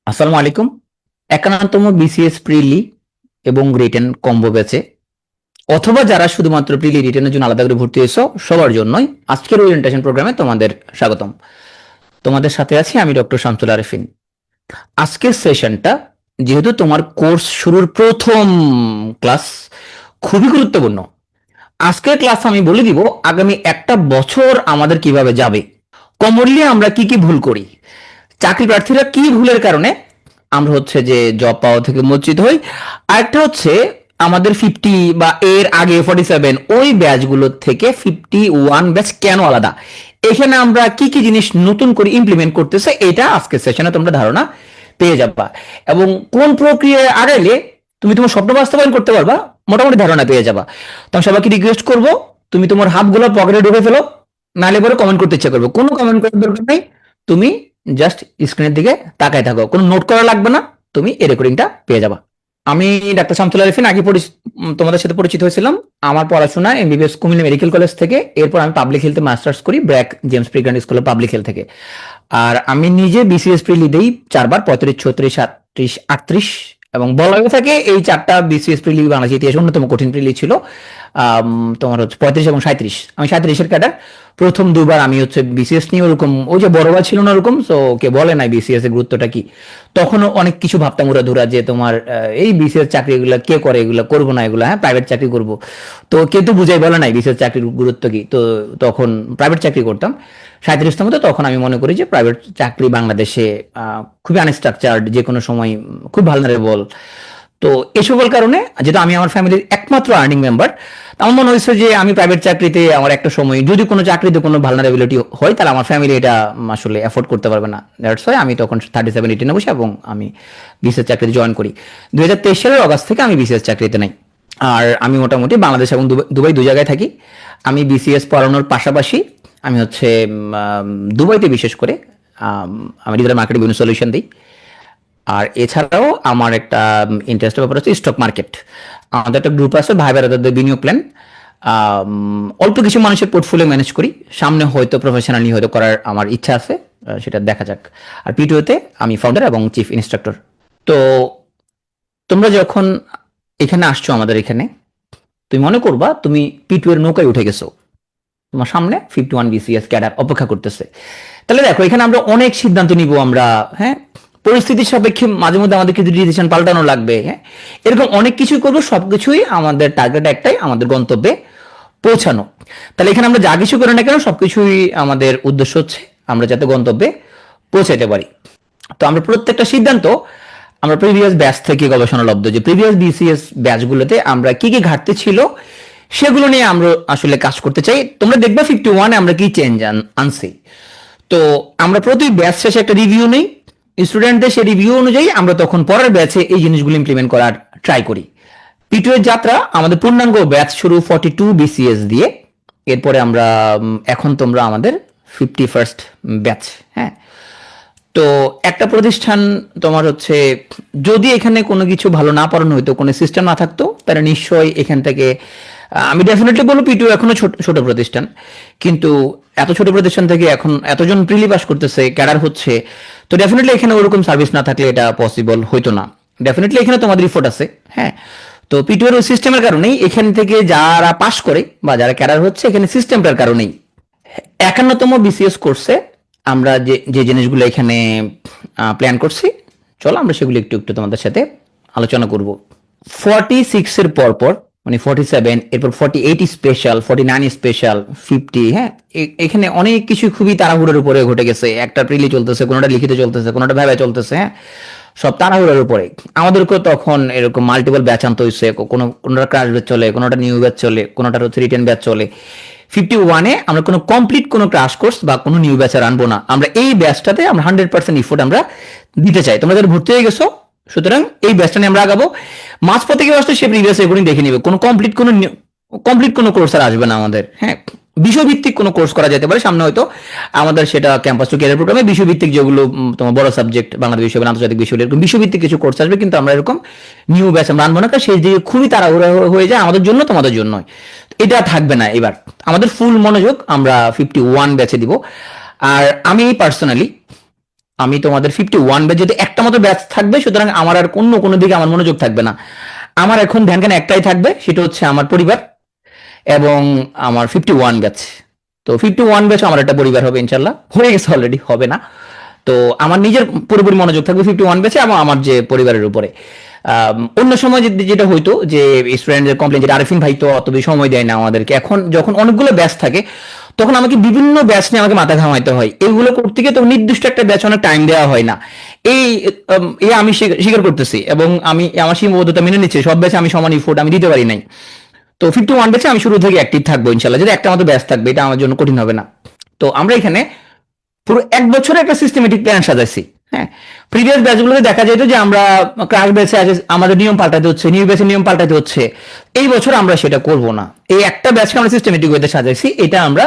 আসসালামু আলাইকুম। 51তম বিসিএস প্রিলি এবং রিটেন কম্বো ব্যাচে অথবা যারা শুধুমাত্র প্রিলি রিটেনের জন্য আলাদা করে ভর্তি হয়েছো সবার জন্যই আজকের ওরিয়েন্টেশন প্রোগ্রামে তোমাদের স্বাগতম। তোমাদের সাথে আছি আমি ডক্টর শামসুল আরেফিন। আজকের সেশনটা যেহেতু তোমার কোর্স শুরুর প্রথম ক্লাস, খুবই গুরুত্বপূর্ণ। আজকের ক্লাস আমি বলে দিব আগামী একটা বছর আমাদের কিভাবে যাবে, কমনলি আমরা কি কি ভুল করি, চাকরি প্রার্থীরা কি ভুলের কারণে আমরা হচ্ছে যে জব পাওয়া থেকে বঞ্চিত হই। আরেকটা হচ্ছে আমাদের 50 বা এর আগে 47 ওই ব্যাচগুলোর থেকে 51 ব্যাচ কেন আলাদা, এখানে আমরা কি কি জিনিস নতুন করে ইমপ্লিমেন্ট করতেছে এটা আজকের সেশনে তোমরা ধারণা পেয়ে যাবা, এবং কোন প্রক্রিয়ায় আগাইলে তুমি তোমার স্বপ্ন বাস্তবায়ন করতে পারবা মোটামুটি ধারণা পেয়ে যাবা। তো আমি সবাইকে রিকোয়েস্ট করবো তুমি তোমার হাতগুলো পকেটে ঢুকে ফেলো, নাহলে পরে কমেন্ট করতে ইচ্ছা করবো। কোনো কমেন্ট করার দরকার নেই, তুমি জাস্ট স্ক্রিনের দিকে তাকায় থাকো, কোনো নোট করা লাগবে না, তুমি এই রেকর্ডিংটা পেয়ে যাবা। আমি ডাক্তার শামসুল আরিফিন, আগে তোমাদের সাথে পরিচিত হয়েছিলাম আমার পড়াশোনা এমবিবিএস কুমিল্লা মেডিকেল কলেজ থেকে। এরপর আমি পাবলিক হেলথে মাস্টার্স করি ব্র্যাক জেমস প্রিগ্রান্ড স্কুলের পাবলিক হেলথ থেকে। আর আমি নিজে বিসিএস প্রিলি দেই 4বার, 35, 36, 38, 38, এবং বলা হয়ে থাকে এই 4টা বিসিএস প্রিলি বাংলাদেশ ইতিহাসে অন্যতম কঠিন প্রিলি ছিল। তোমার হচ্ছে 35 এবং 37, আমি 37-এর ক্যাডার। প্রথম দুবার আমি হচ্ছে বিসিএস নিয়ে ওরকম ওই যে বড় ছিল না ওরকম, সো কে বলে নাই বিসিএস এর গুরুত্বটা কি। তখনও অনেক কিছু ভাবতাম উড়াধুরা যে তোমার এই বিসিএস চাকরি এগুলা কে করে, এগুলা করবো না, এগুলা হ্যাঁ প্রাইভেট চাকরি করব। তো কেউ তো বুঝাই বলে নাই বিসিএস চাকরির গুরুত্ব কি। তো তখন প্রাইভেট চাকরি করতাম 37তম। তো তখন আমি মনে করি যে প্রাইভেট চাকরি বাংলাদেশে খুবই আনস্ট্রাকচার্ড, যে কোনো সময় খুব ভালনারেবল। তো এই সকল কারণে যেটা আমি আমার ফ্যামিলির একমাত্র আর্নিং মেম্বার, আমার মনে হয়েছে যে আমি প্রাইভেট চাকরিতে আমার একটা সময় যদি কোনো চাকরিতে কোনো ভালনারেবিলিটি হয় তাহলে আমার ফ্যামিলি এটা আসলে অ্যাফোর্ড করতে পারবে না। দ্যাটস ওয়াই আমি তখন 37-18 বসে এবং আমি বিসিএস চাকরিতে জয়েন করি। 2023 সালের অগাস্ট থেকে আমি বিসিএস চাকরিতে নাই। আর আমি মোটামুটি বাংলাদেশ এবং দুবাই দু জায়গায় থাকি। আমি বিসিএস পড়ানোর পাশাপাশি আমি হচ্ছে দুবাইতে বিশেষ করে আমি ডিজিটাল মার্কেটিং বিভিন্ন সলিউশন দিই। আর এছাড়াও আমার একটা ইন্টারেস্টের ব্যাপার হচ্ছে স্টক মার্কেট। আমাদের একটা গ্রুপ আছে ভাই বেড়াদের বিনিয়োগ প্ল্যান। অল্প কিছু মানুষের পোর্টফোলিও ম্যানেজ করি, সামনে হয়তো প্রফেশনালি হয়তো করার আমার ইচ্ছা আছে, সেটা দেখা যাক। আর পিটিওতে আমি ফাউন্ডার এবং চিফ ইনস্ট্রাক্টর। তো তোমরা যখন এখানে আসছো আমাদের এখানে, তুমি মনে করবা তুমি পিটিও এর নৌকায় উঠে গেছো, তোমার সামনে 51 বিসিএস ক্যাডার অপেক্ষা করতেছে। তাহলে দেখো এখানে আমরা অনেক সিদ্ধান্ত নিব আমরা, হ্যাঁ পরিস্থিতির সাপেক্ষে মাঝে মধ্যে আমাদের কিছু ডিসিশন পাল্টানো লাগবে, হ্যাঁ এরকম অনেক কিছুই করবো। সবকিছুই আমাদের টার্গেট একটাই, আমাদের গন্তব্যে পৌঁছানো। তাহলে এখানে আমরা যা কিছু করি না কেন সবকিছুই আমাদের উদ্দেশ্য হচ্ছে আমরা যাতে গন্তব্যে পৌঁছাতে পারি। তো আমরা প্রত্যেকটা সিদ্ধান্ত আমরা প্রিভিয়াস ব্যাচ থেকে গবেষণা লব্ধ, যে প্রিভিয়াস বিসিএস ব্যাচগুলোতে আমরা কি কি ঘাটতি ছিল সেগুলো নিয়ে আমরা আসলে কাজ করতে চাই। তোমরা দেখবে 51-এ আমরা কি চেঞ্জ আনছি। তো আমরা প্রতি ব্যাচ শেষে একটা রিভিউ নেই, স্টুডেন্টদের সেই রিভিউ অনুযায়ী আমরা তখন পরের ব্যাচে এই জিনিসগুলো ইমপ্লিমেন্ট করার ট্রাই করি। পিটু এর যাত্রা আমাদের পূর্ণাঙ্গ ব্যাচ শুরু 42 বিসিএস দিয়ে। এরপরে আমরা এখন তোমরা আমাদের 51st ব্যাচ। হ্যাঁ, তো একটা প্রতিষ্ঠান তোমার হচ্ছে যদি এখানে কোনো কিছু ভালো না পড়ানো হইতো, কোনো সিস্টেম না থাকতো, তাহলে নিশ্চয়ই এখান থেকে আমি ডেফিনেটলি বলবো পিটিও এখনো ছোট প্রতিষ্ঠান, কিন্তু এত ছোট প্রতিষ্ঠান থেকে এখন এতজন প্রিলি পাস করতেছে, ক্যাডার হচ্ছে, তো ডেফিনেটলি এখানে ওরকম সার্ভিস না থাকলে এটা পসিবল হইতো না। ডেফিনেটলি এখানে তোমাদের রিপোর্ট আছে, হ্যাঁ। তো পিটিওর ওই সিস্টেমের কারণেই এখান থেকে যারা পাস করে বা যারা ক্যাডার হচ্ছে এখানে সিস্টেমটার কারণেই 51তম বিসিএস কোর্সে আমরা যে যে জিনিসগুলো এখানে প্ল্যান করছি, চলো আমরা সেগুলো একটু একটু তোমাদের সাথে আলোচনা করব। 46 এর পর মানে 47, এরপর 48 স্পেশাল, 49 স্পেশাল, 50, হ্যাঁ এখানে অনেক কিছু খুবই তাড়াহুড়োর উপরে ঘটে গেছে। একটা প্রিলি চলতেছে, কোনোটা লিখিত চলতেছে, কোনোটা ভাবে চলতেছে, হ্যাঁ সব তাড়াহুড়োর উপরে। আমাদেরকেও তখন এরকম মাল্টিপল ব্যাচ আনতে হয়েছে, কোনোটা ক্রাশ ব্যাচ চলে, কোনোটা নিউ ব্যাচ চলে, কোনোটা হচ্ছে রিটেন ব্যাচ চলে। 51-এ আমরা কোনো কমপ্লিট কোনো ক্রাশ কোর্স বা কোনো নিউ ব্যাচ আর আনবো না, আমরা এই ব্যাচটাতে আমরা 100% ইফোর্ট আমরা দিতে চাই। তোমরা যারা ভর্তি হয়ে গেছো সুতরাং এই ব্যাচটা নিয়ে আমরা আগাবো। মাঝপথে কেউ আসলে সে প্রিভিয়াস রেকর্ডিং দেখে নিবে, কোনো কমপ্লিট কোনো কোর্স আর আসবে না আমাদের। হ্যাঁ, বিষয়ভিত্তিক কোনো কোর্স করা যেতে পারে সামনে, হয়তো আমাদের সেটা ক্যাম্পাস টু ক্যারিয়ার প্রোগ্রামে বিষয়ভিত্তিক যেগুলো তোমার বড় সাবজেক্ট বাংলাদেশ বিশ্ববিদ্যালয়, আন্তর্জাতিক বিশ্ববিদ্যালয়, এরকম বিষয়ভিত্তিক কিছু কোর্স আসবে, কিন্তু আমরা এরকম নিউ ব্যাচ আমরা আনবো না, কারণ সেই দিকে খুবই তাড়াহুড়া হয়ে যায় আমাদের জন্য, তোমাদের জন্য এটা থাকবে না। এবার আমাদের ফুল মনোযোগ আমরা 51 ব্যাচে দিব। আর আমি পার্সোনালি আমি তোমাদের 51 ব্যাচ, যেহেতু একটা মতো ব্যাচ থাকবে, সুতরাং আমার আর অন্য কোনো দিকে আমার মনোযোগ থাকবে না। আমার এখন ধ্যান জ্ঞান একটাই থাকবে, সেটা হচ্ছে আমার পরিবার এবং আমার 51 ব্যাচ। তো 51 ব্যাচ আমার একটা পরিবার হবে ইনশাল্লাহ, হয়ে গেছে অলরেডি, হবে না। তো আমার নিজের পুরোপুরি মনোযোগ থাকবে 51 ব্যাচে এবং আমার যে পরিবারের উপরে। অন্য সময় যেটা হইতো যে স্টুডেন্টদের কমপ্লেন, যেটা আরিফিন ভাই তো অত বেশি সময় দেয় না আমাদেরকে, এখন যখন অনেকগুলো ব্যাচ থাকে তখন আমাকে বিভিন্ন ব্যাচ নিয়ে আমাকে মাথা ঘামাইতে হয়, এইগুলো করতে গিয়ে তো নির্দিষ্ট একটা ব্যাচ অনেক টাইম দেওয়া হয় না। এই আমি স্বীকার করতেছি এবং আমি আমার সীমাবদ্ধতা মেনে নিচ্ছি, সব ব্যাচে আমি সমান ইফোর্ট আমি দিতে পারি নাই। তো 51 ব্যাচে আমি শুরু থেকে অ্যাক্টিভ থাকবো ইনশাল্লাহ, যদি একটা মতো ব্যাচ থাকবে, এটা আমার জন্য কঠিন হবে না। তো আমরা এখানে পুরো এক বছরে একটা সিস্টেমেটিক প্ল্যান সাজাইছি। হ্যাঁ, প্রিভিয়াস ব্যাচগুলোতে দেখা যেত যে আমরা ক্লাস ব্যাচে আছে, আমাদের নিয়ম পাল্টাতে হচ্ছে, নিউ ব্যাচের নিয়ম পাল্টাতে হচ্ছে। এই বছর আমরা সেটা করব না, এই একটা ব্যাচকে আমরা সিস্টেমেটিক ওয়েতে সাজাইছি, এটা আমরা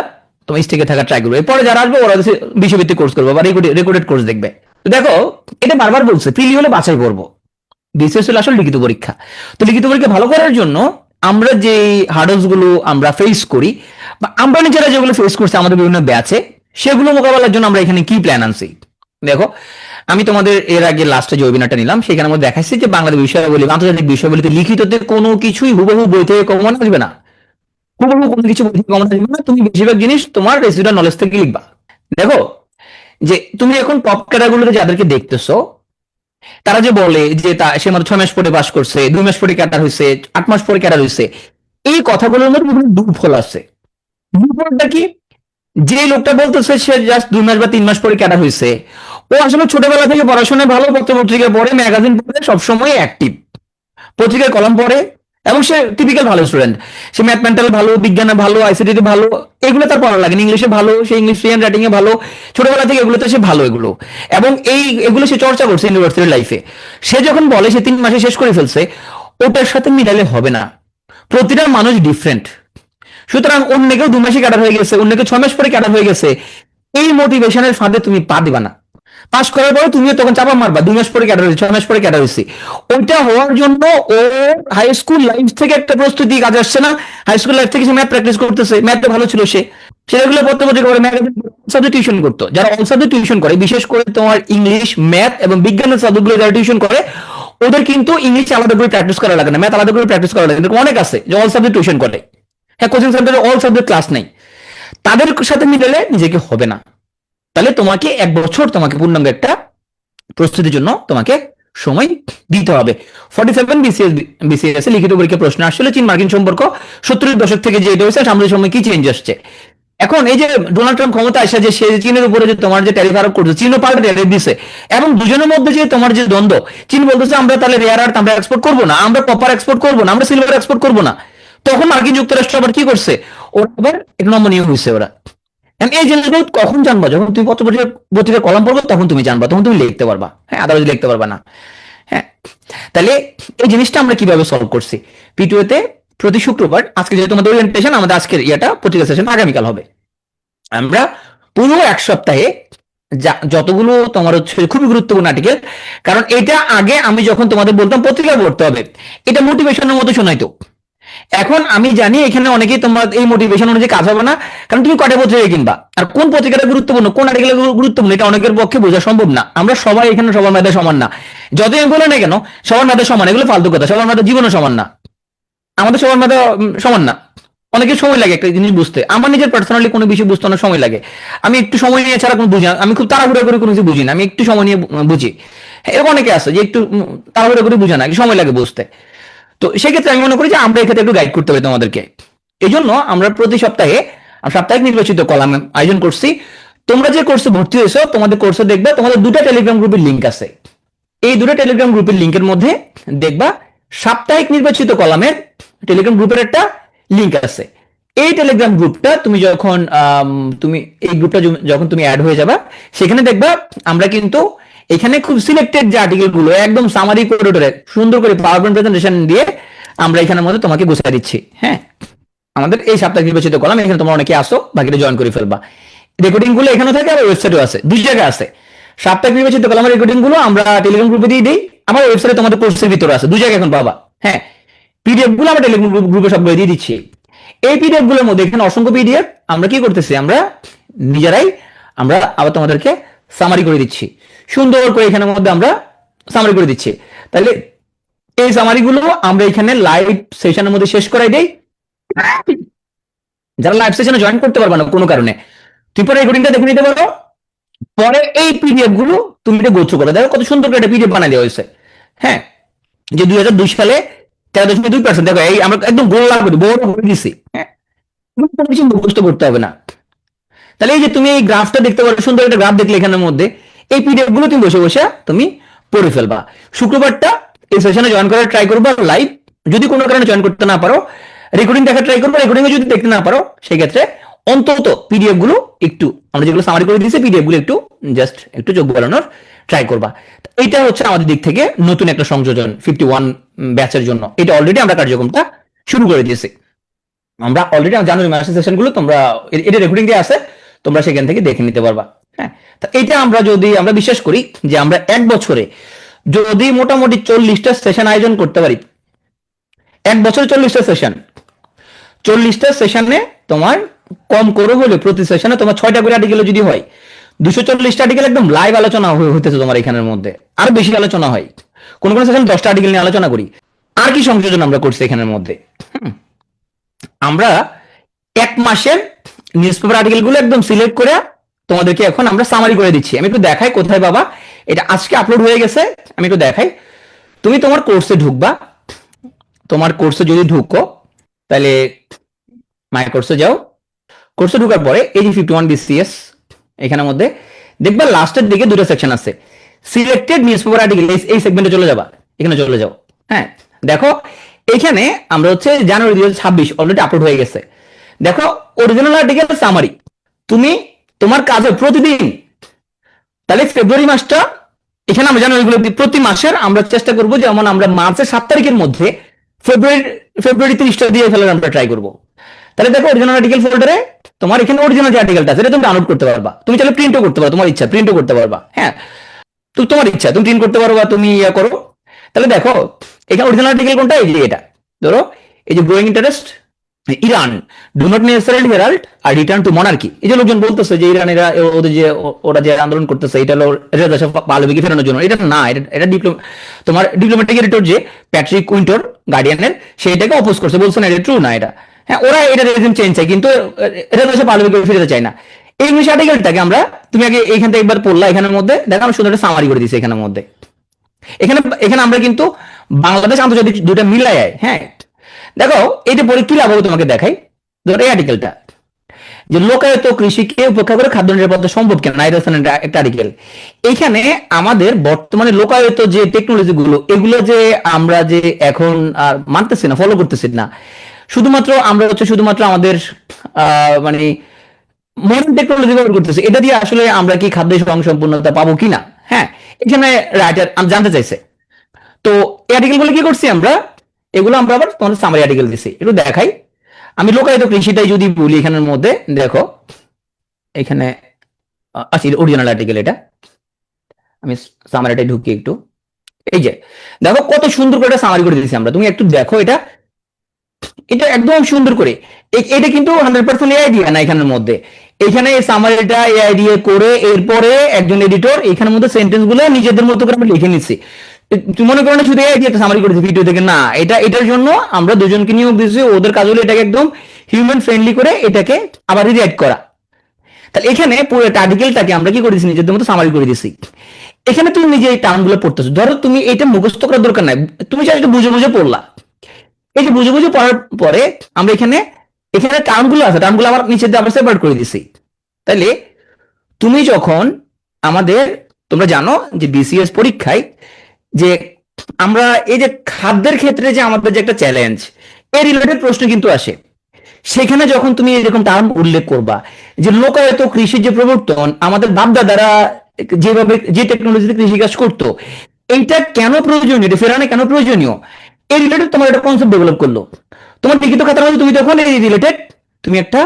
তোমার স্টেকে থাকা ট্রাই করবো। এরপরে যারা আসবে ওরা বিষয়ভিত্তিক কোর্স করবো বা রেকর্ডেড কোর্স দেখবে। তো দেখো, এটা বারবার বলছে, প্রিলি হলে বাছাই করবো, বিসিএস হলো আসলে লিখিত পরীক্ষা। তো লিখিত পরীক্ষা ভালো করার জন্য আমরা যে হার্ডলস গুলো আমরা ফেস করি বা আমরা নিজেরা যেগুলো ফেস করছি আমাদের বিভিন্ন ব্যাচে, সেগুলো মোকাবেলার জন্য আমরা এখানে কি প্ল্যান আনছি। দেখো, আমি তোমাদের এর আগে লাস্টে যে ওয়েবিনারটা নিলাম সেখানে আমরা দেখাচ্ছি যে বাংলাদেশ বিষয়াবলী, আন্তর্জাতিক বিষয়াবলীতে লিখিততে কোনো কিছুই হুবহু বই থেকে কমন আসবে না, হুবহু কোনো কিছু বই থেকে কমন আসবে না। তুমি বেশিরভাগ জিনিস তোমার রেসিডুয়াল নলেজ থেকে লিখবা। দেখো, যে তুমি এখন টপ ক্যাটাগরিতে যাদেরকে দেখতেছো, তারা যে বলে যে সে মাত্র 6 মাস পরে পাস করছে, 2 মাস পরে ক্যাডার হয়েছে, 8 মাস পরে ক্যাডার হয়েছে, এই কথাগুলোর মধ্যে বিভিন্ন দুর্ফল আছে। দুর্ফলটা কি? যে লোকটা বলতেছে সে জাস্ট 2 মাস বা 3 মাস পরে ক্যাডার হয়েছে, ও আসলে ছোটবেলা থেকে পড়াশোনায় ভালো, পত্র পত্রিকা পড়ে, ম্যাগাজিন পড়ে, সবসময় অ্যাক্টিভ, পত্রিকায় কলম পড়ে এবং সে টিপিক্যাল ভালো স্টুডেন্ট। সে ম্যাথমেটিক্যাল ভালো, বিজ্ঞানে ভালো, আইসিটি ভালো, এগুলো তার পড়া লাগে, ইংলিশে ভালো, সে ইংলিশ ফ্লুয়েন্ট, রাইটিং এ ভালো, ছোটবেলা থেকে এগুলোতে সে ভালো, এগুলো এবং এগুলো সে চর্চা করছে ইউনিভার্সিটি লাইফে। সে যখন বলে সে 3 মাসে শেষ করে ফেলছে, ওটার সাথে মিলালে হবে না। প্রতিটা মানুষ ডিফারেন্ট, সুতরাং অন্য কেউ 2 মাসে ক্যাডার হয়ে গেছে, অন্য কেউ 6 মাস পরে ক্যাডার হয়ে গেছে, এই মোটিভেশনের ফাঁদে তুমি পা দিবা না। পাস করার পরে তুমিও তখন চাপা মারবা, 2 মাস পরে ক্যাডার হয়েছে, 6 মাস পরে ক্যাডার হয়েছে। ওইটা হওয়ার জন্য ও হাই স্কুল লাইফ থেকে একটা প্রস্তুতি কাজ আসছে না। হাই স্কুল লাইফ থেকে সে ম্যাথ প্র্যাকটিস করতেছে, ম্যাথে ভালো ছিল, সে সেগুলো পড়তে পড়তে করে ম্যাগাজিন সাবজেক্ট টিউশন করতো। যারা অল সাবজেক্ট টিউশন করে, বিশেষ করে তোমার ইংলিশ, ম্যাথ এবং বিজ্ঞানের সাবজেক্টগুলো যারা টিউশন করে, ওদের কিন্তু ইংলিশ আলাদা করে প্র্যাকটিস করা লাগে না, ম্যাথ আলাদা করে প্র্যাকটিস করা লাগে না। অনেক আছে যে অল সাবজেক্ট টিউশন করে, হ্যাঁ, কোচিং সেন্টারে অল সাবজেক্ট ক্লাস নেই, তাদের সাথে মিলালে নিজেকে হবে না। তাহলে তোমাকে 1 বছর তোমাকে পূর্ণাঙ্গ একটা প্রস্তুতির জন্য তোমাকে সময় দিতে হবে। 47 বিসিএস এ লিখিত পরীক্ষা প্রশ্ন আসলে চীন মার্কিন সম্পর্ক 70-এর দশক থেকে যে এটা হয়েছে, সামনের সময় কি চেঞ্জ আসছে। এখন এই যে ডোনাল্ড ট্রাম্প ক্ষমতা আসে, যে সে চীনের উপরে যে তোমার যে ট্যারিফ আরোপ করছে, চীনও পাল্টা ট্যারিফ দিছে, এবং দুজনের মধ্যে যে তোমার যে দ্বন্দ্ব, চীন বলতেছে আমরা তাহলে রেয়ার আর্থ আমরা এক্সপোর্ট করবো না, আমরা কপার এক্সপোর্ট করবো না, আমরা সিলভার এক্সপোর্ট করবো না। তখন মার্কিন যুক্তরাষ্ট্র আবার কি করছে, ওরা আবার এক নম্বর হয়েছে ওরা। এই জিনিসগুলো কখন জানবা? যখন তুমি পত্রিকার কলম পড়বো তখন তুমি জানবা, তখন তুমি লিখতে পারবা, হ্যাঁ, আদারওয়াইজ লিখতে পারবা না। হ্যাঁ, তাহলে এই জিনিসটা আমরা কিভাবে সলভ করছি পিটুয়েতে প্রতি শুক্রবার। আজকে যেহেতু আমাদের ওরিয়েন্টেশন, আমাদের আজকের ইয়েটা পত্রিকা সেশন আগামীকাল হবে। আমরা পুরো 1 সপ্তাহে যতগুলো তোমার হচ্ছে খুবই গুরুত্বপূর্ণ আর্টিকেল, কারণ এটা আগে আমি যখন তোমাদের বলতাম পত্রিকা পড়তে হবে, এটা মোটিভেশনের মতো শোনাইতো। এখন আমি জানি এখানে অনেকেই তোমার এই মোটিভেশন অনুযায়ী কাজ হবে না, কারণ তুমি কটা পত্রিকা কিনবা আর কোন পত্রিকাটা গুরুত্বপূর্ণ, কোন আর্টিকেল গুরুত্বপূর্ণ, এটা অনেকের পক্ষে বোঝা সম্ভব না। আমরা সবাই এখানে সবার মেধা সমান না, যতই আমি বলে না কেন সবার মেধা সমান, এগুলো ফালতু কথা। সবার মেধা জীবনও সমান না, আমাদের সবার মেধা সমান না। অনেকের সময় লাগে একটা জিনিস বুঝতে, আমার নিজের পার্সোনালি কোনো বিষয় বুঝতে অনেক সময় লাগে। আমি একটু সময় নিয়ে ছাড়া কোনো বুঝি না, আমি খুব তাড়াহুড়া করে কোনো কিছু বুঝি না, আমি একটু সময় নিয়ে বুঝি। এরকম অনেকে আছে যে একটু তাড়াহুড়া করে বুঝে না, সময় লাগে বুঝতে। তো সেক্ষেত্রে আমি মনে করি যে আমরা এক্ষেত্রে একটু গাইড করতে পারি তোমাদেরকে। এই জন্য আমরা প্রতি সপ্তাহে সাপ্তাহিক নির্বাচিত কলাম আয়োজন করছি। তোমরা যে কোর্সে ভর্তি হয়েছো, তোমাদের কোর্সে দেখবা তোমাদের 2টা টেলিগ্রাম গ্রুপের লিঙ্ক আছে। এই 2টা টেলিগ্রাম গ্রুপের লিঙ্কের মধ্যে দেখবা সাপ্তাহিক নির্বাচিত কলামের টেলিগ্রাম গ্রুপের একটা লিঙ্ক আছে। এই টেলিগ্রাম গ্রুপটা তুমি যখন এই গ্রুপটা যখন তুমি অ্যাড হয়ে যাবা, সেখানে দেখবা আমরা কিন্তু এখানে খুব সিলেক্টেড যে আর্টিকেল গুলো একদম সামারি করে সুন্দর করে পাওয়ারপয়েন্ট প্রেজেন্টেশন দিয়ে আমরা এখানের মধ্যে তোমাকে গুছিয়ে দিচ্ছি। হ্যাঁ, আমাদের এই সাপ্তাহিক নির্বাচিত কলাম, এখানে তোমরা অনেকে আসো, বাকিটা জয়েন করে ফেলবা। রেকর্ডিং গুলো এখানে থাকে, আবার ওয়েবসাইটেও আছে, 2 জায়গায় আছে। সাপ্তাহিক নির্বাচিত কলামের রেকর্ডিং গুলো আমরা টেলিগ্রাম গ্রুপে দিয়ে দিই, আমার ওয়েবসাইটে তোমাদের কোর্সের ভিতরে আছে, 2 জায়গায় এখন পাবা। হ্যাঁ, পিডিএফ গুলো আমরা টেলিগ্রাম গ্রুপে সব দিয়ে দিচ্ছি। এই পিডিএফ গুলোর মধ্যে এখানে অসংখ্য পিডিএফ আমরা কি করতেছি, আমরা নিজেরাই আমরা আবার তোমাদেরকে সামারি করে দিচ্ছি, সুন্দর করে এখানের মধ্যে আমরা সামারি করে দিচ্ছি। তাহলে এই সামারিগুলো আমরা এখানে লাইভ সেশনের মধ্যে শেষ করাই দেই। যারা লাইভ সেশনে জয়েন করতে পারবে না কোনো কারণে, তুমি পরে রেকর্ডিংটা দেখে নিতে পারো, পরে এই পিডিএফ গুলো তুমি এটা গোথ্রু করো। দেখো কত সুন্দর করে একটা পিডিএফ বানাই দেওয়া হয়েছে। হ্যাঁ, যে 2002 সালে 13.2%, দেখো এই আমরা একদম গোল্লা করে বড় করে দিছি। হ্যাঁ, কোনো কিছু মুখস্থ করতে হবে না। তাহলে এই যে তুমি এই গ্রাফটা দেখতে পারো, সুন্দর একটা গ্রাফ দেখলে এখানের মধ্যে, এই পিডিএফ গুলো তুমি বসে বসে তুমি পড়ে ফেলবা। শুক্রবারটা এই সেশনে জয়েন করার ট্রাই করবা লাইভ, যদি কোনো কারণে জয়েন করতে না পারো রেকর্ডিং দেখা ট্রাই করবো। রেকর্ডিং যদি দেখতে না পারো সেই ক্ষেত্রে অন্তত পিডিএফ গুলো একটু, আমরা যেগুলো সামারি করে দিয়েছি পিডিএফ গুলো একটু জাস্ট একটু চোখ বাড়ানোর ট্রাই করবা। এইটা হচ্ছে আমাদের দিক থেকে নতুন একটা সংযোজন 51 ব্যাচের জন্য। এটা অলরেডি আমরা কার্যক্রমটা শুরু করে দিয়েছি। আমরা অলরেডি জানুয়ারি মাসের সেশন গুলো তোমরা এটা রেকর্ডিং দিয়ে আছে, তোমরা সেখান থেকে দেখে নিতে পারবা। হ্যাঁ, এটা আমরা যদি আমরা বিশ্বাস করি যে আমরা এক বছরে যদি মোটামুটি 40টা সেশন আয়োজন করতে পারি, এক বছরে 40টা সেশন, 40টা সেশনে তোমার কম করে হলে প্রতি সেশনে তোমার 6টা করে আর্টিকেল যদি হয়, 240টা আর্টিকেল একদম লাইভ আলোচনা হইতেছে তোমার এখানের মধ্যে। আরো বেশি আলোচনা হয়, কোন কোন সেশন 10টা আর্টিকেল নিয়ে আলোচনা করি। আর কি সংযোজন আমরা করছি এখানের মধ্যে, আমরা এক মাসের নিউজ পেপার আর্টিকেল গুলো একদম সিলেক্ট করে তোমাদেরকে এখন আমরা সামারি করে দিচ্ছি। আমি একটু দেখাই কোথায় বাবা, এটা আজকে আপলোড হয়ে গেছে, আমি একটু দেখাই। তুমি তোমার কোর্সে ঢুকবা, তোমার কোর্সে যদি ঢুকো তাহলে মাই কোর্সে যাও, কোর্সে ঢুকার পরে এই যে 51 BCS এখানের মধ্যে দেখবা লাস্টের দিকে দুটো সেকশন আছে, সিলেক্টেড নিউজ পেপার আর্টিকেল, এই সেগমেন্টে চলে যাবা, এখানে চলে যাও। হ্যাঁ, দেখো এখানে আমরা হচ্ছে জানুয়ারি 2026 অলরেডি আপলোড হয়ে গেছে। দেখো অরিজিনাল আর্টিকেল সামারি, তুমি তোমার কাজে প্রতিদিন, তাহলে ফেব্রুয়ারি মাসটা এখানে আমরা জানুয়ারি প্রতি মাসের আমরা চেষ্টা করবো, যেমন আমরা মার্চের 7 তারিখের মধ্যে ফেব্রুয়ারি 30টা দিয়ে ফেলার আমরা ট্রাই করবো। তাহলে দেখো অরিজিনাল আর্টিকেল ফোল্ডারে তোমার এখানে অরিজিনাল যে আর্টিকেলটা আছে তুমি ডাউনলোড করতে পারবা, তুমি চাইলে প্রিন্টও করতে পারো, তোমার ইচ্ছা প্রিন্টও করতে পারবা। হ্যাঁ, তো তোমার ইচ্ছা তুমি প্রিন্ট করতে পারবা, তুমি ইয়া করো। তাহলে দেখো এখানে অরিজিনাল আর্টিকেল কোনটা, এই যে এটা ধরো, এই যে growing interest Iran do not necessarily herald আর রিটার্ন টু মনার্কি। এই যে লোকজন বলতেছে যে ইরানেরা ওদের যে ওরা যে আন্দোলন করতেছে এটা হলো রেজা শাহ পাহলভিকে ফেরানোর জন্য, এটা না, এটা তোমার ডিপ্লোম্যাটিক এডিটর যে প্যাট্রিক উইন্টর গার্ডিয়ানের সেইটাকে অপোজ করছে, বলছে না এটা ট্রু না এটা। হ্যাঁ, ওরা এটা রেজিম চেঞ্জ চায়, কিন্তু রেজা শাহ পাহলভিকে ফেরাতে চায় না। এই ইংলিশ আর্টিকেলটাকে আমরা, তুমি আগে এইখান থেকে একবার পড়লা, এখানের মধ্যে দেখো আমি সুন্দর একটা সামারি করে দিচ্ছি এখানের মধ্যে। এখানে আমরা কিন্তু বাংলাদেশ আন্তর্জাতিক দুটা মিলাই। হ্যাঁ, দেখো এটা পরে কি লাভ হবে তোমাকে দেখাই। ধরো এই আর্টিকেলটা যে লোকায়ত কৃষিকে উপেক্ষা করে খাদ্য নিরাপত্তা সম্ভব কেন, একটা আর্টিকেল। এইখানে আমাদের বর্তমানে লোকায়ত যে টেকনোলজি গুলো, এগুলো যে আমরা যে এখন আর মানতেছি না, ফলো করতেছি না, শুধুমাত্র আমরা হচ্ছে শুধুমাত্র আমাদের মানে মডার্ন টেকনোলজি ব্যবহার করতেছি, এটা দিয়ে আসলে আমরা কি খাদ্য স্বয়ংসম্পূর্ণতা পাবো কিনা। হ্যাঁ, এখানে রাইটার জানতে চাইছে। তো এই আর্টিকেল গুলো কি করছি আমরা, এগুলো আমরা আবার তোমাদের সামারি আর্টিকেল দিছি, একটু দেখাই। আমি লোকায়ত কৃষিটাই যদি বলি এখানের মধ্যে, দেখো এখানে আচ্ছা অরিজিনাল আর্টিকেল, এটা আমি সামারিটাই ঢুকি একটু। এই যে দেখো কত সুন্দর করে সামারি করে দিয়েছি আমরা, তুমি একটু দেখো এটা একদম সুন্দর করে। এটা কিন্তু 100% এআই দিয়ে না এখানের মধ্যে, এখানে সামারিটা এআই দিয়ে করে এরপরে একজন এডিটর এখানের মধ্যে সেন্টেন্স গুলো নিজেদের মতো করে আমরা লিখে নিচ্ছি। মনে করো না শুধু এআই দিয়ে একটা সামারি করেছি ভিডিও থেকে, না, এটার জন্য আমরা দুজনকে নিয়োগ দিয়েছি, ওদের কাজ হলো এটাকে একদম হিউম্যান ফ্রেন্ডলি করে এটাকে আবার রিডাইট করা। তাহলে এখানে পুরো আর্টিকেলটাকে আমরা কি করেছি, নিজেদের মতো সামারি করে দিয়েছি। এখানে তুমি নিজে এই টার্মগুলো পড়তেছো, ধরো তুমি এটা মুখস্থ করার দরকার নাই, তুমি সেটা বুঝে বুঝে পড়লা। এই যে বুঝে বুঝে পড়ার পরে আমরা এখানে টার্মগুলো আছে, টার্মগুলো আবার নিচে দিয়ে আবার সেপারেট করে দিছি। তাহলে তুমি যখন আমাদের, তোমরা জানো যে বিসিএস পরীক্ষায় যে আমরা এই যে খাদ্যের ক্ষেত্রে যে আমাদের যে একটা চ্যালেঞ্জ, এই রিলেটেড প্রশ্ন কিন্তু আসে। সেখানে যখন তুমি এরকম টার্ম উল্লেখ করবা যে লোকায়ত কৃষির যে প্রবর্তন, আমাদের বাপদাদারা যেভাবে যে টেকনোলজিতে কৃষিকাজ করতো, এইটা কেন প্রয়োজনীয়, এটা ফেরানো কেন প্রয়োজনীয়, এই রিলেটেড তোমার একটা কনসেপ্ট ডেভেলপ করলো। তোমার লিখিত খাতার মধ্যে তুমি তখন এই রিলেটেড তুমি একটা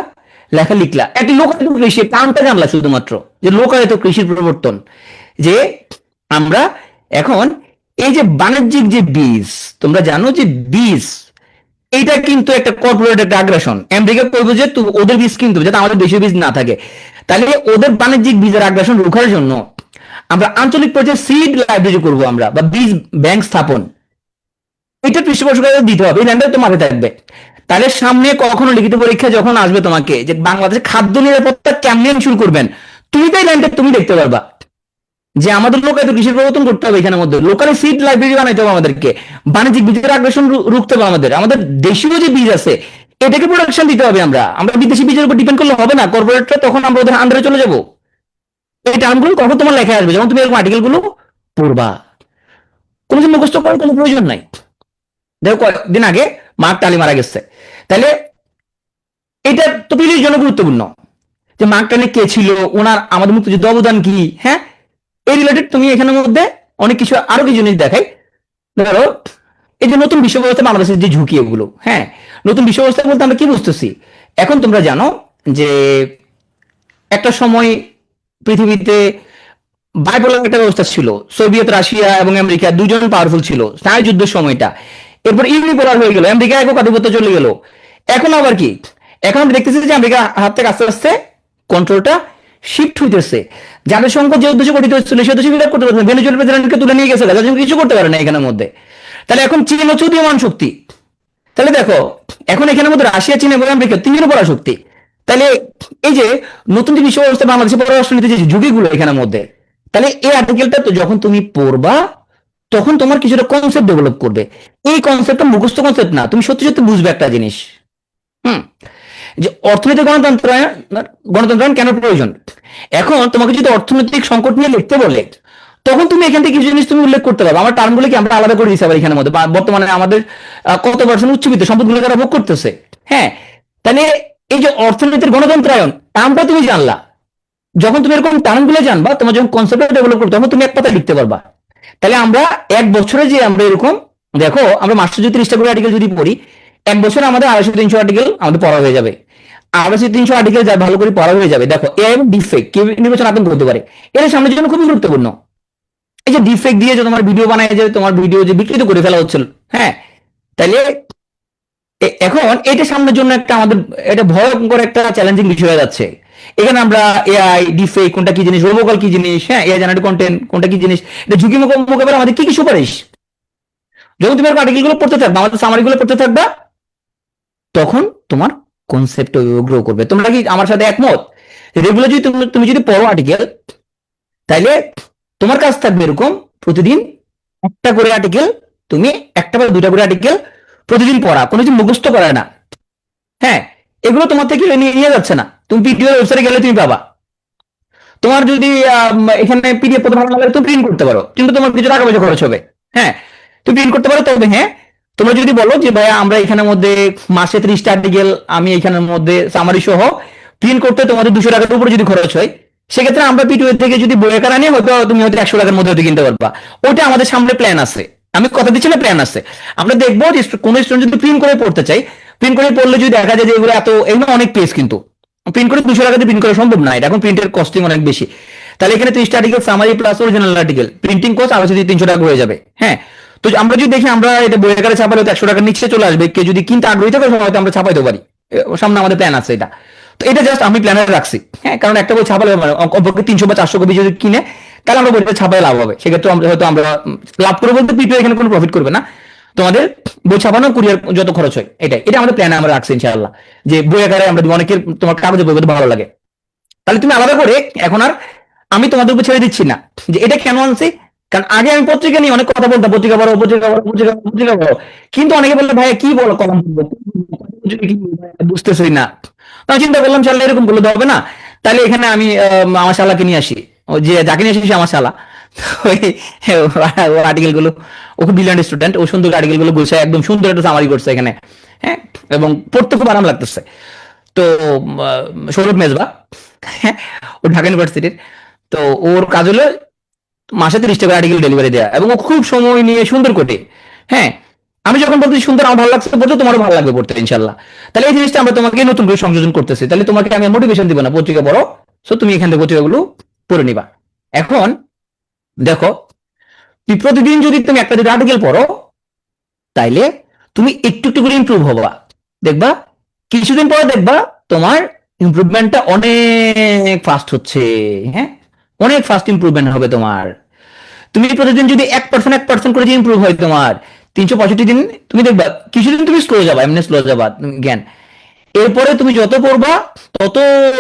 লেখা লিখলা, একটা লোকায়ত কৃষি টার্মটা জানলা শুধুমাত্র, যে লোকায়ত কৃষির প্রবর্তন, যে আমরা এখন এই যে বাণিজ্যিক যে বীজ, তোমরা জানো যে বীজ এইটা কিন্তু একটা কর্পোরেট একটা আগ্রাসন। আমেরিকা করবো যে ওদের বীজ কিন্তু যাতে আমাদের দেশের বীজ না থাকে। তাহলে ওদের বাণিজ্যিক বীজের আগ্রাসন রোখার জন্য আমরা আঞ্চলিক পর্যায়ে সিড লাইব্রেরি করবো আমরা, বা বীজ ব্যাংক স্থাপন, এটা পৃষ্ঠপোষকতা দিতে হবে, এই লাইনটা তো মাথায় থাকবে। তাহলে সামনে কখনো লিখিত পরীক্ষা যখন আসবে তোমাকে যে বাংলাদেশে খাদ্য নিরাপত্তা কেমনে শুরু করবেন, তুমি তো এই লাইনটা তুমি দেখতে পারবা যে আমাদের লোক এত কৃষির প্রবর্তন করতে হবে, এখানের মধ্যে লোকালি সিড লাইব্রেরি বানাইতে হবে আমাদেরকে, বাণিজ্যিক বীজের আগ্রাসন রুখতে হবে আমাদের, আমাদের দেশীয় যে বীজ আছে এটাকে প্রোডাকশন দিতে হবে। আমরা বিদেশি বীজের উপর ডিপেন্ড করলে হবে না, কর্পোরেটরা তখন আমরা ওদের আন্ডারে চলে যাবো। এই টার্মগুলো কখন তোমার লেখা আসবে যখন তুমি এরকম আর্টিকেল গুলো পড়বা, কোনো মুখস্থ করার কোনো প্রয়োজন নাই। দেখো কয়েকদিন আগে মার্ক টালি মারা গেছে, তাহলে এটা তো পৃথিবীর জন্য গুরুত্বপূর্ণ যে মার্ক টালি কে ছিল, ওনার আমাদের মুক্তিযুদ্ধ অবদান কি, হ্যাঁ এই রিলেটেড তুমি এখানের মধ্যে অনেক কিছু আরো কিছু জিনিস দেখাই। ধরো এই যে নতুন বিশ্ব ব্যবস্থা বাংলাদেশের যে ঝুঁকি এগুলো, হ্যাঁ নতুন বিশ্ব ব্যবস্থা বলতে আমরা কি বুঝতেছি, এখন তোমরা জানো যে একটা সময় পৃথিবীতে বাইপোলার একটা ব্যবস্থা ছিল, সোভিয়েত রাশিয়া এবং আমেরিকা দুজন পাওয়ারফুল ছিল স্নায়ু যুদ্ধের সময়টা, এরপর ইউনিপোলার হয়ে গেল, আমেরিকা একক আধিপত্য চলে গেল। এখন আবার কি, এখন আমরা দেখতেছি যে আমেরিকা হাত থেকে আস্তে আস্তে কন্ট্রোলটা শিফট হইতেছে, যাদের সঙ্গে যে উদ্দেশ্য গঠিত হচ্ছিল সে উদ্দেশ্য বিরাট করতে পারছে, ভেনেজুয়েলার প্রেসিডেন্টকে তুলে নিয়ে গেছে, যাদের কিছু করতে পারে না এখানের মধ্যে। তাহলে এখন চীন হচ্ছে উদীয়মান শক্তি, তাহলে দেখো এখন এখানের মধ্যে রাশিয়া, চীন এবং আমেরিকা তিনজনের পরাশক্তি। তাহলে এই যে নতুন যে বিশ্ব ব্যবস্থা বাংলাদেশের পররাষ্ট্রনীতির যে ঝুঁকিগুলো এখানের মধ্যে, তাহলে এই আর্টিকেলটা তো যখন তুমি পড়বা তখন তোমার কিছুটা কনসেপ্ট ডেভেলপ করবে। এই কনসেপ্টটা মুখস্থ কনসেপ্ট না, তুমি সত্যি সত্যি বুঝবে একটা জিনিস, যে অর্থনৈতিক গণতন্ত্রায়ন কেন প্রয়োজন। এখন তোমাকে যদি অর্থনৈতিক সংকট নিয়ে লিখতে বলে তখন তুমি এখান থেকে কিছু জিনিস তুমি উল্লেখ করতে পারবে। আমার টার্মগুলো কি আমরা আলাদা করে দিচ্ছি আবার এখানের মধ্যে, বর্তমানে আমাদের কত পার্সেন্ট উচ্চবিত্ত সম্পদগুলো তারা ভোগ করতেছে, হ্যাঁ তাহলে এই যে অর্থনীতির গণতন্ত্রায়ন টার্মটা তুমি জানলা, যখন তুমি এরকম টার্মগুলো জানবা তোমার যখন কনসেপ্ট ডেভেলপ করতে তখন তুমি এক পাতায় লিখতে পারবা। তাহলে আমরা এক বছরে যে আমরা এরকম দেখো আমরা মাস্টার যদি 30টা করে আর্টিকেল যদি পড়ি, এক বছরে আমাদের 250-300 আর্টিকেল আমাদের পড়া হয়ে যাবে। 250-300 আর্টিকেল যা ভালো করে পড়া হয়ে যাবে, দেখো এআই এবং ডিফেক্ট কেউ নির্বাচন আতঙ্ক করতে পারে, এটা সামনের জন্য খুবই গুরুত্বপূর্ণ। এই যে ডিফেক্ট দিয়ে যে তোমার ভিডিও বানায় যে তোমার ভিডিও যে বিকৃত করে ফেলা হচ্ছিল, হ্যাঁ তাহলে এখন এটা সামনের জন্য একটা আমাদের এটা ভয়ঙ্কর একটা চ্যালেঞ্জিং বিষয় হয়ে যাচ্ছে। এখানে আমরা এআই ডিফেক কোনটা কি জিনিস, রোবোকল কি জিনিস, হ্যাঁ এআই জেনারেটেড কন্টেন্ট কোনটা কি জিনিস, এটা ঝুঁকি মোকাবেলা আমাদের কি কি সুপারিশ, যখন তুমি আর্টিকেল গুলো পড়তে থাকবা আমাদের সামারি গুলো পড়তে থাকবা তখন তোমার কনসেপ্ট গ্রো করবে। তোমরা কি আমার সাথে একমত? রেগুলার যদি তুমি যদি পড়ো আর্টিকেল তাইলে তোমার কাজ থাকবে এরকম প্রতিদিন একটা করে আর্টিকেল, তুমি একটা বা দুটা করে আর্টিকেল প্রতিদিন পড়া, কোনো কিছু মুখস্থ করা না, হ্যাঁ এগুলো তোমার থেকে নিয়ে যাচ্ছে না, তুমি পিডিএফ ওয়েবসাইটে গেলে তুমি পাবা। তোমার যদি এখানে পিডিএফ পড়তে ভালো লাগে তুমি প্রিন্ট করতে পারো, কিন্তু তোমার কিছু টাকা পয়সা খরচ হবে, হ্যাঁ তুমি প্রিন্ট করতে পারো। তবে হ্যাঁ তোমরা যদি বলো যে ভাইয়া আমরা এখানের মধ্যে মাসে 30টা আর্টিকেল আমি এখানের মধ্যে সামারি সহ প্রিন্ট করতে তোমাদের 200 টাকার উপরে যদি খরচ হয়, সেক্ষেত্রে আমরা পিটিএ থেকে যদি বই আকার আনি হয়তো তুমি হয়তো 100 টাকার মধ্যে হয়তো কিনতে পারবা। ওইটা আমাদের সামনে প্ল্যান আছে, আমি কথা দিচ্ছি না, প্ল্যান আছে। আমরা দেখবো যে কোন স্টুডেন্ট যদি প্রিন্ট করে পড়তে চাই, প্রিন্ট করে পড়লে যদি দেখা যায় যে এগুলো এগুলো অনেক পেজ, কিন্তু প্রিন্ট করে 200 টাকা দিয়ে প্রিন্ট করা সম্ভব না, এটা এখন প্রিন্টের কস্টিং অনেক বেশি। তাহলে এখানে 30টা article summary plus original article printing cost আরো যদি 300 টাকা হয়ে যাবে, হ্যাঁ তো আমরা যদি দেখি আমরা এটা বই আকারে ছাপালে 100 টাকার নিচে চলে আসবে, কেউ যদি কিনতে আগ্রহী থাকে হয়তো আমরা ছাপাইতে পারি, সামনে আমাদের প্ল্যান আছে এটা। তো এটা জাস্ট আমি প্ল্যানে রাখছি, হ্যাঁ কারণ একটা বই ছাপালে অপরকে 300 বা 400 কপি যদি কিনে তাহলে আমরা বইটা ছাপায় লাভ হবে, সেক্ষেত্রে হয়তো আমরা লাভ করে বলতে পিটিও এখানে কোনো প্রফিট করবে না, তোমাদের বই ছাপানো কুরিয়ার যত খরচ হয় এটা আমাদের প্ল্যানে আমরা রাখছি ইনশাআল্লাহ, যে বই আকারে আমরা অনেকের তোমার কাগজে বই ভালো লাগে। তাহলে তুমি আলাদা করে এখন আর আমি তোমাদের উপর ছেড়ে দিচ্ছি না যে এটা কেন আনছি, কারণ আগে আমি পত্রিকা নিয়ে অনেক কথা বলতাম, পত্রিকা পড়ো পত্রিকা পড়ো পত্রিকা পত্রিকা পড়ো, কিন্তু অনেকে বললে ভাইয়া কি বলো কলম বুঝতেছি না। আমি চিন্তা করলাম শালা এরকম করলে হবে না, তাহলে এখানে আমি আমার শালাকে নিয়ে আসি, ও যে যাকে নিয়ে আসি আমার শালা, ওই আর্টিকেল গুলো ও খুব ব্রিলিয়ান্ট স্টুডেন্ট, ও সুন্দর আর্টিকেল গুলো গুছায় একদম সুন্দর একটা সামারি করছে এখানে, হ্যাঁ এবং পড়তে খুব আরাম লাগতেছে। তো সৌরভ মেজবা, হ্যাঁ ও ঢাকা ইউনিভার্সিটির, তো ওর কাজ হলো মাসে 30 টাকা আর্টিকেল ডেলিভারি দেওয়া, এবং ও খুব সময় নিয়ে সুন্দর করে, হ্যাঁ আমি যখন বলতেছি সুন্দর আমার ভালো লাগছে পড়তে, তোমারও ভালো লাগবে পড়তে ইনশাল্লাহ। তাহলে এই জিনিসটা আমরা তোমাকে নতুন করে সংযোজন করতেছি, তাহলে তোমাকে আমি মোটিভেশন দিব না পত্রিকা পড়ো, সো তুমি এখান থেকে পত্রিকাগুলো পড়ে নিবা। এখন দেখো প্রতিদিন যদি তুমি একটা দুটো আর্টিকেল পড়ো তাইলে তুমি একটু একটু করে ইমপ্রুভ হবা, দেখবা কিছুদিন পরে দেখবা তোমার ইমপ্রুভমেন্টটা অনেক ফাস্ট হচ্ছে। হ্যাঁ, অনেক ফাস্ট ইমপ্রুভমেন্ট হবে তোমার। তুমি প্রতিদিন যদি 1% করে যে ইমপ্রুভ হয় তোমার 365 দিন, তুমি দেখবা কিছুদিন তুমি স্লো যাবা, এমনি স্লো যাবা জ্ঞান। এরপরে তুমি যত পড়বা তত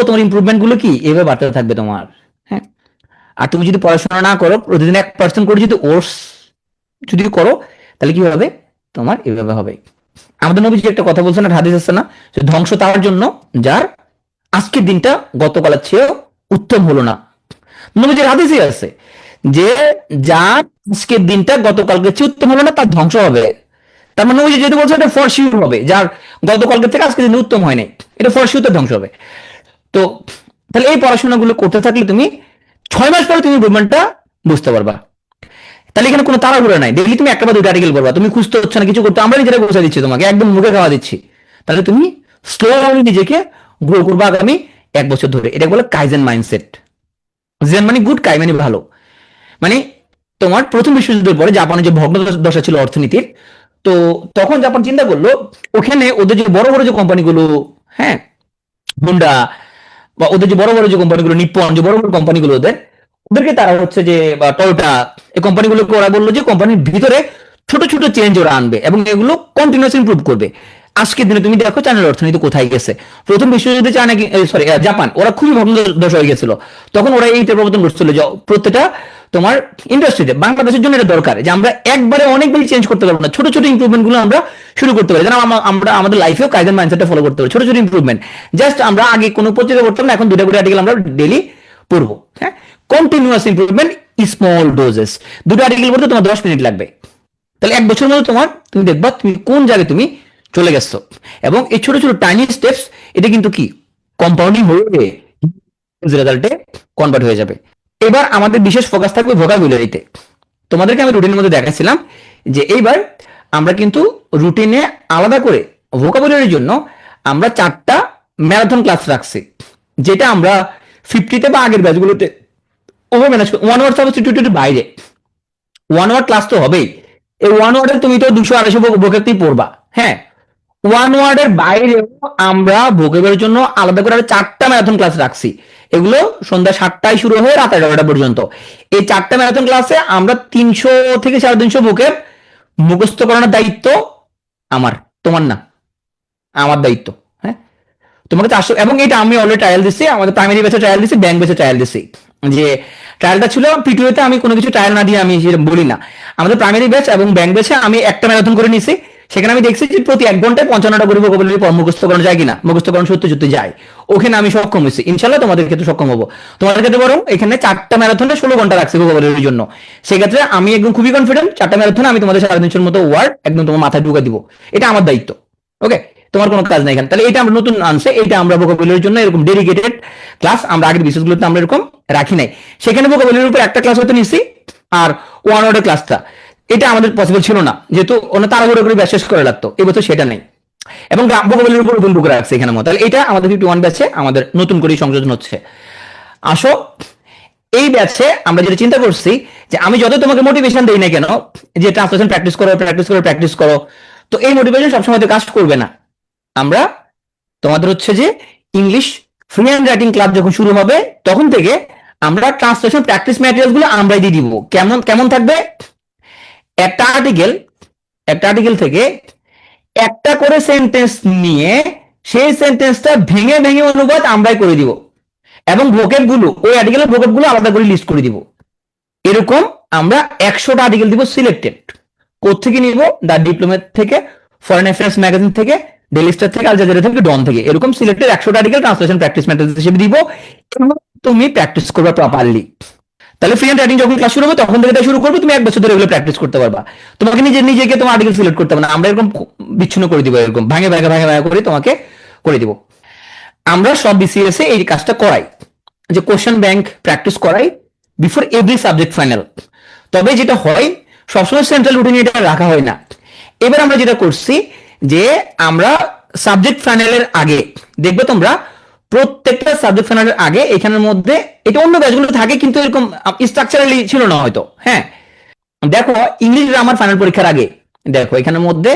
তোমার ইমপ্রুভমেন্ট গুলো কি এভাবে বাড়তে থাকবে তোমার। হ্যাঁ, আর তুমি যদি পড়াশোনা না করো, প্রতিদিন 1% করে যদি কোর্স যদি করো, তাহলে কি হবে তোমার এভাবে হবে। আমাদের নবী যে একটা কথা বলছেন, একটা হাদিস আছে না, যে ধ্বংস তার জন্য যার আজকের দিনটা গতকালের চেয়েও উত্তম হলো না। নবীজির হাদিসে আছে যে যার আজকের দিনটা গতকালকে চেয়ে উত্তম হলো না, তার ধ্বংস হবে। তার মানে নবীজি যেহেতু বলছে এটা ফর শিওর হবে, যার গতকালকে থেকে আজকের দিন উত্তম হয় নাই, এটা ফর শিওর ধ্বংস হবে। তো তাহলে এই পড়াশোনাগুলো করতে থাকলে তুমি 6 মাস পরে তুমি ইমপ্রুভমেন্টটা বুঝতে পারবা। তাহলে এখানে কোনো তাড়াহুড়া নাই, দেখলি তুমি একটা বা দুটো আর্টিকেল পড়বা, তুমি খুঁজতে হচ্ছে না কিছু করতে, আমরা নিজেরা গোছা দিচ্ছি তোমাকে, একদম মুখে খাওয়া দিচ্ছি। তাহলে তুমি স্লোলি নিজেকে গ্রো করবা আগামী 1 বছর ধরে। এটা বলে কাইজেন মাইন্ডসেট। জেন মানে গুড, কাই মানে ভালো। মানে তোমার প্রথম বিশ্বযুদ্ধের পরে জাপানের যে ভগ্ন দশা ছিল অর্থনীতির, তো তখন জাপান চিন্তা করলো ওখানে ওদের যে বড় বড় যে কোম্পানিগুলো, হ্যাঁ, হোন্ডা বা ওদের যে বড় বড় যে কোম্পানিগুলো, নিপ্পন যে বড় বড় কোম্পানিগুলো ওদেরকে তারা হচ্ছে যে বা টয়োটা, এই কোম্পানিগুলোকে ওরা বললো যে কোম্পানির ভিতরে ছোট ছোট চেঞ্জ ওরা আনবে এবং এগুলো কন্টিনিউয়াস ইমপ্রুভ করবে। আজকের দিনে তুমি দেখো চায়নার অর্থনীতি কোথায় গেছে। প্রথম বিশ্বযুদ্ধে চায়না, সরি জাপান, ওরা খুবই ভগ্নদশা হয়ে গেছিল। তখন ওরা এইটা প্রবর্তন করছিল যে প্রত্যেকটা তোমার ইন্ডাস্ট্রিতে, বাংলাদেশের জন্য এটা দরকার যে আমরা একবারে অনেক বেশি চেঞ্জ করতে পারবো না, ছোট ছোট ইমপ্রুভমেন্ট গুলো আমরা শুরু করতে পারি। যেন আমরা আমাদের লাইফেও কাইজেন মাইন্ডসেটটা ফলো করতে পারি, ছোট ছোট ইমপ্রুভমেন্ট। জাস্ট আমরা আগে কোনো পত্রিকা পড়তাম না, এখন 2টা করে আর্টিকেল আমরা ডেলি পড়বো। হ্যাঁ, কন্টিনিউয়াস ইমপ্রুভমেন্ট, স্মল ডোজেস। 2টা আর্টিকেল পড়তে তোমার 10 মিনিট লাগবে। তাহলে 1 বছর মধ্যে তুমি দেখবা তুমি কোন জায়গায় তুমি চলে গেছো। এবং এই ছোট ছোট টাইনি স্টেপস, এটা কিন্তু কি কম্পাউন্ডিং হয়ে রেজাল্টে কনভার্ট হয়ে যাবে। এবার আমাদের বিশেষ ফোকাস থাকবে ভোকাবুলারিতে। তোমাদেরকে আমি রুটিনের মধ্যে দেখাচ্ছিলাম যে এইবার আমরা কিন্তু রুটিনে আলাদা করে ভোকাবুলারির জন্য আমরা 4টা ম্যারাথন ক্লাস রাখছি, যেটা আমরা 50তে বা আগের ব্যাচগুলোতে ওভার ম্যানেজ করি। 1 ওয়ার্ড সাবস্টিটিউটের বাইরে 1 ওয়ার্ড ক্লাস তো হবেই। এই 1 ওয়ার্ডে তুমি তো 200-250 ভোকাবুলারি পড়বা। হ্যাঁ, 1 ওয়ার্ডের বাইরে আমরা ভোকাবুলারির জন্য আলাদা করে 4টা ম্যারাথন ক্লাস রাখছি। এগুলো সন্ধ্যা 7টায় শুরু হয়ে রাত 11টা পর্যন্ত। এই 4টা ম্যারাথন ক্লাসে আমরা 300 থেকে 350 ভোকেব মুখস্থ করানোর দায়িত্ব আমার, তোমার না, আমার দায়িত্ব। হ্যাঁ, তোমাকে 400, এবং এটা আমি অলরেডি ট্রায়াল দিচ্ছি, আমাদের প্রাইমারি ব্যাচে ট্রায়াল দিচ্ছি, ব্যাংক ব্যাচে ট্রায়াল দিচ্ছি। যে ট্রায়ালটা ছিল পিটুয়েতে, আমি কোনো কিছু ট্রায়াল না দিয়ে আমি সেটা বলি না। আমাদের প্রাইমারি ব্যাচ এবং ব্যাংক ব্যাচে আমি একটা ম্যারাথন করে নিছি। সেখানে আমি দেখছি যে প্রতি 1 ঘন্টায় 55টা করে ভোকাবুলারি মুখস্থ করানো যায় কিনা, মুখস্থ করানো সত্যি যায়। ওখানে আমি সক্ষম হয়েছি, ইনশাল্লাহ তোমাদের ক্ষেত্রে সক্ষম হবো। তোমাদের ক্ষেত্রে বরং এখানে 4টা ম্যারাথনে 16 ঘন্টা রাখছি ভোকাবুলারির জন্য। সেক্ষেত্রে আমি একদম খুবই কনফিডেন্ট 4টা ম্যারাথনে আমি তোমাদের 3.5 মতো ওয়ার্ড একদম তোমার মাথায় ঢুকে দিব। এটা আমার দায়িত্ব। ওকে, তোমার কোনো কাজ নাই এখানে। তাহলে এটা আমরা নতুন আনছে, এটা আমরা ভোকাবুলারির জন্য এরকম ডেডিকেটেড ক্লাস আমরা আগের বিশেষগুলোতে আমরা এরকম রাখি নাই। সেখানে ভোকাবুলারির উপর একটা ক্লাস হতে নিচ্ছি, আর 1 ওয়ার্ডের ক্লাসটা এটা আমাদের পসিবল ছিল না, যেহেতু অন্য তাড়াহুড়ো করে ব্যাচ শেষ করে লাগতো। এবছর সেটা নেই, এবং ভোকাবুলারির উপর নতুন বুক রাখছে এখানে মতো। তাহলে এটা আমাদের 51 ব্যাচে আমাদের নতুন করে সংযোজন হচ্ছে। আসো, এই ব্যাচে আমরা যেটা চিন্তা করছি যে আমি যত তোমাকে মোটিভেশন দেই না কেন যে ট্রান্সলেশন প্র্যাকটিস করো প্র্যাকটিস করো প্র্যাকটিস করো, তো এই মোটিভেশন সবসময় কাজ করবে না। আমরা তোমাদের হচ্ছে যে English free hand writing class যখন শুরু হবে তখন থেকে আমরা ট্রান্সলেশন প্র্যাকটিস ম্যাটেরিয়ালস গুলো আমরাই দিয়ে দিব। কেমন কেমন থাকবে, একটা আর্টিকেল থেকে একটা করে সেন্টেন্স নিয়ে সেই সেন্টেন্সটা ভেঙে ভেঙে অনুবাদ আমরাই করে দিব, এবং ভোকেব গুলো ওই আর্টিকেলের ভোকেব গুলো আলাদা করে লিস্ট করে দিব। এরকম আমরা 100টা আর্টিকেল দিব সিলেক্টেড। কোত্থেকে নিব? দা ডিপ্লোমেট থেকে, ফরেন অ্যাফেয়ার্স ম্যাগাজিন থেকে, ডেইলি স্টার থেকে, আল জাজিরা থেকে, ডন থেকে, এরকম সিলেক্টেড 100টা আর্টিকেল ট্রান্সলেশন প্র্যাকটিস ম্যাটেরিয়াল হিসেবে দিব। তুমি প্র্যাকটিস করবে প্রপারলি। তাহলে ফ্রি হ্যান্ড রাইটিং যখন ক্লাস শুরু হবে তখন থেকে এটা শুরু করবে, তুমি 1 বছর ধরে এগুলো প্র্যাকটিস করতে পারবা। তোমাকে নিজেকে তোমার আর্টিকেল সিলেক্ট করতে হবে না, আমরা এরকম বিচ্ছিন্ন করে দিব, এরকম ভাঙে ভাঙে ভাঙে ভাঙে করে তোমাকে করে দিব। আমরা সব বিসিএস এ এই কাজটা করাই, যে কোশ্চেন ব্যাংক প্র্যাকটিস করাই বিফোর এভরি সাবজেক্ট ফাইনাল। তবে যেটা হয় সবসময় সেন্ট্রাল রুটিনে এটা রাখা হয় না। এবার আমরা যেটা করছি যে আমরা সাবজেক্ট ফাইনালের আগে দেখবে তোমরা প্রত্যেকটা সাবজেক্ট ফাইনালের আগে এখানের মধ্যে, এটা অন্য ব্যাচগুলো থাকে কিন্তু এরকম স্ট্রাকচারালি ছিল না হয়তো। হ্যাঁ, দেখো ইংলিশ গ্রামার ফাইনাল পরীক্ষার আগে দেখো এখানের মধ্যে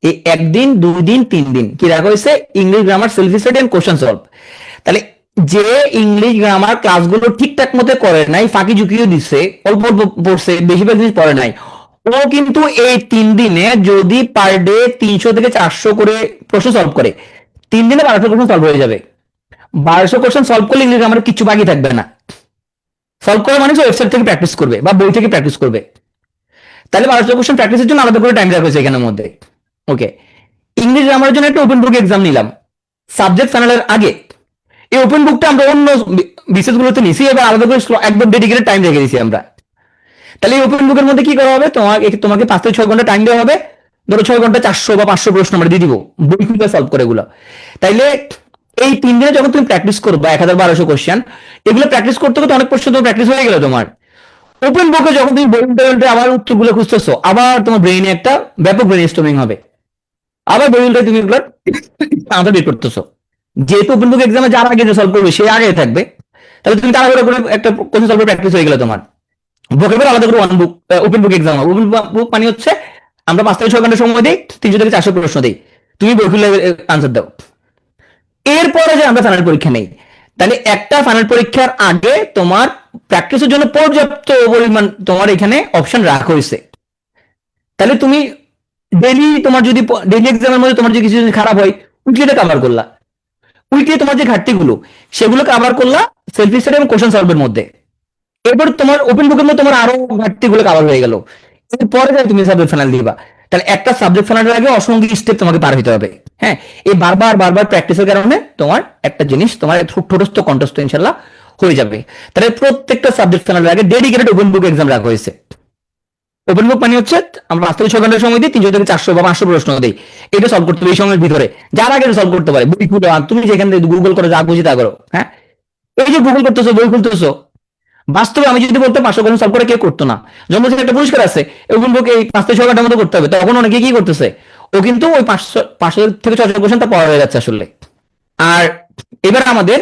এই 1 দিন 2 দিন 3 দিন কি রাখা হয়েছে, English grammar self study and question solve. তাহলে যে ইংলিশ গ্রামার ক্লাসগুলো ঠিকঠাক মতো করে নাই, ফাঁকি ঝুঁকিও দিচ্ছে, অল্প অল্প পড়ছে, বেশিরভাগ জিনিস পড়ে নাই, ও কিন্তু এই 3 দিনে যদি পার ডে 300 থেকে 400 করে প্রশ্ন সলভ করে, 3 দিনে 1200 কোশ্চেন সলভ হয়ে যাবে। 1200 কোশ্চেন সলভ করলে ইংলিশ গ্রামারে কিছু বাকি থাকবে না। সলভ করা মানে ওয়েবসাইট থেকে প্র্যাকটিস করবে বা বই থেকে প্র্যাকটিস করবে। তাহলে 1200 কোশ্চেন প্র্যাকটিসের জন্য আলাদা করে টাইম রাখা হয়েছে এখানের মধ্যে। ওকে, ইংলিশ গ্রামারের জন্য একটা ওপেন বুক এক্সাম নিলাম সাবজেক্ট ফাইনালের আগে। এই ওপেন বুকটা আমরা অন্য বিশেষ গুলোতে নিছি, এবার আলাদা করে একদম ডেডিকেটেড টাইম রেখে দিছি আমরা। তাহলে এই ওপেন বুকের মধ্যে কি করা হবে, তোমাকে 5 থেকে 6 ঘন্টা টাইম দেওয়া হবে। ধরো 6 ঘন্টা 400 বা 500 প্রশ্ন আমরা দিয়ে দিব, বই খুলে সলভ করে এগুলো। তাইলে এই 3 দিনে যখন তুমি প্র্যাকটিস করবে 1200 কোশ্চেন, এগুলো প্র্যাকটিস করতে করতে অনেক প্রশ্ন তোমার প্র্যাকটিস হয়ে গেল তোমার। ওপেন বুকে যখন তুমি বই উল্টে আবার উত্তরগুলো খুঁজতেছো, আবার তোমার ব্রেইনে একটা ব্যাপক ব্রেন স্টর্মিং হবে, আবার বই উল্টে তুমি এগুলো আনসার বের করতেছো। যেহেতু ওপেন বুক এক্সামে যার আগে যে সলভ করবে সে আগে থাকবে, তাহলে তুমি তাড়াহুড়ো করে একটা কোশ্চেন সলভ প্র্যাকটিস হয়ে গেল তোমার। ভোকেবল আলাদা করে ওয়ান বুক open book exam. Open book মানে হচ্ছে আমরা 5 থেকে 6 ঘন্টা সময় দিই, 300 থেকে 400 প্রশ্ন দিই, তুমি বই খুলে আনসার দাও। এরপরে যে আমরা ফাইনাল পরীক্ষা নেই, তাহলে একটা ফাইনাল পরীক্ষার আগে তোমার প্র্যাকটিসের জন্য পর্যাপ্ত পরিমাণ তোমার এখানে অপশন রাখা হয়েছে। তাহলে তুমি ডেইলি তোমার যদি ডেইলি এক্সামের মধ্যে তোমার যে কিছু খারাপ হয়, উইকলিটা কভার করলা, উইকলি তোমার যে ঘাটতিগুলো সেগুলো কভার করলা সেলফ স্টাডি এবং কোশ্চেন সলভের মধ্যে। এরপর তোমার ওপেন বুকের মধ্যে তোমার আরো ঘাটতিগুলো কভার হয়ে গেল, এরপরে তুমি সাবজেক্ট ফাইনাল দিবা। তাহলে একটা সাবজেক্ট ফাইনালের আগে অসংখ্য স্টেপ তোমাকে পার হতে হবে। হ্যাঁ, এই বারবার বারবার প্র্যাকটিসের কারণে তোমার একটা জিনিস তোমার ঠোঁটস্থ কন্ঠস্থ ইনশাল্লাহ হয়ে যাবে। তাহলে প্রত্যেকটা সাবজেক্ট ফাইনালের আগে ডেডিকেটেড ওপেন বুক এক্সাম রাখা হয়েছে। ওপেন বুক মানে হচ্ছে আমরা 5 থেকে 6 ঘন্টার সময় দিই, 300 থেকে 400 বা 500 প্রশ্ন দিই, এটা সলভ করতে হবে এই সময়ের ভিতরে। যার আগে সলভ করতে পারে বই খুলে, তুমি যেখান থেকে গুগল করে যা খুশি তা করো। হ্যাঁ, এই যে গুগল করতেছো, বই খুলতেছো, বাস্তবে আমি যদি বলতে 500 কোশ্চেন সলভ করে কেউ করতো না। যখন বলছে একটা পুরস্কার আছে ওপেন বুকে এই 5 থেকে 6 ঘন্টার মধ্যে করতে হবে, তখন অনেকে কি করতেছে, ও কিন্তু ওই 500 থেকে 600 কোশ্চেন তা পড়া হয়ে যাচ্ছে আসলে। আর এবার আমাদের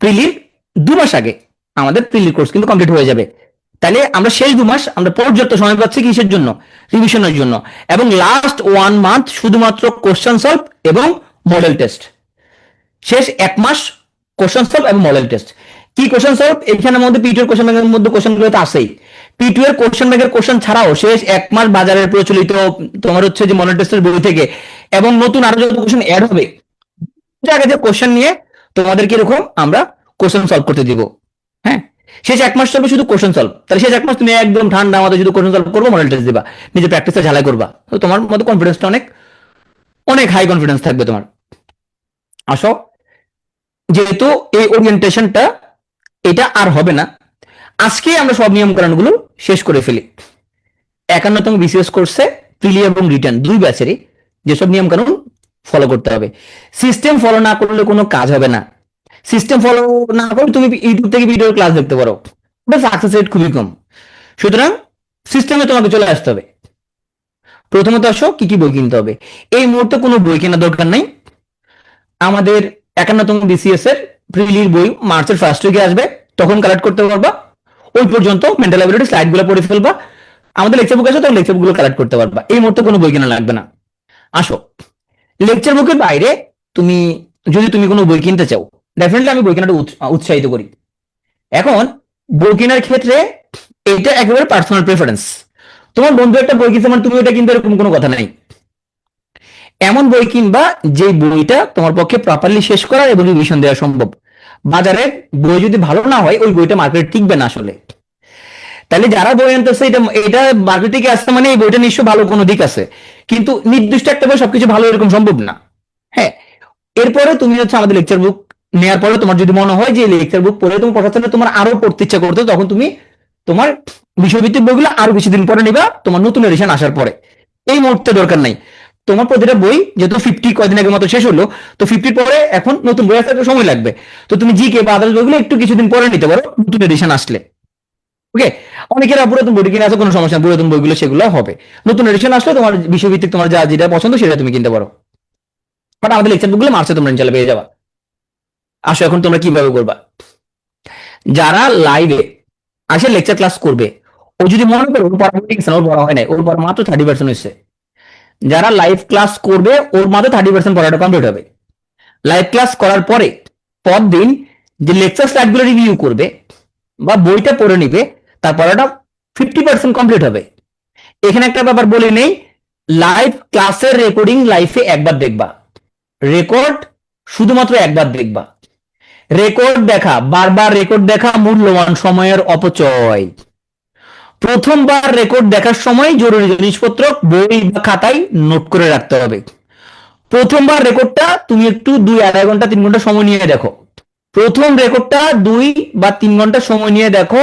প্রিলির 2 মাস আগে আমাদের প্রিলির কোর্স কিন্তু কমপ্লিট হয়ে যাবে। তাহলে আমরা শেষ 2 মাস আমরা পর্যাপ্ত সময় পাচ্ছি কিসের জন্য, রিভিশনের জন্য। এবং লাস্ট 1 মান্থ শুধুমাত্র কোশ্চেন সলভ এবং মডেল টেস্ট। শেষ 1 মাস কোশ্চেন সলভ এবং মডেল টেস্ট। কি কোশ্চেন সলভ, এখানের মধ্যে P2 এর কোশ্চেন ব্যাংকের মধ্যে কোশ্চেন গুলো তো আছেই। P2 এর কোশ্চেন ব্যাংকের কোশ্চেন ছাড়াও শেষ 1 মাস বাজারের প্রচলিত তোমার হচ্ছে যে মডেল টেস্টের বই থেকে এবং নতুন আরো যত কোশ্চেন অ্যাড হবে, জায়গায় যে কোশ্চেন নিয়ে তোমাদেরকে এরকম আমরা কোশ্চেন সলভ করতে দিব। হ্যাঁ, শেষ 1 মাস চলবে শুধু কোশ্চেন সলভ। তাহলে শেষ 1 মাস তুমি একদম ঠান্ডা আমাদের শুধু কোশ্চেন সলভ করবো, মডেল টেস্ট দিবা, নিজে প্র্যাকটিসে ঝালাই করবা, তো তোমার মধ্যে কনফিডেন্সটা অনেক অনেক হাই কনফিডেন্স থাকবে তোমার। আসো, যেহেতু এই ওরিয়েন্টেশনটা এটা আর হবে না, আজকে আমরা সব নিয়ম কানুনগুলো শেষ করে ফেলি। 51তম বিসিএস কোর্সে প্রিলি এবং রিটার্ন 2 ব্যাচেরই যেসব নিয়ম কানুন ফলো করতে হবে। সিস্টেম ফলো না করলে কোনো কাজ হবে না। সিস্টেম ফলো না করলে তুমি ইউটিউব থেকে ভিডিও ক্লাস দেখতে পারো, ওটা সাকসেস রেট খুবই কম। সুতরাং সিস্টেমে তোমাকে চলে আসতে হবে। প্রথমত আসো, কি কি বই কিনতে হবে। এই মুহূর্তে কোনো বই কেনার দরকার নাই। আমাদের 51তম বিসিএস এর প্রিলির বই মার্চের ফার্স্ট উইকে আসবে, তখন কালেক্ট করতে পারবা। ওই পর্যন্ত মেন্টাল অ্যাবিলিটি স্লাইড গুলো পড়ে ফেলবা, আমাদের লেকচার বুক আছে তখন লেকচার বুক গুলো কালেক্ট করতে পারবা। এই মুহূর্তে কোনো বই কেনা লাগবে না। আসো, লেকচার বুকের বাইরে তুমি যদি তুমি কোনো বই কিনতে চাও, ডেফিনেটলি আমি বই কেনাটা উৎসাহিত করি। এখন বই কেনার ক্ষেত্রে এটা একেবারে পার্সোনাল প্রেফারেন্স। তোমার বন্ধু একটা বই কিনছে মানে তুমি ওটা কিনতে, এরকম কোনো কথা নাই। এমন বই কিনবা যে বইটা তোমার পক্ষে প্রপারলি শেষ করা এবং রিভিশন দেওয়া সম্ভব। বাজারে বই যদি ভালো না হয় ওই বইটা মার্কেটে টিকবে না আসলে। তাহলে যারা বই আনতেছে এটা এটা মার্কেট থেকে আসছে মানে এই বইটা নিশ্চয় ভালো কোনো দিক আছে, কিন্তু নির্দিষ্ট একটা বই সবকিছু ভালো এরকম সম্ভব না। হ্যাঁ, এরপরে তুমি হচ্ছে আমাদের লেকচার বুক নেওয়ার পরে তোমার যদি মনে হয় যে লেকচার বুক পড়ে তুমি পড়াতে তোমার আরো পড়তে ইচ্ছা করতে, তখন তুমি তোমার বিষয়ভিত্তিক বইগুলো আরো কিছুদিন পরে নিবা, তোমার নতুন এডিশন আসার পরে। এই মুহূর্তে দরকার নাই। তোমার প্রতিটা বই যেহেতু 50 কয়দিন আগের মতো শেষ হলো, তো 50 পরে এখন নতুন বই আসতে সময় লাগবে, তো তুমি জিকে বা আদার্স বইগুলো একটু কিছুদিন পরে নিতে পারো নতুন এডিশন আসলে। ওকে, অনেকের পুরাতন বই কিনে আছে, কোনো সমস্যা নেই, পুরাতন বইগুলো সেগুলো হবে। নতুন এডিশন আসলে তোমার বিষয়ভিত্তিক তোমার যা যেটা পছন্দ সেটা তুমি কিনতে পারো। বাট আমাদের লেকচার বুকগুলো মার্চে তোমরা ইনশাল্লাহ পেয়ে যাবা। আসো, এখন তোমরা কিভাবে করবা। যারা লাইভে আসে লেকচার ক্লাস করবে, ও যদি মনে করে ওর পড়া হয়ে গেছে, ওর পড়া হয় নাই, ওর পড়া মাত্র 30% হয়েছে। যারা লাইভ ক্লাস করবে ওর মাত্র 30% পড়াটা কমপ্লিট হবে। লাইভ ক্লাস করার পরে পরদিন যে লেকচার স্লাইডগুলো রিভিউ করবে বা বইটা পড়ে নিবে, তার পড়াটা 50% কমপ্লিট হবে। এখানে একটা ব্যাপার বলে নেই, লাইভ ক্লাসের রেকর্ডিং লাইফে একবার দেখবা, রেকর্ড শুধুমাত্র একবার দেখবা। রেকর্ড দেখা, বারবার রেকর্ড দেখা মূল্যবান সময়ের অপচয়। প্রথমবার রেকর্ড দেখার সময় জরুরি জিনিসপত্র বই বা খাতায় নোট করে রাখতে হবে। প্রথমবার রেকর্ডটা তুমি একটু 2-2.5 ঘন্টা 3 ঘন্টা সময় নিয়ে দেখো। প্রথম রেকর্ডটা 2 বা 3 ঘন্টা সময় নিয়ে দেখো।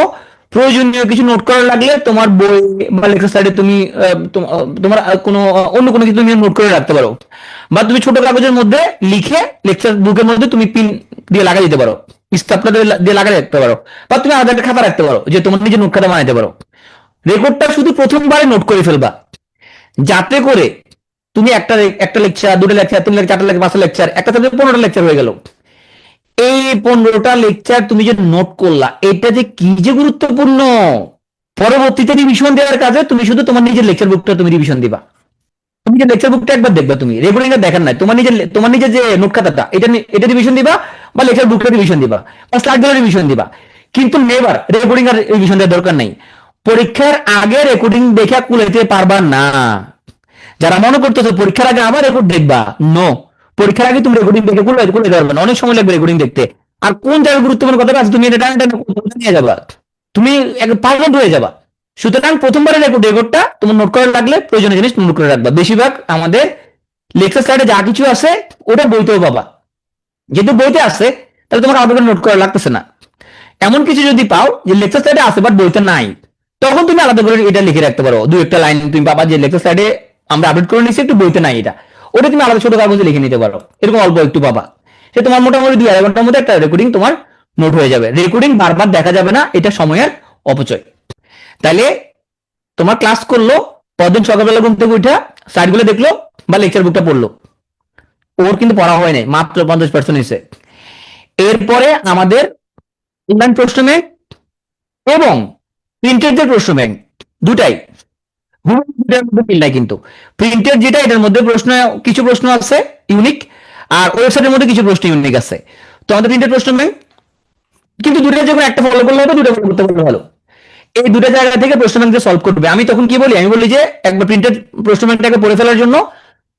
প্রয়োজনীয় কিছু নোট করা লাগলে তোমার বই বা লেকচার স্লাইডে তুমি তোমার কোনো অন্য কোনো কিছু তুমি নোট করে রাখতে পারো, বা তুমি ছোট কাগজের মধ্যে লিখে লেকচার বুকের মধ্যে তুমি পিন দিয়ে লাগাই দিতে পারো, স্টাপটা দিয়ে লাগাই রাখতে পারো, বা তুমি আলাদা একটা খাতা রাখতে পারো যে তোমার নিজে নোট খাতা বানাইতে পারো। রেকর্ডটা শুধু প্রথমবারে নোট করে ফেলবা, যাতে করে তুমি একটা লেকচার, 2টা লেকচার, 3 লেকচার, 4টা লেকচার, 5টা লেকচার, একটা সাবজেক্টে 15টা লেকচার হয়ে গেল। এই 15টা লেকচার তুমি যে নোট করলা, এটা যে কি যে গুরুত্বপূর্ণ। পরবর্তীতে রিভিশন দেওয়ার কাজে তুমি শুধু তোমার নিজের লেকচার বুকটা তুমি রিভিশন দিবা। তুমি যে লেকচার বুকটা একবার দেখবা, তুমি রেকর্ডিংটা দেখার নাই, তোমার নিজের যে নোট খাতাটা এটা রিভিশন দিবা, বা লেকচার বুকটা রিভিশন দিবা, বা স্লাইডগুলো রিভিশন দিবা। কিন্তু নেভার রেকর্ডিং আর রিভিশন দেওয়ার দরকার নাই। পরীক্ষার আগে রেকর্ডিং দেখে কুলাইতে পারবা না। যারা মনে করতেছো পরীক্ষার আগে আবার রেকর্ড দেখবা, নো, পরীক্ষার আগে তুমি রেকর্ডিং দেখে কুলাইতে পারবে না, অনেক সময় লাগবে রেকর্ডিং দেখতে। আর কোন জায়গায় গুরুত্বপূর্ণ কথা আছে তুমি এটা টাইম নিয়ে যাবা, তুমি পারফেক্ট হয়ে যাবা। সুতরাং প্রথমবারের রেকর্ডটা তোমার নোট করা লাগলে প্রয়োজনীয় জিনিস নোট করে রাখবা। বেশিরভাগ আমাদের লেকচার স্লাইডে যা কিছু আছে ওটা বইতেও পাবা, যেহেতু বইতে আছে তাহলে তোমার আলাদা করে নোট করা লাগতেছে না। এমন কিছু যদি পাও যে লেকচার স্লাইডে আছে বাট বইতে নাই, তখন তুমি আলাদা করে এটা লিখে রাখতে পারো। 2-1টা লাইন তুমি পাবা যে লেকচার স্লাইডে আমরা আপডেট করে নিচ্ছি, একটু বইতে নাই, এটা ওটা তুমি আলাদা ছোট কাগজে লিখে নিতে পারো। এরকম অল্প একটু পাবা, সে তোমার মোটামুটি 2-2.5 ঘন্টার মধ্যে একটা রেকর্ডিং তোমার নোট হয়ে যাবে। রেকর্ডিং বারবার দেখা যাবে না, এটা সময়ের অপচয়। তাইলে তোমার ক্লাস করলো, পরদিন সকালবেলা ঘুম থেকে উঠা স্লাইডগুলো দেখলো বা লেকচার বুকটা পড়লো, ওর কিন্তু পড়া হয় নাই, মাত্র 50% হয়েছে। এরপরে আমাদের অনলাইন প্রশ্ন ব্যাংক এবং প্রিন্টেড যে প্রশ্ন ব্যাংক, দুটাই দুটার মধ্যে মিল নাই। কিন্তু প্রিন্টেড যেটা, এটার মধ্যে কিছু প্রশ্ন আছে ইউনিক, আর ওয়েবসাইটের মধ্যে কিছু প্রশ্ন ইউনিক আছে। তো আমাদের প্রিন্টেড প্রশ্ন ব্যাংক কিন্তু দুটো যখন একটা ফলো করলে হবে, দুটো ফলো করতে পারলে ভালো। এই দুটো জায়গা থেকে প্রশ্ন ব্যাংক সলভ করবে। আমি তখন কি বলি, আমি বলি যে একবার প্রিন্টেড প্রশ্ন ব্যাংকটাকে পড়ে ফেলার জন্য,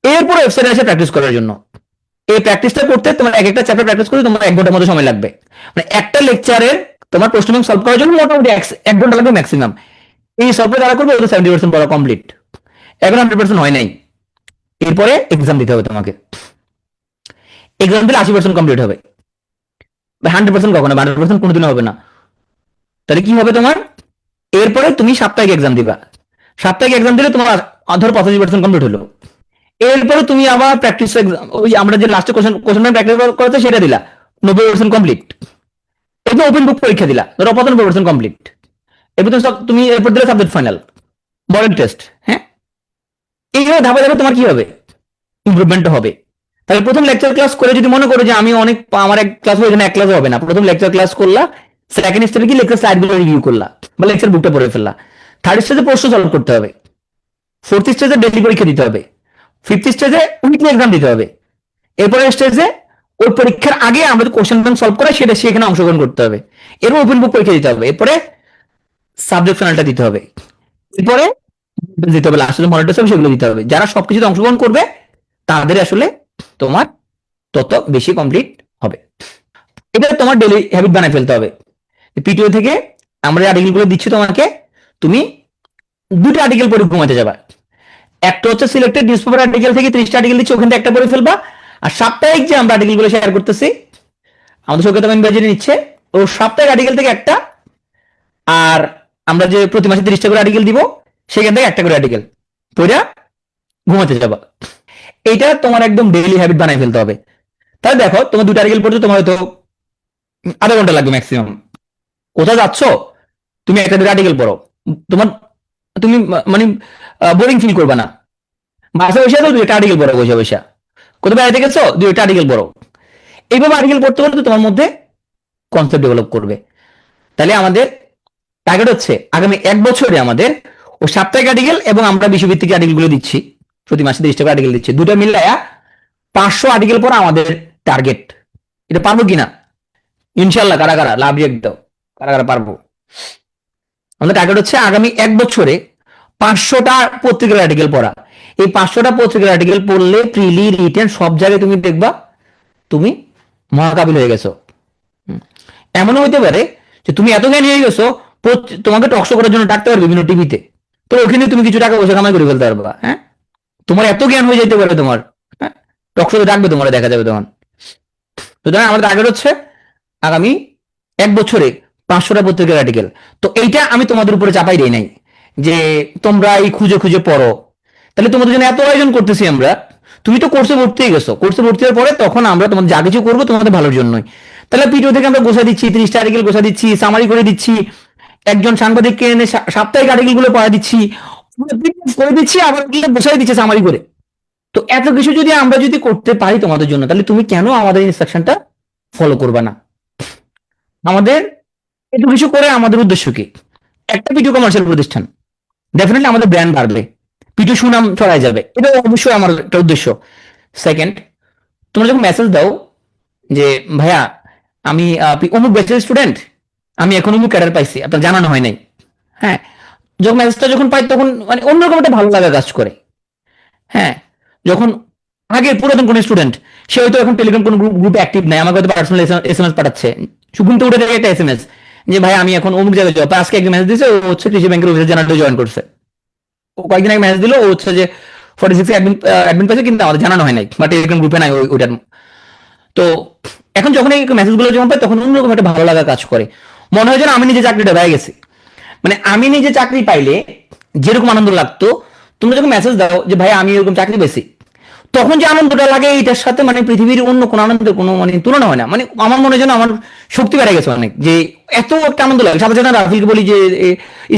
এরপরে ওয়েবসাইটে এসে প্র্যাকটিস করার জন্য। এই প্র্যাকটিসটা করতে তোমার এক একটা চ্যাপ্টার প্র্যাকটিস করতে তোমার 1 ঘন্টার মতো সময় লাগবে। মানে একটা লেকচারের তোমার প্রশ্ন ব্যাংক সলভ করার জন্য মোটামুটি 1 ঘন্টা লাগবে ম্যাক্সিমাম। এই সফটওয়্যার দ্বারা করবে, ওটা 70% পড়া কমপ্লিট, এখন 100% হয় নাই। এরপরে এক্সাম দিতে হবে তোমাকে, এক্সাম দিলে 80% কমপ্লিট হবে। 100% কখনো 100% কোনোদিনও হবে না। তাহলে কি হবে তোমার, এরপরে তুমি সাপ্তাহিক এক্সাম দিবা। সাপ্তাহিক এক্সাম দিলে তোমার ধরো 85% কমপ্লিট হলো। এরপরে তুমি আবার প্র্যাকটিস এক্সাম, ওই আমরা যে লাস্টে কোশ্চেন ব্যাংক প্র্যাকটিস করেছে সেটা দিলা, 90% কমপ্লিট। এরপর ওপেন বুক পরীক্ষা দিলা, ধরো 95% কমপ্লিট। এরপর তুমি এরপর দিলে সাবজেক্ট ফাইনাল, মডেল টেস্ট। হ্যাঁ, এইভাবে ধাপে ধাপে তোমার কি হবে, ইমপ্রুভমেন্ট হবে। তাহলে প্রথম লেকচার ক্লাস করে যদি মনে করো যে আমি অনেক, আমার এক ক্লাস হবে, এখানে এক ক্লাস হবে না, প্রথম লেকচার ক্লাস করলা, সেকেন্ড স্টেপে কি লেকচার স্লাইডগুলো রিভিউ করলা বা লেকচার বুকটা পড়ে ফেললা। থার্ড স্টেজে প্রশ্ন সলভ করতে হবে। ফোর্থ স্টেজে ডেইলি পরীক্ষা দিতে হবে। ফিফথ স্টেজে উইকলি এক্সাম দিতে হবে। এরপরে স্টেজে ওই পরীক্ষার আগে আমরা যে কোশ্চেন ব্যাংক সলভ করা সেটা সেখানে অংশগ্রহণ করতে হবে। এরপর ওপেন বুক পরীক্ষা দিতে হবে। এরপরে সাবজেক্ট ফাইনালটা দিতে হবে। এরপরে দিতে হবে, লাস্টে মডেল টেস্ট হবে, সেগুলো দিতে হবে। যারা সবকিছুতে অংশগ্রহণ করবে তাদের আসলে তোমার তত বেশি কমপ্লিট হবে। এটা তোমার ডেইলি হ্যাবিট বানায় ফেলতে হবে। পিটিও থেকে আমরা আর্টিকেলগুলো দিচ্ছি তোমাকে, তুমি 2টা আর্টিকেল পড়ে ঘুমাতে যাবা। একটা হচ্ছে সিলেক্টেড নিউজপেপার আর্টিকেল থেকে 30টা আর্টিকেল দিচ্ছি, ওখান থেকে একটা পড়ে ফেলবা। আর সাপ্তাহিক যে আমরা আর্টিকেলগুলো শেয়ার করতেছি আমাদের সৌকেত আমিন বাজিরে নিচ্ছে, ও সাপ্তাহিক আর্টিকেল থেকে একটা, আর আমরা যে প্রতি মাসে 30টা করে আর্টিকেল দিব সেখান থেকে একটা করে আর্টিকেল পড়ে ঘুমাতে যাবা। এইটা তোমার একদম ডেইলি হ্যাবিট বানায় ফেলতে হবে। তাহলে দেখো, তোমার 2টা আর্টিকেল পড়তে তোমার হয়তো আধা ঘন্টা লাগবে ম্যাক্সিমাম। কোথাও যাচ্ছ, তুমি একটা 2টা আর্টিকেল পড়ো, তুমি মানে বোরিং ফিল করবে না। বাসে বসে তো 2টা আর্টিকেল পড়ো, বসে বসে কোথাও বেড়াতে গেছো 2টা আর্টিকেল পড়ো। এইভাবে আর্টিকেল পড়তে পড়তে তোমার মধ্যে কনসেপ্ট ডেভেলপ করবে। তাহলে আমাদের টার্গেট হচ্ছে আগামী 1 বছরে আমাদের ও সাপ্তাহিক আর্টিকেল এবং আমরা বিষয়ভিত্তিক আর্টিকেল গুলো দিচ্ছি, প্রতি মাসে 30টা করে আর্টিকেল দিচ্ছি, দুটো মিলাইয়া 500 আর্টিকেল পড়া আমাদের টার্গেট। এটা পারবো কিনা ইনশাল্লাহ কারা কারা লাভ রিয়েক্ট দাও, কারা কারা পারবো। আমাদের টার্গেট হচ্ছে আগামী 1 বছরে 500টা পত্রিকার আর্টিকেল পড়া। এই 500টা পত্রিকার আর্টিকেল পড়লে প্রিলি রিটেন সব জায়গায় তুমি দেখবা তুমি মহাকাবিল হয়ে গেছো। এমনও হইতে পারে যে তুমি এত জ্ঞানী হয়ে গেছো, তোমাকে টকশো করার জন্য ডাকতে পারবে বিভিন্ন টিভিতে, তো ওখানে তুমি কিছু টাকা পয়সা কামাই করে ফেলতে পারবা। হ্যাঁ, তোমার এত জ্ঞান হয়ে যেতে পারে তোমার, হ্যাঁ, টকশোতে ডাকবে, তোমার দেখা যাবে তখন। সুতরাং আমাদের টার্গেট হচ্ছে আগামী 1 বছরে 500টা পত্রিকার আর্টিকেল। তো এইটা আমি তোমাদের উপরে চাপাই দেই নাই যে তোমরা এই খুঁজে খুঁজে পড়ো, তাহলে তোমাদের জন্য এত আয়োজন করতেছি আমরা। তুমি তো কোর্সে ভর্তি হয়ে গেছো, কোর্সে ভর্তি হওয়ার পরে তখন আমরা তোমাদের যা কিছু করবো তোমাদের ভালোর জন্যই। তাহলে পিডিও থেকে আমরা গোছা দিচ্ছি, 30টা আর্টিকেল গোছা দিচ্ছি, সামারি করে দিচ্ছি, একজন সাংবাদিককে এনে সাপ্তাহিক আর্টিকেল গুলো পড়া দিচ্ছি, করে দিচ্ছি, আবার গোছাই দিচ্ছে সামারি করে। তো এত কিছু যদি আমরা যদি করতে পারি তোমাদের জন্য, তাহলে তুমি কেন আমাদের ইনস্ট্রাকশনটা ফলো করবা না? আমাদের এত কিছু করে আমাদের উদ্দেশ্য কি? একটা পিডিও কমার্শিয়াল প্রতিষ্ঠান, ডেফিনেটলি আমাদের ব্র্যান্ড বাড়বে, পিডিও সুনাম ছড়ায় যাবে, এটা অবশ্যই আমার একটা উদ্দেশ্য। সেকেন্ড, তোমরা যখন মেসেজ দাও যে ভাইয়া আমি অমুক ব্যাচের স্টুডেন্ট, আমি এখন অমুক ক্যাডার পাইছি, আপনার জানানো হয় নাই, হ্যাঁ, যখন মেসেজটা যখন পাই তখন মানে অন্যরকম একটা ভালো লাগা কাজ করে। হ্যাঁ, যখন আগে পুরাতন কোন স্টুডেন্ট, সে হয়তো এখন টেলিগ্রাম কোন গ্রুপে অ্যাক্টিভ নাই, আমাকে হয়তো পার্সোনাল এসএমএস পাঠাচ্ছে, শুভন্ত উঠে থেকে একটা এসএমএস যে ভাই আমি এখন অমুক জায়গায় জব, আজকে একটা মেসেজ দিয়েছে, ও হচ্ছে কৃষি ব্যাংকের অফিসে জেনারেলে জয়েন করছে, ও কয়েকদিন আগে মেসেজ দিল, ও হচ্ছে যে 46 অ্যাডমিন পাইছে, কিন্তু আমাদের জানানো হয় নাই বা টেলিগ্রাম গ্রুপে নাই ওইটার। তো এখন যখন এই মেসেজগুলো যখন পাই তখন অন্যরকম একটা ভালো লাগা কাজ করে, মনে হয় যেন আমি নিজে চাকরিটা পেয়ে গেছি। মানে আমি নিজে চাকরি পাইলে যেরকম আনন্দ লাগতো, তোমরা যখন মেসেজ দাও যে ভাই আমি এরকম চাকরি পেয়েছি, তখন যে আনন্দটা লাগে এটার সাথে মানে পৃথিবীর অন্য কোনো আনন্দের কোনো মানে তুলনা হয় না। মানে আমার মনে হয় যেন আমার শক্তি বেড়ে গেছে অনেক, যে এত একটা আনন্দ লাগে। সাথে সাথে রাফিলকে বলি যে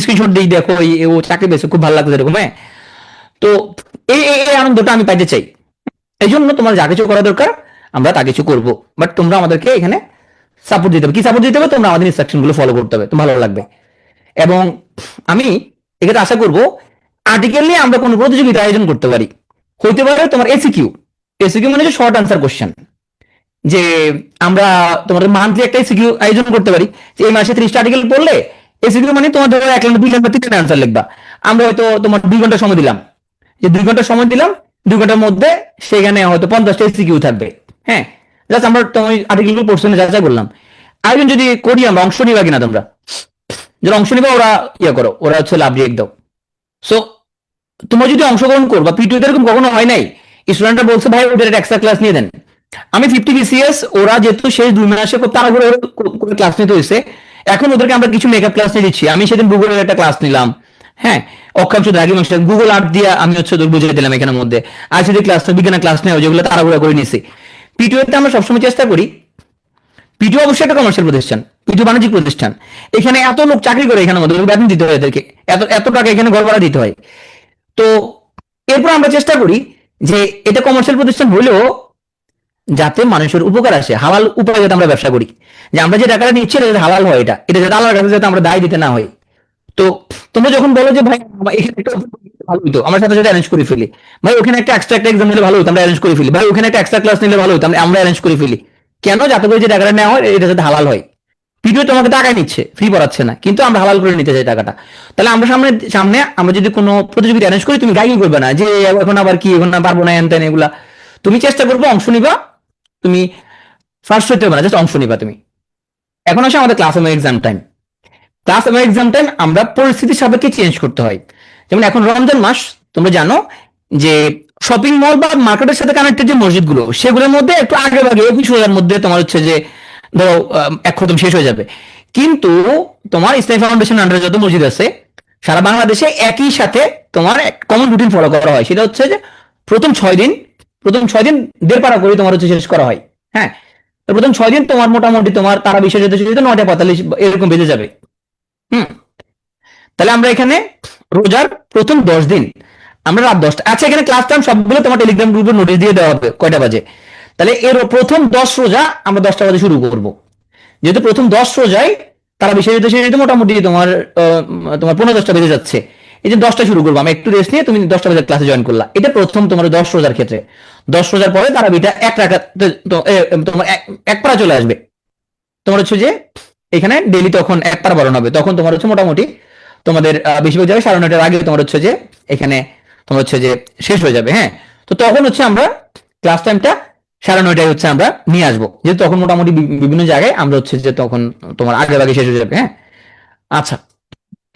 স্ক্রিনশট দিই, দেখো ও চাকরি পেয়েছে, খুব ভালো লাগছে এরকম। হ্যাঁ, তো এই এই আনন্দটা আমি পাইতে চাই। এই জন্য তোমার যা কিছু করা দরকার আমরা তা কিছু করবো, বাট তোমরা আমাদেরকে এখানে সাপোর্ট দিতে হবে। কি সাপোর্ট দিতে হবে? তোমরা আমাদের ইনস্ট্রাকশন গুলো ফলো করতে হবে, তোমার ভালো লাগবে। এবং আমি এক্ষেত্রে আশা করবো আর্টিকেল নিয়ে আমরা কোনো প্রতিযোগিতা আয়োজন করতে পারি। হইতে পারে তোমার এসিকিউ, এসিকিউ মানে হচ্ছে শর্ট আনসার কোশ্চেন, যে আমরা তোমাদের মান্থলি একটা এসিকিউ আয়োজন করতে পারি যে এই মাসে 30টা আর্টিকেল পড়লে এসিকিউ মানে তোমার ধরো 1 লাইন 2 লাইন বা 3 লাইন আনসার লিখবা। আমরা হয়তো তোমার 2 ঘন্টা সময় দিলাম, যে 2 ঘন্টা সময় দিলাম, 2 ঘন্টার মধ্যে সেখানে হয়তো 50টা এসিকিউ থাকবে। হ্যাঁ, জাস্ট আমরা তোমার আর্টিকেলগুলো পোর্শনে যাচাই করলাম। আয়োজন যদি করি আমরা, অংশ নিবা কিনা তোমরা? যারা অংশ নিবা ওরা ইয়ে করো, ওরা হচ্ছে লাভ রিয়েক্ট দাও। সো তোমরা যদি অংশগ্রহণ করো বা পিটুইতে এরকম কখনো হয় নাই, স্টুডেন্টরা বলছে ভাই ওদের একটা এক্সট্রা ক্লাস নিয়ে দেন, আমি 50 বিসিএস, ওরা যেহেতু শেষ 2 মাসে খুব তাড়াহুড়ো করে ক্লাস নিতে হয়েছে, এখন ওদেরকে আমরা কিছু মেকআপ ক্লাস নিয়ে দিচ্ছি। আমি সেদিন গুগলের একটা ক্লাস নিলাম, হ্যাঁ, অক্ষাংশ দ্রাঘিমাংশ গুগল আর্ট দিয়ে আমি হচ্ছে তোর বুঝিয়ে দিলাম এখানের মধ্যে। আর সেদিন ক্লাস বিজ্ঞানের ক্লাস নেওয়া যেগুলো তাড়াহুড়া করে নিছি। পিটুইতে আমরা সবসময় চেষ্টা করি, পিটু অবশ্যই একটা কমার্শিয়াল প্রতিষ্ঠান, পিটু বাণিজ্যিক প্রতিষ্ঠান, এখানে এত লোক চাকরি করে, এখানের মধ্যে বেতন দিতে হয় এদেরকে, এত এত টাকা এখানে ঘর ভাড়া দিতে হয়। তো এরপর আমরা চেষ্টা করি যে এটা কমার্শিয়াল প্রতিষ্ঠান হলেও যাতে মানুষের উপকার আসে, হালাল উপায়ে যাতে আমরা ব্যবসা করি, যে আমরা যে টাকাটা নিচ্ছি এটা যাতে হালাল হয়, এটা এটা যাতে আল্লাহর কাছে যাতে আমরা দায় দিতে না হয়। তো তোমরা যখন বলো যে ভাই এখানে একটা ভালো হতো, আমার সাথে সাথে অ্যারেঞ্জ করে ফেলি, ভাই ওখানে একটা এক্সট্রা একটা এক্সাম নিলে ভালো হতো, আমরা অ্যারেঞ্জ করে ফেলি, ভাই ওখানে একটা এক্সট্রা ক্লাস নিলে ভালো হতো, আমরা অ্যারেঞ্জ করে ফেলি। কেন? যাতে করে যে টাকাটা নেওয়া হয় এটা যাতে হালাল হয়। ভিডিও তোমাকে টাকাই নিচ্ছে, ফ্রি পড়াচ্ছে না, কিন্তু আমরা হালাল করে নিতে চাই টাকাটা। তাহলে আমরা সামনে সামনে আমরা যদি কোনো প্রতিযোগিতা অ্যারেঞ্জ করি, তুমি গাইড করবে না যে এখন আবার কি, এখন না পারবো না, এনতেন এগুলা। তুমি চেষ্টা করবো অংশ নিবা, তুমি ফার্স্ট হইতে হবে না, জাস্ট অংশ নিবা তুমি। এখন আসে আমাদের ক্লাস এবং এক্সাম টাইম। ক্লাস এবং এক্সাম টাইম আমরা পরিস্থিতির সাপেক্ষে চেঞ্জ করতে হয়। যেমন এখন রমজান মাস, তোমরা জানো যে শপিং মল বা মার্কেটের সাথে কানেক্টেড যে মসজিদগুলো, সেগুলোর মধ্যে একটু আগে ভাগে 21 মধ্যে তোমার হচ্ছে যে ধরো এক খতম শেষ হয়ে যাবে। কিন্তু তোমার ইসলামী ফাউন্ডেশন আন্ডারে যত মসজিদ আছে সারা বাংলাদেশে একই সাথে তোমার কমন রুটিন ফলো করা হয়। সেটা হচ্ছে যে প্রথম 6 দিন 1.5 পারা করে তোমার হচ্ছে শেষ করা হয়। হ্যাঁ, তো প্রথম 6 দিন তোমার মোটামুটি তোমার তারা বিষয় যেতে 9:45 এরকম বেজে যাবে। হুম, তাহলে আমরা এখানে রোজার প্রথম 10 দিন আমরা রাত 10টা, আচ্ছা এখানে ক্লাস টাইম সবগুলো তোমার টেলিগ্রাম গ্রুপে নোটিশ দিয়ে দেওয়া হবে কয়টা বাজে। তাহলে এর প্রথম 10 রোজা আমরা 10টা বাজে শুরু করব। যেহেতু প্রথম 10 রোজায় তারা বিষয় যেতে সেটা মোটামুটি তোমার তোমার 15-10টা বেজে যাচ্ছে, এই যে 10টা শুরু করবো, আমি একটু রেস্ট নিয়ে তুমি 10টা বাজে ক্লাসে জয়েন করলা। এটা প্রথম তোমার 10 রোজার ক্ষেত্রে। 10 রোজার পরে তারা বিটা এক রাখাত তোমার এক পারা চলে আসবে। তোমার হচ্ছে যে এখানে ডেইলি তখন একবার বাড়ানো হবে, তখন তোমার হচ্ছে মোটামুটি তোমাদের বেশিরভাগ জায়গায় 9:30-র আগে তোমার হচ্ছে যে এখানে তোমার হচ্ছে যে শেষ হয়ে যাবে। হ্যাঁ, তো তখন হচ্ছে আমরা ক্লাস টাইমটা 9:30টায় হচ্ছে আমরা নিয়ে আসবো, যেহেতু তখন মোটামুটি বিভিন্ন জায়গায় আমরা হচ্ছে যে তখন তোমার আগে আগে শেষ হয়ে যাবে। হ্যাঁ, আচ্ছা,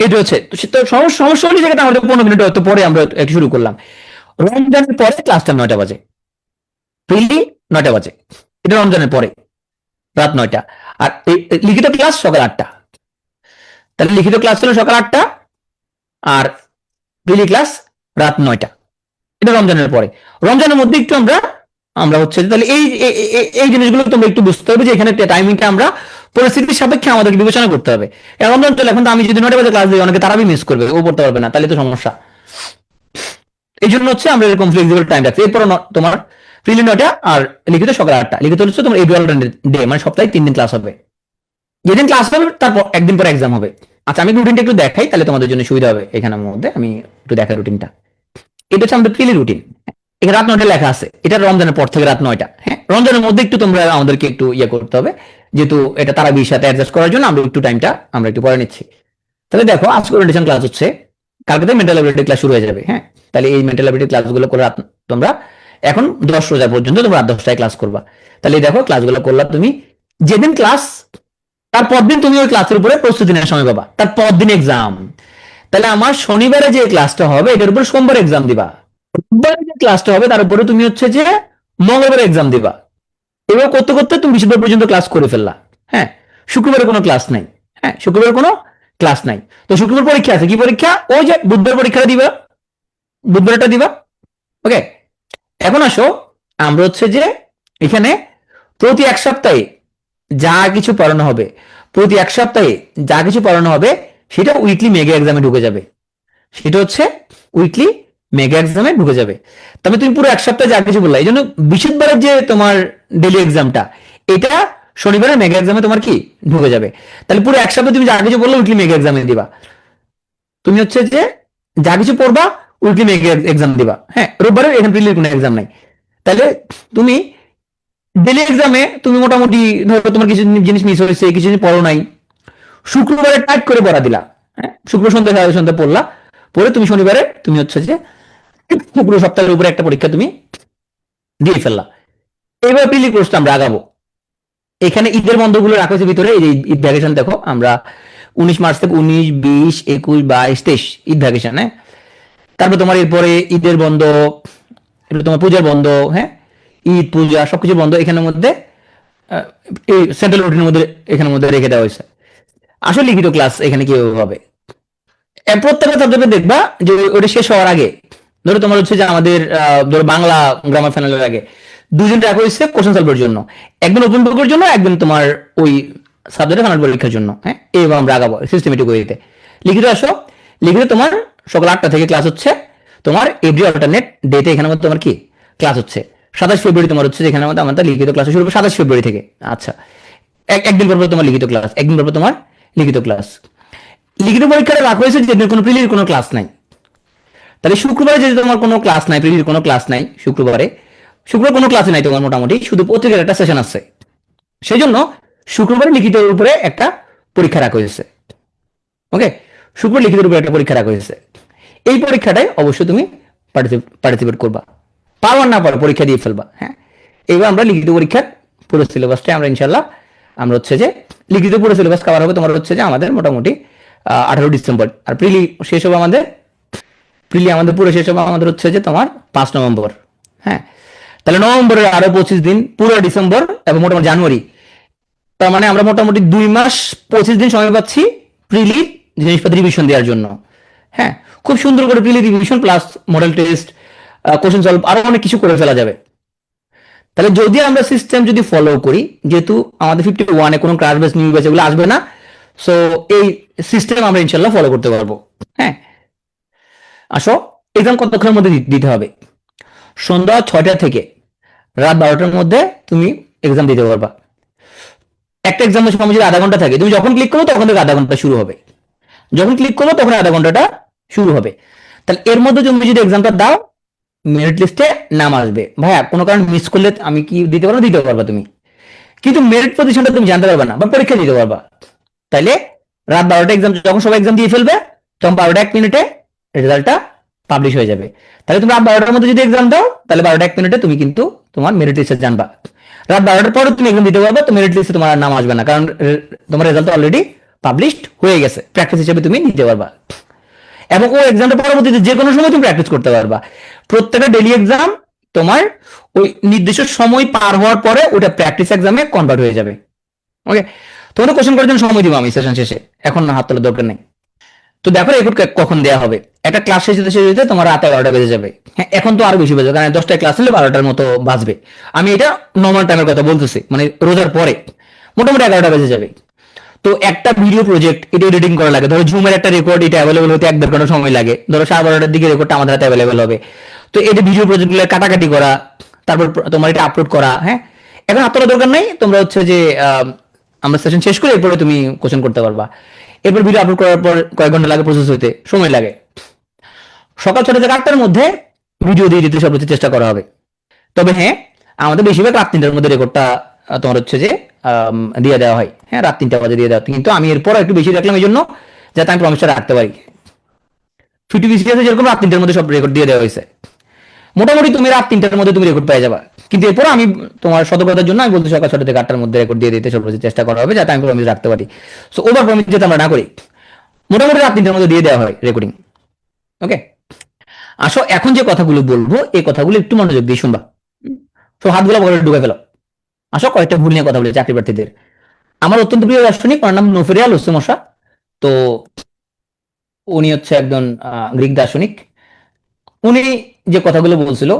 এটা হচ্ছে তো সমস্যা হলে সেখানে আমাদের 15 মিনিট হয়তো পরে আমরা একটু শুরু করলাম। রমজানের পরে ক্লাসটা 9টা বাজে, প্রিলি 9টা বাজে, এটা রমজানের পরে রাত 9টা। আর লিখিত ক্লাস সকাল 8টা। তাহলে লিখিত ক্লাস ছিল সকাল 8টা, আর প্রিলি ক্লাস রাত 9টা। এটা রমজানের পরে। রমজানের মধ্যে একটু আমরা আমরা হচ্ছে তাহলে এই জিনিসগুলো তোমরা একটু বুঝতে হবে যে এখানে টাইমিংটা আমরা পরিস্থিতির সাপেক্ষে আমাদেরকে বিবেচনা করতে হবে। রমজান চলে, এখন তো আমি যদি 9টা বাজে ক্লাস দিই অনেকে তারাবি মিস করবে, ও পড়তে পারবে না, তাহলে তো সমস্যা। এই জন্য হচ্ছে আমরা এরকম ফ্লেক্সিবল টাইম রাখছি। এরপর তোমার প্রিলি 9টা আর লিখিত সকাল 8টা। লিখিত হচ্ছে তোমার এই ডে, মানে সপ্তাহে 3 দিন ক্লাস হবে। যেদিন ক্লাস হবে তারপর একদিন পর এক্সাম হবে। আচ্ছা, আমি রুটিনটা একটু দেখাই, তাহলে তোমাদের জন্য সুবিধা হবে। এখানের মধ্যে আমি একটু দেখাই রুটিনটা। এটা হচ্ছে আমাদের প্রিলি রুটিন। এখানে রাত 9টা লেখা আছে, এটা রমজানের পর থেকে রাত 9টা। হ্যাঁ, রমজানের মধ্যে একটু তোমরা আমাদেরকে একটু ইয়ে করতে হবে, যেহেতু এটা তারাবির সাথে অ্যাডজাস্ট করার জন্য আমরা একটু টাইমটা আমরা একটু পরে নিচ্ছি। তাহলে দেখো, আজকে ওরিয়েন্টেশন ক্লাস হচ্ছে, কালকে থেকে মেন্টাল অ্যাবিলিটি ক্লাস শুরু হয়ে যাবে। হ্যাঁ, তাহলে এই মেন্টাল অ্যাবিলিটি ক্লাসগুলো করে তোমরা এখন 10 রোজা পর্যন্ত তোমরা রাত 10টায় ক্লাস করবা। তাহলে দেখো ক্লাসগুলো করলা তুমি, যেদিন ক্লাস তার পরদিন তুমি ওই ক্লাসের উপরে প্রস্তুতি নেওয়ার সময় পাবা, তার পরদিন এক্সাম। তাহলে আমার শনিবারে যে ক্লাসটা হবে এটার উপর সোমবার এক্সাম দিবা, রোববারে যে ক্লাসটা হবে তার উপরে তুমি হচ্ছে যে মঙ্গলবার এক্সাম দিবা। এবার করতে করতে তুমি বৃহস্পতিবার পর্যন্ত ক্লাস করে ফেললা। হ্যাঁ, শুক্রবারে কোনো ক্লাস নাই। হ্যাঁ, শুক্রবার কোনো ক্লাস নাই। তো শুক্রবার পরীক্ষা আছে, কি পরীক্ষা? ওই যে বুধবার পরীক্ষাটা দিবা, বুধবারটা দিবা। ওকে, এখন আসো, আমরা হচ্ছে যে এখানে প্রতি এক সপ্তাহে যা কিছু পড়ানো হবে, প্রতি এক সপ্তাহে যা কিছু পড়ানো হবে সেটা উইকলি মেগা এক্সামে ঢুকে যাবে। সেটা হচ্ছে উইকলি মেগা এক্সামে ঢুকে যাবে। তবে তুমি পুরো এক সপ্তাহে যা কিছু বললা, এই জন্য বৃহস্পতিবারের যে তোমার ডেলি এক্সামটা, এটা শনিবারের মেগা এক্সামে তোমার কি ঢুকে যাবে। তাহলে পুরো এক সপ্তাহে তুমি যা কিছু বললো উইকলি মেগা এক্সামে দিবা। তুমি হচ্ছে যে যা কিছু পড়বা উইকলি মেগা এক্সাম দিবা। হ্যাঁ, রোববারের এখানে প্রিলির কোনো এক্সাম নাই। তাহলে তুমি ডেলি এক্সামে তুমি মোটামুটি ধরো তোমার কিছু জিনিস মিস হয়েছে, কিছু জিনিস পড়ো নাই, শুক্রবারে টাইট করে পড়া দিলা। হ্যাঁ, শুক্র সন্ধ্যা সাড়ে সন্ধ্যা পড়লা, পরে তুমি শনিবারে তুমি হচ্ছে যে পুরো সপ্তাহের উপরে একটা পরীক্ষা তুমি দিয়ে ফেললা। এইবার প্রিলি কোর্সটা আমরা আগাবো। এখানে ঈদের বন্ধগুলো রাখা হয়েছে ভিতরে। এই যে ঈদ ভ্যাকেশন দেখো, আমরা 19 মার্চ থেকে 19, 20, 21, 22, 23 ঈদ ভ্যাকেশন। হ্যাঁ, তারপর তোমার এরপরে ঈদের বন্ধ, এরপর তোমার পূজার বন্ধ। হ্যাঁ, ঈদ পূজা সবকিছু বন্ধ এখানের মধ্যে, এই সেন্ট্রাল রুটিনের মধ্যে এখানের মধ্যে রেখে দেওয়া হয়েছে। আসলে লিখিত ক্লাস এখানে কিভাবে হবে, প্রত্যেকটা সাবজেক্টে দেখবা যে ওটা শেষ হওয়ার আগে, ধরো তোমার হচ্ছে যে আমাদের ধরো বাংলা গ্রামার ফাইনালের আগে দুজন রাখা হয়েছে কোশ্চেন সলভের জন্য, একদিন ওপেন বুকের জন্য, একদিন তোমার ওই সাবজেক্টে ফাইনাল পরীক্ষার জন্য। হ্যাঁ, এইভাবে আমরা আগাবো সিস্টেমেটিক ওয়েতে। লিখিত আসো, লিখিত তোমার সকাল 8টা থেকে ক্লাস হচ্ছে, তোমার এভরি অল্টারনেট ডেতে এখানে মধ্যে তোমার কি ক্লাস হচ্ছে। 27 ফেব্রুয়ারি তোমার হচ্ছে যেখানে মধ্যে আমাদের লিখিত ক্লাস শুরু হবে 27 ফেব্রুয়ারি থেকে। আচ্ছা, একদিন পর তোমার লিখিত ক্লাস, একদিন পর তোমার লিখিত ক্লাস। লিখিত পরীক্ষাটা রাখা হয়েছে যেদিন কোনো প্রিলির কোনো ক্লাস নাই। তাহলে শুক্রবারে যদি তোমার কোনো ক্লাস নাই, প্রিলির কোনো ক্লাস নাই, শুক্রবার কোনো ক্লাসে নাই তোমার, মোটামুটি শুধু পত্রিকার একটা সেশন আছে, সেই জন্য শুক্রবারে লিখিতের উপরে একটা পরীক্ষা রাখা হয়েছে। ওকে, শুক্রবার লিখিতের উপরে একটা পরীক্ষা রাখা হয়েছে। এই পরীক্ষাটাই অবশ্যই তুমি পার্টিসিপেট করবা, পারো না পারো পরীক্ষা দিয়ে ফেলবা। হ্যাঁ, এবার আমরা লিখিত পরীক্ষার পুরো সিলেবাসটা আমরা ইনশাল্লাহ আমরা হচ্ছে যে লিখিত পুরো সিলেবাস কভার হবে তোমার হচ্ছে যে আমাদের মোটামুটি 18 ডিসেম্বর। আর প্রিলি শেষ হবে আমাদের, প্রিলি আমাদের পুরো শেষ হবে আমাদের হচ্ছে যে তোমার 5 নভেম্বর। হ্যাঁ, তাহলে নভেম্বরের আরো 25 দিন, পুরো ডিসেম্বর এবং মোটামুটি জানুয়ারি, তার মানে আমরা মোটামুটি 2 মাস 25 দিন সময় পাচ্ছি প্রিলির জিনিসপত্র রিভিশন দেওয়ার জন্য। হ্যাঁ, খুব সুন্দর করে prelim revision plus model test, question solve, আরো অনেক কিছু করে ফেলা যাবে। তাহলে যদি আমরা সিস্টেম যদি ফলো করি, যেহেতু আমাদের 51-এ কোনো ক্লাস বেস নিউ বেস এগুলো আসবে না, সো এই সিস্টেম আমরা ইনশাল্লাহ ফলো করতে পারবো। হ্যাঁ, আসো, এক্সাম কতক্ষণের মধ্যে দিতে হবে? সন্ধ্যা 6টা থেকে রাত 12টার মধ্যে তুমি এক্সাম দিতে পারবা। একটা এক্সামের সময় যদি আধা ঘন্টা থাকে, তুমি যখন ক্লিক করো তখন থেকে আধা ঘন্টা শুরু হবে, যখন ক্লিক করো তখন আধা ঘন্টাটা শুরু হবে। তাহলে এর মধ্যে তুমি যদি এক্সামটা দাও, মেরিট লিস্টে নাম আসবে। ভাইয়া কোনো কারণ মিস করলে আমি কি দিতে পারবো? দিতে পারবা তুমি, কিন্তু মেরিট পজিশনটা তুমি জানতে পারবে না বা পরীক্ষা দিতে পারবা। তাইলে রাত 12টা এক্সাম, যখন সবাই এক্সাম দিয়ে ফেলবে তখন 12টা 1 মিনিটে রেজাল্টটা পাবলিশ হয়ে যাবে। তাহলে তুমি রাত 12টার মধ্যে যদি এক্সাম দাও তাহলে 12টা 1 মিনিটে তুমি কিন্তু তোমার মেরিট লিস্টে জানবা। রাত 12টার পরে তুমি এক্সাম দিতে পারবে, তো মেরিট লিস্টে তোমার নাম আসবে না, কারণ তোমার রেজাল্ট অলরেডি পাবলিশড হয়ে গেছে। প্র্যাকটিস হিসেবে তুমি নিতে পারবা, এবং ও এক্সামটা পরবর্তীতে যে কোনো সময় তুমি প্র্যাকটিস করতে পারবা। প্রত্যেকটা ডেইলি এক্সাম তোমার ওই নির্দিষ্ট সময় পার হওয়ার পরে ওটা প্র্যাকটিস এক্সামে কনভার্ট হয়ে যাবে। ওকে, তোমাদের কোশ্চেন করার জন্য সময় দিব আমি সেশন শেষে, এখন না হাত তোলার দরকার নেই। তো দেখো রেকর্ড কখন দেওয়া হবে। একটা ক্লাস শেষ হতে তোমার রাত 11টা বেজে যাবে। হ্যাঁ, এখন তো আরো বেশি বাজবে, কারণ 10টায় ক্লাস হলে 12টার মতো বাজবে। আমি এটা নর্মাল টাইমের কথা বলতেছি, মানে রোজার পরে মোটামুটি 11টা বেজে যাবে। তো একটা ভিডিও প্রজেক্ট এটা এডিটিং করা লাগে, ধরো জুমের একটা রেকর্ড এটা অ্যাভেলেবল হতে 1-1.5 ঘন্টা সময় লাগে, ধরো 12:30টার দিকে রেকর্ডটা আমাদের হাতে অ্যাভেলেবল হবে। তো এটা ভিডিও প্রজেক্ট গুলো কাটাকাটি করা, তারপর তোমার এটা আপলোড করা। হ্যাঁ, এখন আপনার দরকার নাই, তোমরা হচ্ছে যে আমরা সেশন শেষ করে এরপরে তুমি কোশ্চেন করতে পারবা। এরপর ভিডিও আপলোড করার পর কয়েক ঘন্টা লাগে, প্রসেস হতে সময় লাগে। সকাল 6টা থেকে 8টার মধ্যে ভিডিও দিয়ে দিতে সর্বোচ্চ চেষ্টা করা হবে। তবে হ্যাঁ, আমাদের বেশিরভাগ রাত 3টার মধ্যে রেকর্ডটা তোমার হচ্ছে যে দিয়ে দেওয়া হয়। হ্যাঁ, রাত 3টা বাজে দিয়ে দেওয়া, কিন্তু আমি এরপর একটু বেশি রাখলাম এই জন্য যাতে আমি প্রমিসটা রাখতে পারি। ফিটিভিসিএস যেরকম রাত 3টার মধ্যে সব রেকর্ড দিয়ে দেওয়া হয়েছে, মোটামুটি তুমি রাত 3টার মধ্যে তুমি রেকর্ড পেয়ে যাবা। কিন্তু এরপর আমি তোমার সতর্কতার জন্য আমি বলছি সকাল 6টা থেকে 8টার মধ্যে রেকর্ড দিয়ে দিতে সর্বোচ্চ চেষ্টা করা হবে, যাতে আমি প্রমিস রাখতে পারি। সো ওভার প্রমিস যাতে আমরা না করি, মোটামুটি রাত 3টার মধ্যে দিয়ে দেওয়া হয় রেকর্ডিং। ওকে, আসো এখন যে কথাগুলো বলবো এই কথাগুলো একটু মনোযোগ দিয়ে শুনবা। তো হাতগুলো পকেটে ঢুকে ফেলো। আসো কয়েকটা ভুল নিয়ে কথা বলি চাকরি প্রার্থীদের। আমার অত্যন্ত প্রিয় দার্শনিক, ওনার নাম নফেরিয়াল ওসিমশা। তো উনি হচ্ছে একজন গ্রিক দার্শনিক। উনি যে কথাগুলো বলছিল,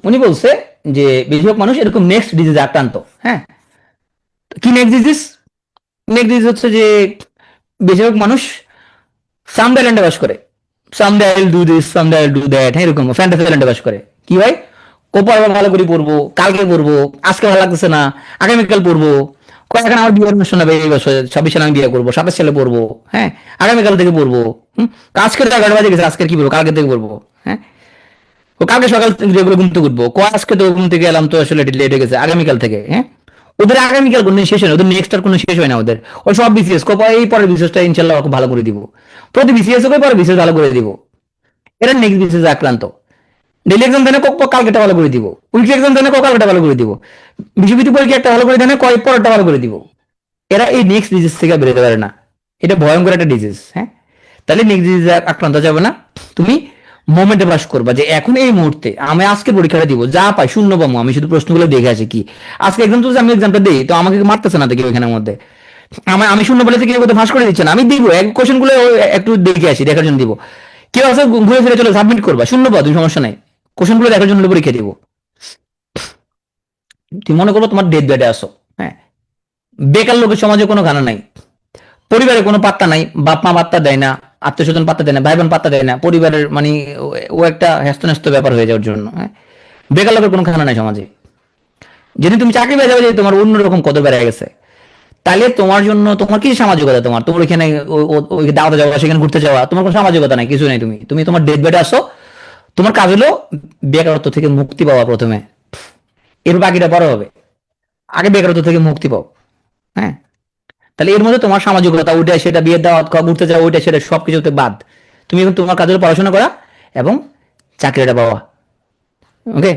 উনি বলছে যে বেশিরভাগ মানুষ এরকম নেক্সট ডিজিজে আক্রান্ত। হ্যাঁ, কি নেক্সট ডিজিজ? নেক্সট ডিজিজ হচ্ছে যে বেশিরভাগ মানুষ সামডে আইল্যান্ডে বাস করে। Someday I'll do this, someday I'll do that. হ্যাঁ, এরকম ফ্যান্টাসি আইল্যান্ডে বাস করে। কি হয়, কোপার ভালো করে পড়বো, কালকে পড়বো, আজকে ভালো লাগতেছে না, আগামীকাল পড়বো, এখন আমার বিয়ের অনুষ্ঠান হবে এই বছর 26 সালে আমি বিয়ে করবো, 27 সালে পড়বো। হ্যাঁ, আগামীকাল থেকে পড়বো। আজকে তো 11 বাজে গেছে, আজকে কি পড়বো, কালকে থেকে পড়বো। হ্যাঁ, ও কালকে সকাল থেকে ঘুম থেকে উঠবো, আজকে তো ঘুম থেকে এলাম তো আসলে লেট হয়ে গেছে, আগামীকাল থেকে। হ্যাঁ, ওদের আগামীকাল কোনো শেষ হয় না, ওদের নেক্সট আর কোনো শেষ হয় না ওদের। ও সব বিসিএস কোপা, এই পরের বিসিএসটা ইনশাল্লাহ ভালো করে দিব, প্রতি বিসিএস ওকে পরে বিসিএস ভালো করে দিব। এরা নেক্সট বিসিএস আক্রান্ত। ডেলি এক্সাম দেনে কালকেটা ভালো করে দিব, উইকলি এক্সাম দেনে কালকেটা ভালো করে দিব, বিশ্ববিদ্যালয় পরীক্ষা একটা ভালো করে দেনে পরেরটা ভালো করে দিব। এরা এই নেক্সট ডিজিজ থেকে বেরোতে পারে না, এটা ভয়ঙ্কর একটা ডিজিজ। হ্যাঁ, তাহলে নেক্সট ডিজিজ আক্রান্ত যাবে না। তুমি মোমেন্টে বাস করবা যে এখন এই মুহূর্তে আমি আজকে পরীক্ষাটা দিব, যা পাই শূন্য পাবো, আমি শুধু প্রশ্নগুলো দেখে আছি কি আজকে এক্সাম তো আমি এক্সামটা দিই, তো আমাকে মারতেছে না তো কেউ এখানের মধ্যে। আমি শূন্য বলে কেউ ফাঁস করে দিচ্ছে না, আমি দিব কোশ্চেন গুলো একটু দেখে আসি, দেখার জন্য দিব। কেউ আছে ঘুরে ফিরে চলে সাবমিট করবা, শূন্য পাও তুমি, সমস্যা নাই, কোশ্চেন গুলো দেখার জন্য পরীক্ষা দিব। তুমি মনে করবো তোমার ডেথ বেডে আসো। হ্যাঁ, বেকার লোকের সমাজে কোনো গানা নাই, পরিবারে কোনো পাত্তা নাই, বাপ মা পাত্তা দেয় না, আত্মীয় স্বজন পাত্তা দেয় না, ভাই বোন পাত্তা দেয় না, পরিবারের মানে ও একটা হ্যাস্ত ব্যাপার হয়ে যাওয়ার জন্য। হ্যাঁ, বেকার লোকের কোনো খানা নাই সমাজে। যেদিন তুমি চাকরি পেয়ে যাবে, যে তোমার অন্যরকম কদর বেড়ে গেছে, তাহলে তোমার জন্য তোমার কি সামাজিকতা, তোমার তোমার ওইখানে ওই দাওয়াতে যাওয়া, সেখানে ঘুরতে যাওয়া, তোমার কোনো সামাজিকতা নাই, কিছু নাই। তুমি তোমার ডেথ বেডে আসো, তোমার কাজ হলো বেকারত্ব থেকে মুক্তি পাওয়া প্রথমে, এর বাকিটা বড় হবে। আগে বেকারত্ব থেকে মুক্তি পাও। হ্যাঁ, তাহলে এর মধ্যে তোমার সামাজিকতা, ওইটা সেটা, বিয়ে দেওয়া, ঘুরতে যাওয়া, ওইটা সেটা সবকিছুতে বাদ। তুমি এখন তোমার কাজে পড়াশোনা করা এবং চাকরিটা পাওয়া। ওকে,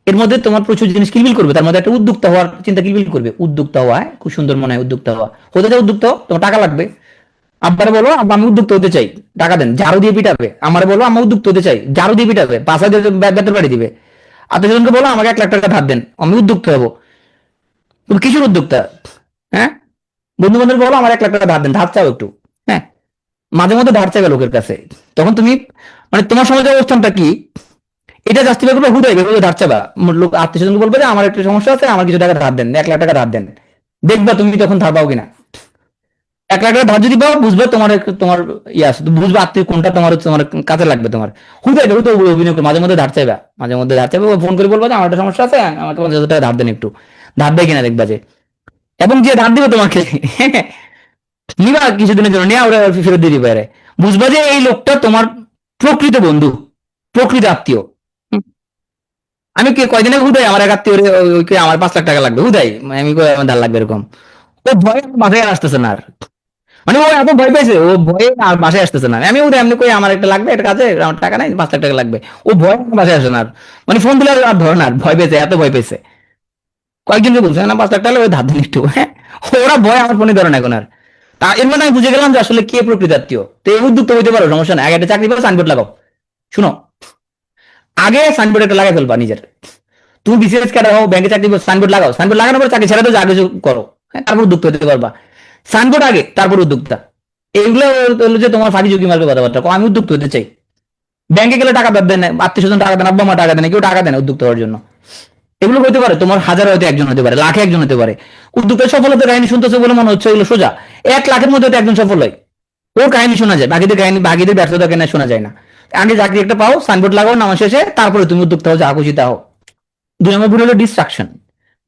এর মধ্যে তোমার প্রচুর জিনিস কিলবিল করবে, তার মধ্যে একটা উদ্যোক্তা হওয়ার চিন্তা কিলবিল করবে। উদ্যোক্তা হওয়া খুব সুন্দর মনে হয়, উদ্যোক্তা হওয়া হতে চাও, উদ্যোক্তা তোমার টাকা লাগবে। আব্বারে বলো আব্বা আমি উদ্যোক্তা হতে চাই, টাকা দেন, ঝাড়ু দিয়ে পিটাবে। আমারে বলো আমার উদ্যোক্তা হতে চাই, ঝাড়ু দিয়ে পিটাবে, 5,000 বেতন বাড়ি দিবে। আত্মীয়স্বজনকে বলো আমাকে 1 লাখ টাকা ধার দেন, আমি উদ্যোক্তা হবো। তুমি কিসের উদ্যোক্তা? হ্যাঁ, বন্ধু বান্ধব বলো আমার 1 লাখ টাকা ধার দেন, ধার চাও একটু। হ্যাঁ, মাঝে মধ্যে ধার চাইবে লোকের কাছে, তখন তুমি মানে তোমার সমাজের অবস্থানটা কি এটা জাস্টিফাই করবে, হুদাই বেরোবে ধার চাবা। লোক আত্মীয় স্বজন বলবে যে আমার একটা সমস্যা আছে, আমার কিছু টাকা ধার দেন, 1 লাখ টাকা ধার দেন। দেখবা তুমি তখন ধার পাও কিনা। 1 লাখ টাকা ধার যদি পাও, বুঝবে তোমার তোমার ইয়ে আছে, বুঝবে আত্মীয় কোনটা তোমার তোমার কাজে লাগবে। তোমার হুদাই তো অভিনয় করে মাঝে মধ্যে ধার চাইবা, মাঝে মধ্যে ধার চাইবে, ফোন করে বলবো যে আমার একটা সমস্যা আছে, আমাকে 50,000 টাকা ধার দেন একটু। ধার দেয় কিনা দেখবা যে, এবং যে ধার দিবে তোমাকে নিবা কিছুদিনের জন্য, নিয়ে ওরা ফেরত দিয়ে দিবে। বুঝবা যে এই লোকটা তোমার প্রকৃত বন্ধু, প্রকৃত আত্মীয়। আমি কি কয়দিন আগে হুদাই আমার এক আত্মীয় আমার 5 লাখ টাকা লাগবে হুদাই, আমি কই আমার ধার লাগবে এরকম, ও ভয়ে আমার বাসায় আর আসতেছে না আর। মানে ও এত ভয় পেয়েছে, ও ভয়ে আর বাসায় আসতেছে না। আমি উদয় এমনি কই আমার একটা লাগবে, একটা কাজে আমার টাকা নাই, 5 লাখ টাকা লাগবে। ও ভয়ে আমার বাসায় আসে না আর। মানে ফোন দিলে আর ধরে না আর, ভয় পেয়েছে, এত ভয় পেয়েছে। কয়েকজনকে বলছে না 5 লাখ টাকা ওই ধার দিন একটু, হ্যাঁ। ওরা ভয় আমার ফোনে ধরে না এখন আর। তা এর মানে আমি বুঝে গেলাম যে আসলে কে প্রকৃতাত্মীয়। তো এই উদ্যোক্ত হইতে পারো, সমস্যা নাই। আগে একটা চাকরি পাও, সাইনবোর্ড লাগাও। শুনো, আগে সাইনবোর্ড একটা লাগাই ফেলবা নিজের। তুমি বিসিএস ক্যাডার হও, ব্যাংকে চাকরি সাইনবোর্ড লাগাও, সাইনবোর্ড লাগানোর পর চাকরি ছেড়ে তো যা কিছু করো, হ্যাঁ, তারপর উদ্যোক্তা হতে পারবা। সাইনবোর্ড আগে, তারপর উদ্যোক্তা। এইগুলো হলো যে তোমার ফাঁকি ঝুঁকি মার্কে কথাবার্তা। আমি উদ্যোক্তা হতে চাই। ব্যাংকে গেলে টাকা দেয় না, আত্মীয় স্বজন টাকা দেন, আব্বা মা টাকা দেয় না, কেউ টাকা দেয় না উদ্যোক্তা হওয়ার জন্য। এগুলো হতে পারে তোমার হাজার হয়তো একজন হতে পারে, লাখে একজন হতে পারে। উদ্যোক্তার সফলতার কাহিনী শুনতেছে বলে মনে হচ্ছে এগুলো সোজা। 1 লাখের মধ্যে তো একজন সফল হয়, ওর কাহিনী শোনা যায়, বাকিদের কাহিনী, বাকিদের ব্যর্থতা কেন শোনা যায় না। আগে চাকরি একটা পাও, সাইনবোর্ড লাগাও নামাজ শেষে, তারপরে তুমি উদ্যোক্তা হও, যা খুশি তা হও। 2 নম্বর ভুল হলো ডিস্ট্রাকশন।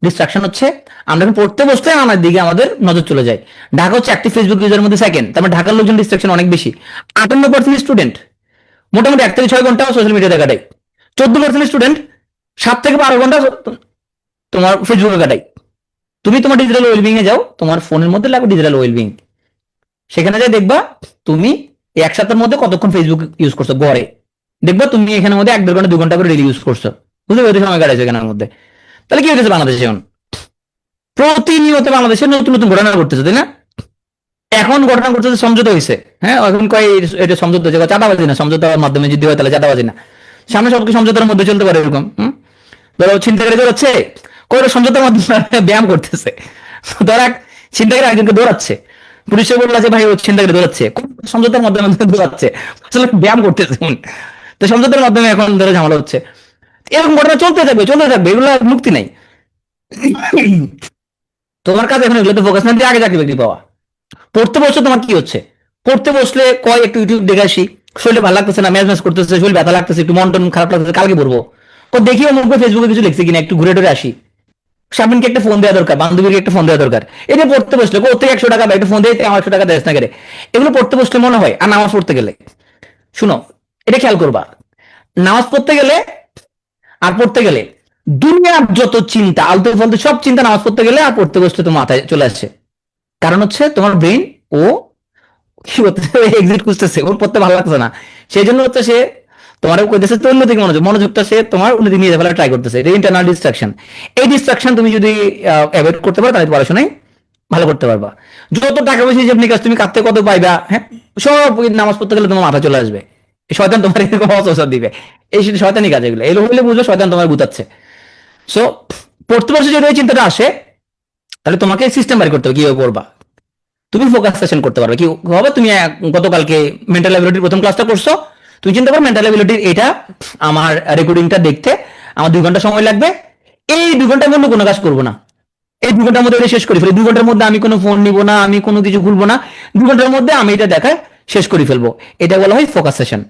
ডিস্ট্রাকশন হচ্ছে আমরা এখন পড়তে বসতে আমার দিকে আমাদের নজর চলে যায়। ঢাকা হচ্ছে অ্যাক্টিভ ফেসবুক ইউজারের মধ্যে সেকেন্ড, তার মানে ঢাকার লোকজন ডিস্ট্রাকশন অনেক বেশি। 58% স্টুডেন্ট মোটামুটি 1 থেকে 6 ঘন্টা সোশ্যাল মিডিয়াতে কাটায়। 14% স্টুডেন্ট 7 থেকে 12 ঘন্টা তোমার ফেসবুকে কাটাই। তুমি তোমার ডিজিটাল ওয়েলবিং এ যাও, তোমার ফোনের মধ্যে লাগবে ডিজিটাল ওয়েলবিং, সেখানে যাই দেখবা তুমি এক সপ্তাহের মধ্যে কতক্ষণ ফেসবুক ইউজ করছো গড়ে। দেখবা তুমি এখানের মধ্যে 1-1.5 ঘন্টা 2 ঘন্টা করে ডেলি ইউজ করছো, বুঝতে পেরেছো, সময় কাটাইছো এখানের মধ্যে। তাহলে কি হয়েছে বাংলাদেশে এখন প্রতিনিয়ত বাংলাদেশে নতুন নতুন ঘটনা ঘটতেছে, তাই না? এখন ঘটনা ঘটতেছে সমঝোতা হয়েছে, হ্যাঁ, এখন কয় এটা সমঝোতা হয়েছে, চাঁদাবাজি না, সমঝোতার মাধ্যমে যদি হয় তাহলে চাঁদাবাজি না। সামনে সবকিছু সমঝোতার মধ্যে চলতে পারে এরকম। ধরো ছিনতাইকারী দৌড়াচ্ছে, কই সমঝোতার মাধ্যমে ব্যায়াম করতেছে। ধর ছিনতাইকারী একজনকে দৌড়াচ্ছে, পুলিশে বললো যে ভাই ও ছিনতাইকারী দৌড়াচ্ছে, সমঝোতার মাধ্যমে দৌড়াচ্ছে, আসলে ব্যায়াম করতেছে। তো সমঝোতার মাধ্যমে এখন ধরো ঝামেলা হচ্ছে। এরকম ঘটনা চলতে থাকবে চলতে থাকবে, এগুলো মুক্তি নাই। তোমার কাছে এখন এগুলোতে ফোকাস না দিয়ে আগে চাকরি বাকরি পাওয়া। পড়তে বসলে তোমার কি হচ্ছে, পড়তে বসলে কয় একটু ইউটিউব দেখে আসি, শরীরে ভালো লাগতেছে না, ম্যাজ ম্যাজ করতেছে, শরীর ব্যথা লাগতেছে, একটু মন টন খারাপ লাগতেছে, কালকে পড়বো। দেখিও মুখ ফেসবুকে কিছু লিখছে কিনা, একটু ঘুরে টুরে আসি। স্বামীনকে একটা ফোন দেওয়া দরকার, বান্ধবীকে একটা ফোন দেওয়া দরকার। এটা পড়তে বসলে কোথায় 100 টাকা একটা ফোন দিয়ে 100 টাকা দেশ না করে, এগুলো পড়তে বসলে মনে হয়। আর নামাজ পড়তে গেলে শুনো, এটা খেয়াল করবা, নামাজ পড়তে গেলে আর পড়তে গেলে দুনিয়ার যত চিন্তা আলতু ফালতু সব চিন্তা নামাজ পড়তে গেলে আর পড়তে বসলে তো মাথায় চলে আসছে। কারণ হচ্ছে তোমার ব্রেন ও কি করতেছে, এক্সিট খুঁজতেছে, ওর পড়তে ভালো লাগছে না, সেই জন্য হচ্ছে সে তোমার কইতেছে তো অন্যদিকে মনোযোগটা সে তোমার অন্যদিকে নিয়ে যাওয়ার ট্রাই করতেছে। এটা ইন্টারনাল ডিস্ট্রাকশন। এই ডিস্ট্রাকশন তুমি যদি অ্যাভয়েড করতে পারো তাহলে পড়াশোনায় ভালো করতে পারবা। যত টাকা পয়সা হিসাব নিকাশ তুমি কাঁদতে কত পাইবা, হ্যাঁ, সব নামাজ পড়তে গেলে তোমার মাথা চলে আসবে। শয়তান তোমার এরকম অসর দিবে, এই শয়তানি কাজ এগুলো। এগুলো হইলে বুঝবে শয়তান তোমার গুতাচ্ছে। সো পড়তে বসে যদি ওই চিন্তাটা আসে, তাহলে তোমাকে সিস্টেম বাড়ি করতে হবে কিভাবে পড়বা। তুমি ফোকাস সেশন করতে পারবে কি হবে। তুমি গতকালকে মেন্টাল অ্যাবিলিটির প্রথম ক্লাসটা করছো, তুমি চিন্তা করো মেন্টাল অ্যাবিলিটির এটা আমার রেকর্ডিংটা দেখতে আমার 2 ঘন্টা সময় লাগবে, এই 2 ঘন্টার মধ্যে কোনো কাজ করবো না, এই 2 ঘন্টার মধ্যে এটা শেষ করে ফেলি। 2 ঘন্টার মধ্যে আমি কোনো ফোন নিবো না, আমি কোনো কিছু খুলবো না, 2 ঘন্টার মধ্যে আমি এটা দেখা শেষ করে ফেলবো। এটা বলা হয় ফোকাস সেশন।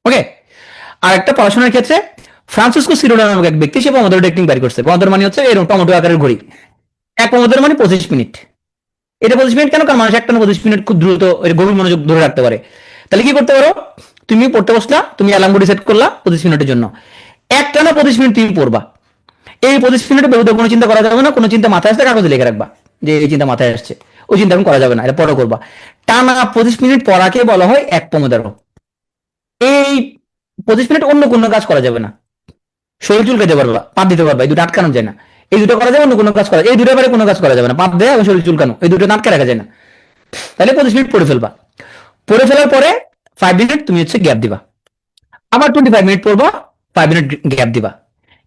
ওকে। আর একটা পড়াশোনার ক্ষেত্রে ফ্রান্সিসকো সিরোডা নামক এক ব্যক্তি সে পমোদোরো টেকনিক বের করছে। পমোদোরো মানে হচ্ছে এরকম টমেটো আকারের ঘড়ি। এক পমোদোরো মানে 25 মিনিট। এটা 25 মিনিট কেন, কারণ মানুষ একটা 25 মিনিট খুব দ্রুত গভীর মনোযোগ ধরে রাখতে পারে। তাহলে কি করতে পারো, তুমি পড়তে বসলা, তুমি অ্যালার্ম ঘড়ি সেট করলা 25 মিনিটের জন্য, একটানা 25 মিনিট তুমি পড়বা। এই 25 মিনিটে বেহুদা কোনো চিন্তা করা যাবে না, কোনো চিন্তা মাথায় আসলে কাগজে লিখে রাখবা যে এই চিন্তা মাথায় আসছে, ওই চিন্তা এখন করা যাবে না, এটা পরে করবা। টানা 25 মিনিট পড়াকে বলা হয় এক পমোদোরো। এই 25 মিনিট অন্য কোনো কাজ করা যাবে না, শরীর চুলকাতে পারবা, পাত দিতে পারবা, এই দুটো আটকানো যায় না। এই দুটো করা যাবে, অন্য কোনো কাজ করা, এই দুটো বারে কোনো কাজ করা যাবে না, পাত দেয় এবং শরীর চুলকানো, এই দুটো আটকে রাখা যায় না। তাহলে 25 মিনিট পড়ে ফেলবা। পড়ে ফেলার পরে 5 মিনিট তুমি হচ্ছে গ্যাপ দিবা, আবার 25 মিনিট পড়বা, 5 মিনিট গ্যাপ দিবা।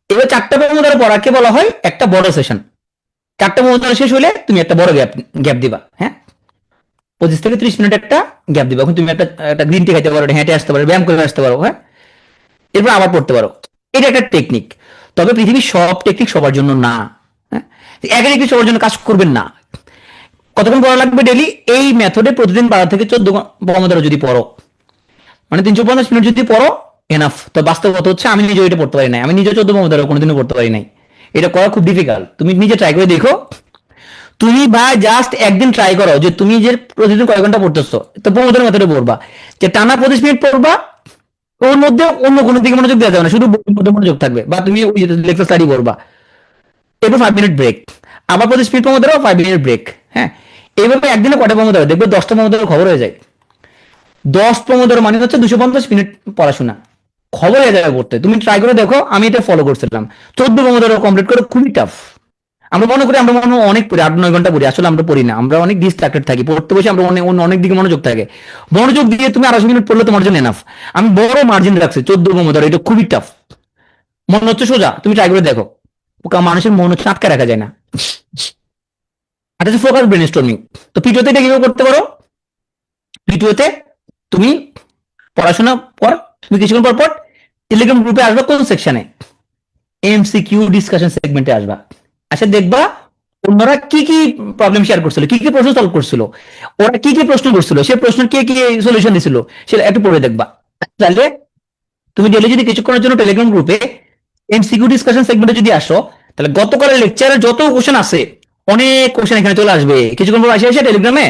এবার 4টা পমোদোরো পড়াকে বলা হয় একটা বড় সেশন। 4টা পমোদোরো শেষ হলে তুমি একটা বড় গ্যাপ দিবা, হ্যাঁ, 25 থেকে 30 মিনিট একটা গ্যাপ দিবা। এখন তুমি একটা গ্রিন টি খাইতে পারো, হেঁটে আসতে পারো, ব্যায়াম করে আসতে পারো, হ্যাঁ, এরপর আবার পড়তে পারো। এটা একটা টেকনিক। তবে পৃথিবীর সব টেকনিক সবার জন্য না, হ্যাঁ, এক টেকনিক সবার জন্য কাজ করবেন না। কতক্ষণ পড়া লাগবে ডেলি, এই মেথডে প্রতিদিন 12 থেকে 14 পমোদোরো যদি পড়ো, মানে 350 মিনিট যদি পড়ো এনাফ। তো বাস্তবতা হচ্ছে আমি নিজে এটা পড়তে পারি নাই, আমি নিজে 14 পমোদোরো কোনোদিনও পড়তে পারি নাই। এটা করা খুব ডিফিকাল্ট, তুমি নিজে ট্রাই করে দেখো। তুমি ভাই জাস্ট একদিন ট্রাই করো যে তুমি যে প্রতিদিন কয়েক ঘন্টা পড়তেছো, তো পমোদোরো মেথডে পড়বা, যে টানা 25 মিনিট পড়বা, ওর মধ্যে অন্য কোনো দিকে মনোযোগ দেওয়া যাবে না, শুধু বইয়ের মধ্যে মনোযোগ থাকবে, বা তুমি ওই লেকচার স্টাডি করবা, এরপর 5 মিনিট ব্রেক, আবার 25 মিনিট প্রমোদ 5 মিনিট ব্রেক। হ্যাঁ, এইভাবে একদিনে কটা প্রমোদ হবে দেখবে, 10টা প্রমোদের খবর হয়ে যায়। 10 প্রমোদর মানে হচ্ছে 250 মিনিট পড়াশোনা, খবর হয়ে যাবে পড়তে। তুমি ট্রাই করে দেখো, আমি এটা ফলো করছিলাম। 14 প্রমোদর কমপ্লিট করে খুবই টাফ। আমরা মনে করি আমরা মনে হয় অনেক পড়ি, 8-9 ঘন্টা পড়ি, আসলে আমরা পড়ি না, আমরা অনেক ডিস্ট্রাক্টেড থাকি, পড়তে বসে আমরা অনেক অনেক দিকে মনোযোগ থাকে। মনোযোগ দিয়ে তুমি 250 মিনিট পড়লে তোমার জন্য এনাফ। আমি বড় মার্জিন রাখছি 14 প্রমোদর, এটা খুবই টাফ। মনে হচ্ছে সোজা, তুমি ট্রাই করে দেখো, মানুষের মন হচ্ছে আটকে রাখা যায় না। এটা ফোকাস ব্রেন স্টর্মিং। তো পিটিওতে এটা কিভাবে করতে পারো, পিটিওতে তুমি পড়াশোনা পর, তুমি কিছুক্ষণ পর পর টেলিগ্রাম গ্রুপে আসবা, কোন সেকশনে, এমসিকিউ ডিসকাশন সেগমেন্টে আসবা, আচ্ছা দেখবা অন্যরা কি কি প্রবলেম শেয়ার করছিল, কি কি প্রশ্ন সলভ করছিল, ওরা কি কি প্রশ্ন করছিল, সে প্রশ্নের কে কি সলিউশন দিছিল, সেটা একটু পড়ে দেখবা। তাহলে তুমি ডেলি যদি কিছুক্ষণের জন্য টেলিগ্রাম গ্রুপে এমসিকিউ ডিসকাশন সেগমেন্টে যদি আসো, তাহলে গতকালের লেকচারের যত কোশ্চেন আছে অনেক কোশ্চেন এখানে চলে আসবে। কিছুক্ষণ পর আসে টেলিগ্রামে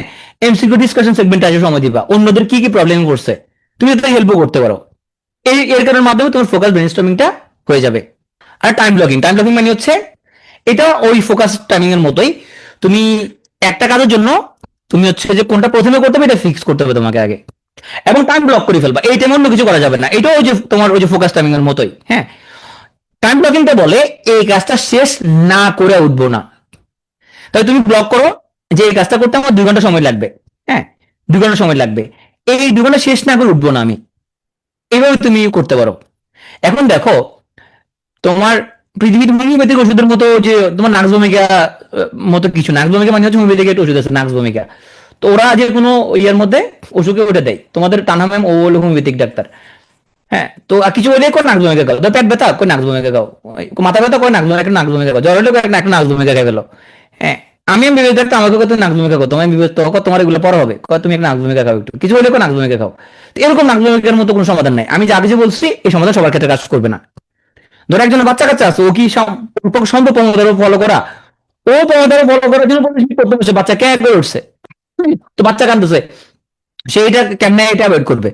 এমসিকিউ ডিসকাশন সেগমেন্টে আসে সময় দিবা, অন্যদের কি কি প্রবলেম করছে তুমি তাদের হেল্পও করতে পারো। এর কারণের মাধ্যমে তোমার ফোকাস ব্রেনস্টর্মিংটা হয়ে যাবে। আর টাইম ব্লকিং, টাইম ব্লকিং মানে হচ্ছে এটা ওই ফোকাস টাইমিং এর মতোই, তুমি একটা কাজের জন্য তুমি হচ্ছে যে কোনটা প্রথমে করতে হবে এটা ফিক্স করতে হবে তোমাকে আগে, এবং টাইম ব্লক করে ফেলবা, এই টাইমে অন্য কিছু করা যাবে না। এটাও ওই যে তোমার ওই যে ফোকাস টাইমিং এর মতোই। হ্যাঁ, টাইম ব্লকিংটা বলে এই কাজটা শেষ না করে উঠবো না। তাহলে তুমি ব্লক করো যে এই কাজটা করতে আমার 2 ঘন্টা সময় লাগবে। হ্যাঁ, 2 ঘন্টা সময় লাগবে, এই 2 ঘন্টা শেষ না করে উঠবো না আমি, এইভাবে তুমি করতে পারো। এখন দেখো, তোমার পৃথিবীর হোমিওপ্যাথিক ওষুধের মতো যে তোমার নাক্স ভূমিকা মতো কিছু, নাক্স ভূমিকা মানে হচ্ছে হোমিওপ্যাথিক একটা ওষুধ আছে নাক্স ভূমিকা, তো ওরা যে কোনো ইয়ের মধ্যে ওষুধকে ওটা দেয়, তোমাদের টানা ম্যাম ও হলো হোমিওপ্যাথিক ডাক্তার। হ্যাঁ, তো আর কিছু হলে কোন নাক্স ভূমিকা খাও, পেট ব্যথা কোন নাক্স ভূমিকা খাও, মাথা ব্যথা কোন নাক্স ভূমিকা, নাক্স ভূমিকা খাও, জ্বর হলে একটা নাক্স ভূমিকা খাই ফেলো। হ্যাঁ, আমি বিবেক ডাক্তার, আমাকে কত নাক্স ভূমিকা খাও, তোমার বিবেক তোমার এগুলো পড়া হবে, তুমি একটা নাক্স ভূমিকা খাও, একটু কিছু হলে কোন নাক্স ভূমিকা খাও। তো এরকম নাক্স ভূমিকার মতো কোনো সমাধান নাই, আমি যা কিছু বলছি এই সমাধান সবার ক্ষেত্রে কাজ করবে না। ধরো একজনের বাচ্চা কাচ্চা আছে, ও কি সম্ভব প্রমোদারও ফলো করা, ও প্রমোদারও ফলো করার জন্য করতে বসে, বাচ্চা কে করে উঠছে, তো বাচ্চা কান্দছে, সে এটা কেমনে এটা অ্যাভয়েড করবে।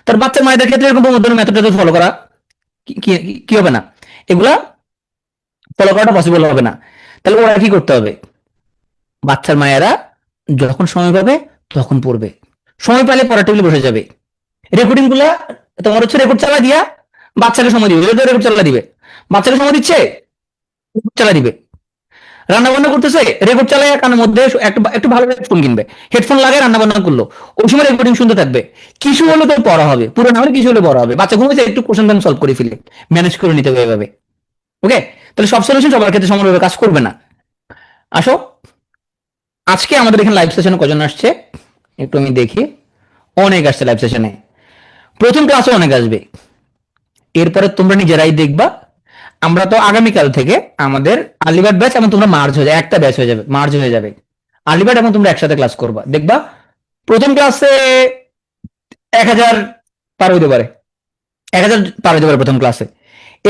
তার বাচ্চার মায়েদের ক্ষেত্রে এরকম প্রমোদার মেথড ফলো করা কি হবে না, এগুলা ফলো করাটা পসিবল হবে না। তাহলে ওরা কি করতে হবে, বাচ্চার মায়েরা যখন সময় পাবে তখন পড়বে, সময় পেলে পড়ার টেবিলে বসে যাবে, রেকর্ডিং গুলা তোমার হচ্ছে রেকর্ড চালা দিয়া বাচ্চাকে সময় দিবে, রেকর্ড চালা দিবে, বাচ্চাকে সময় দিচ্ছে চালা দিবে, রান্না বান্না করতেছে রেকর্ড চালায় কানের মধ্যে একটু ভালো হেডফোন কিনবে, হেডফোন লাগায় রান্না বান্না করলো, ওই সময় রেকর্ডিং শুনতে থাকবে, কিছু হলে তো পড়া হবে, পুরো না হলে কিছু হলে পড়া হবে, বাচ্চা ঘুমিয়েছে একটু কোশ্চেন ব্যাংক সলভ করে ফেলে ম্যানেজ করে নিতে হবে এভাবে। ওকে, তাহলে সব সলিউশন সবার ক্ষেত্রে সমানভাবে কাজ করবে না। আসো, আজকে আমাদের এখানে লাইভ সেশনে কজন আসছে একটু আমি দেখি, অনেক আসছে লাইভ সেশনে, প্রথম ক্লাসে অনেক আসবে, এরপরে তোমরা নিজেরাই দেখবা। আমরা তো আগামীকাল থেকে আমাদের আর্লিবার্ড ব্যাচ এবং তোমরা মার্জ হয়ে যাবে, একটা ব্যাচ হয়ে যাবে, মার্জ হয়ে যাবে, আর্লিবার্ড এবং তোমরা একসাথে ক্লাস করবা, দেখবা প্রথম ক্লাসে 1000 পার হইতে পারে, 1000 পার হইতে পারে প্রথম ক্লাসে,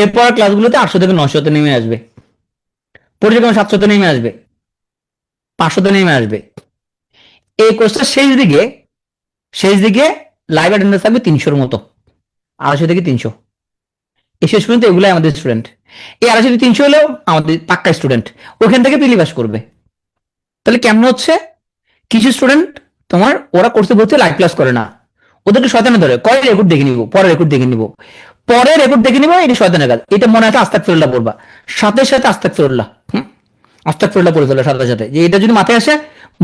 এরপর ক্লাসগুলোতে 800 থেকে 900 নেমে আসবে, পর্যায়ক্রমে 700 নেমে আসবে, 500 নেমে আসবে। এই কোর্সটা শেষ দিকে লাইভ অ্যাটেন্ডেন্স থাকবে 300-র মতো, 250 থেকে 300, এই শেষ পর্যন্ত এগুলাই আমাদের স্টুডেন্ট। এই 250 থেকে 300 হলেও আমাদের পাক্কা স্টুডেন্ট, ওখান থেকে প্রিলি পাস করবে। তাহলে কেমন হচ্ছে, কিছু স্টুডেন্ট তোমার ওরা কোর্সে ভর্তি লাইভ ক্লাস করে না, ওদেরকে শয়তানে ধরে কয় রেকর্ড দেখে নিব, পরে রেকর্ড দেখে নিব, পরে রেকর্ড দেখে নিব, এটা শয়তানের কাজ, এটা মনে আছে আস্তাগফিরুল্লাহ পড়বা, সাথে সাথে আস্তাগফিরুল্লাহ, আস্তাগফিরুল্লাহ পড়ে ফেলো সাথে সাথে, যে এটা যদি মাথায় আসে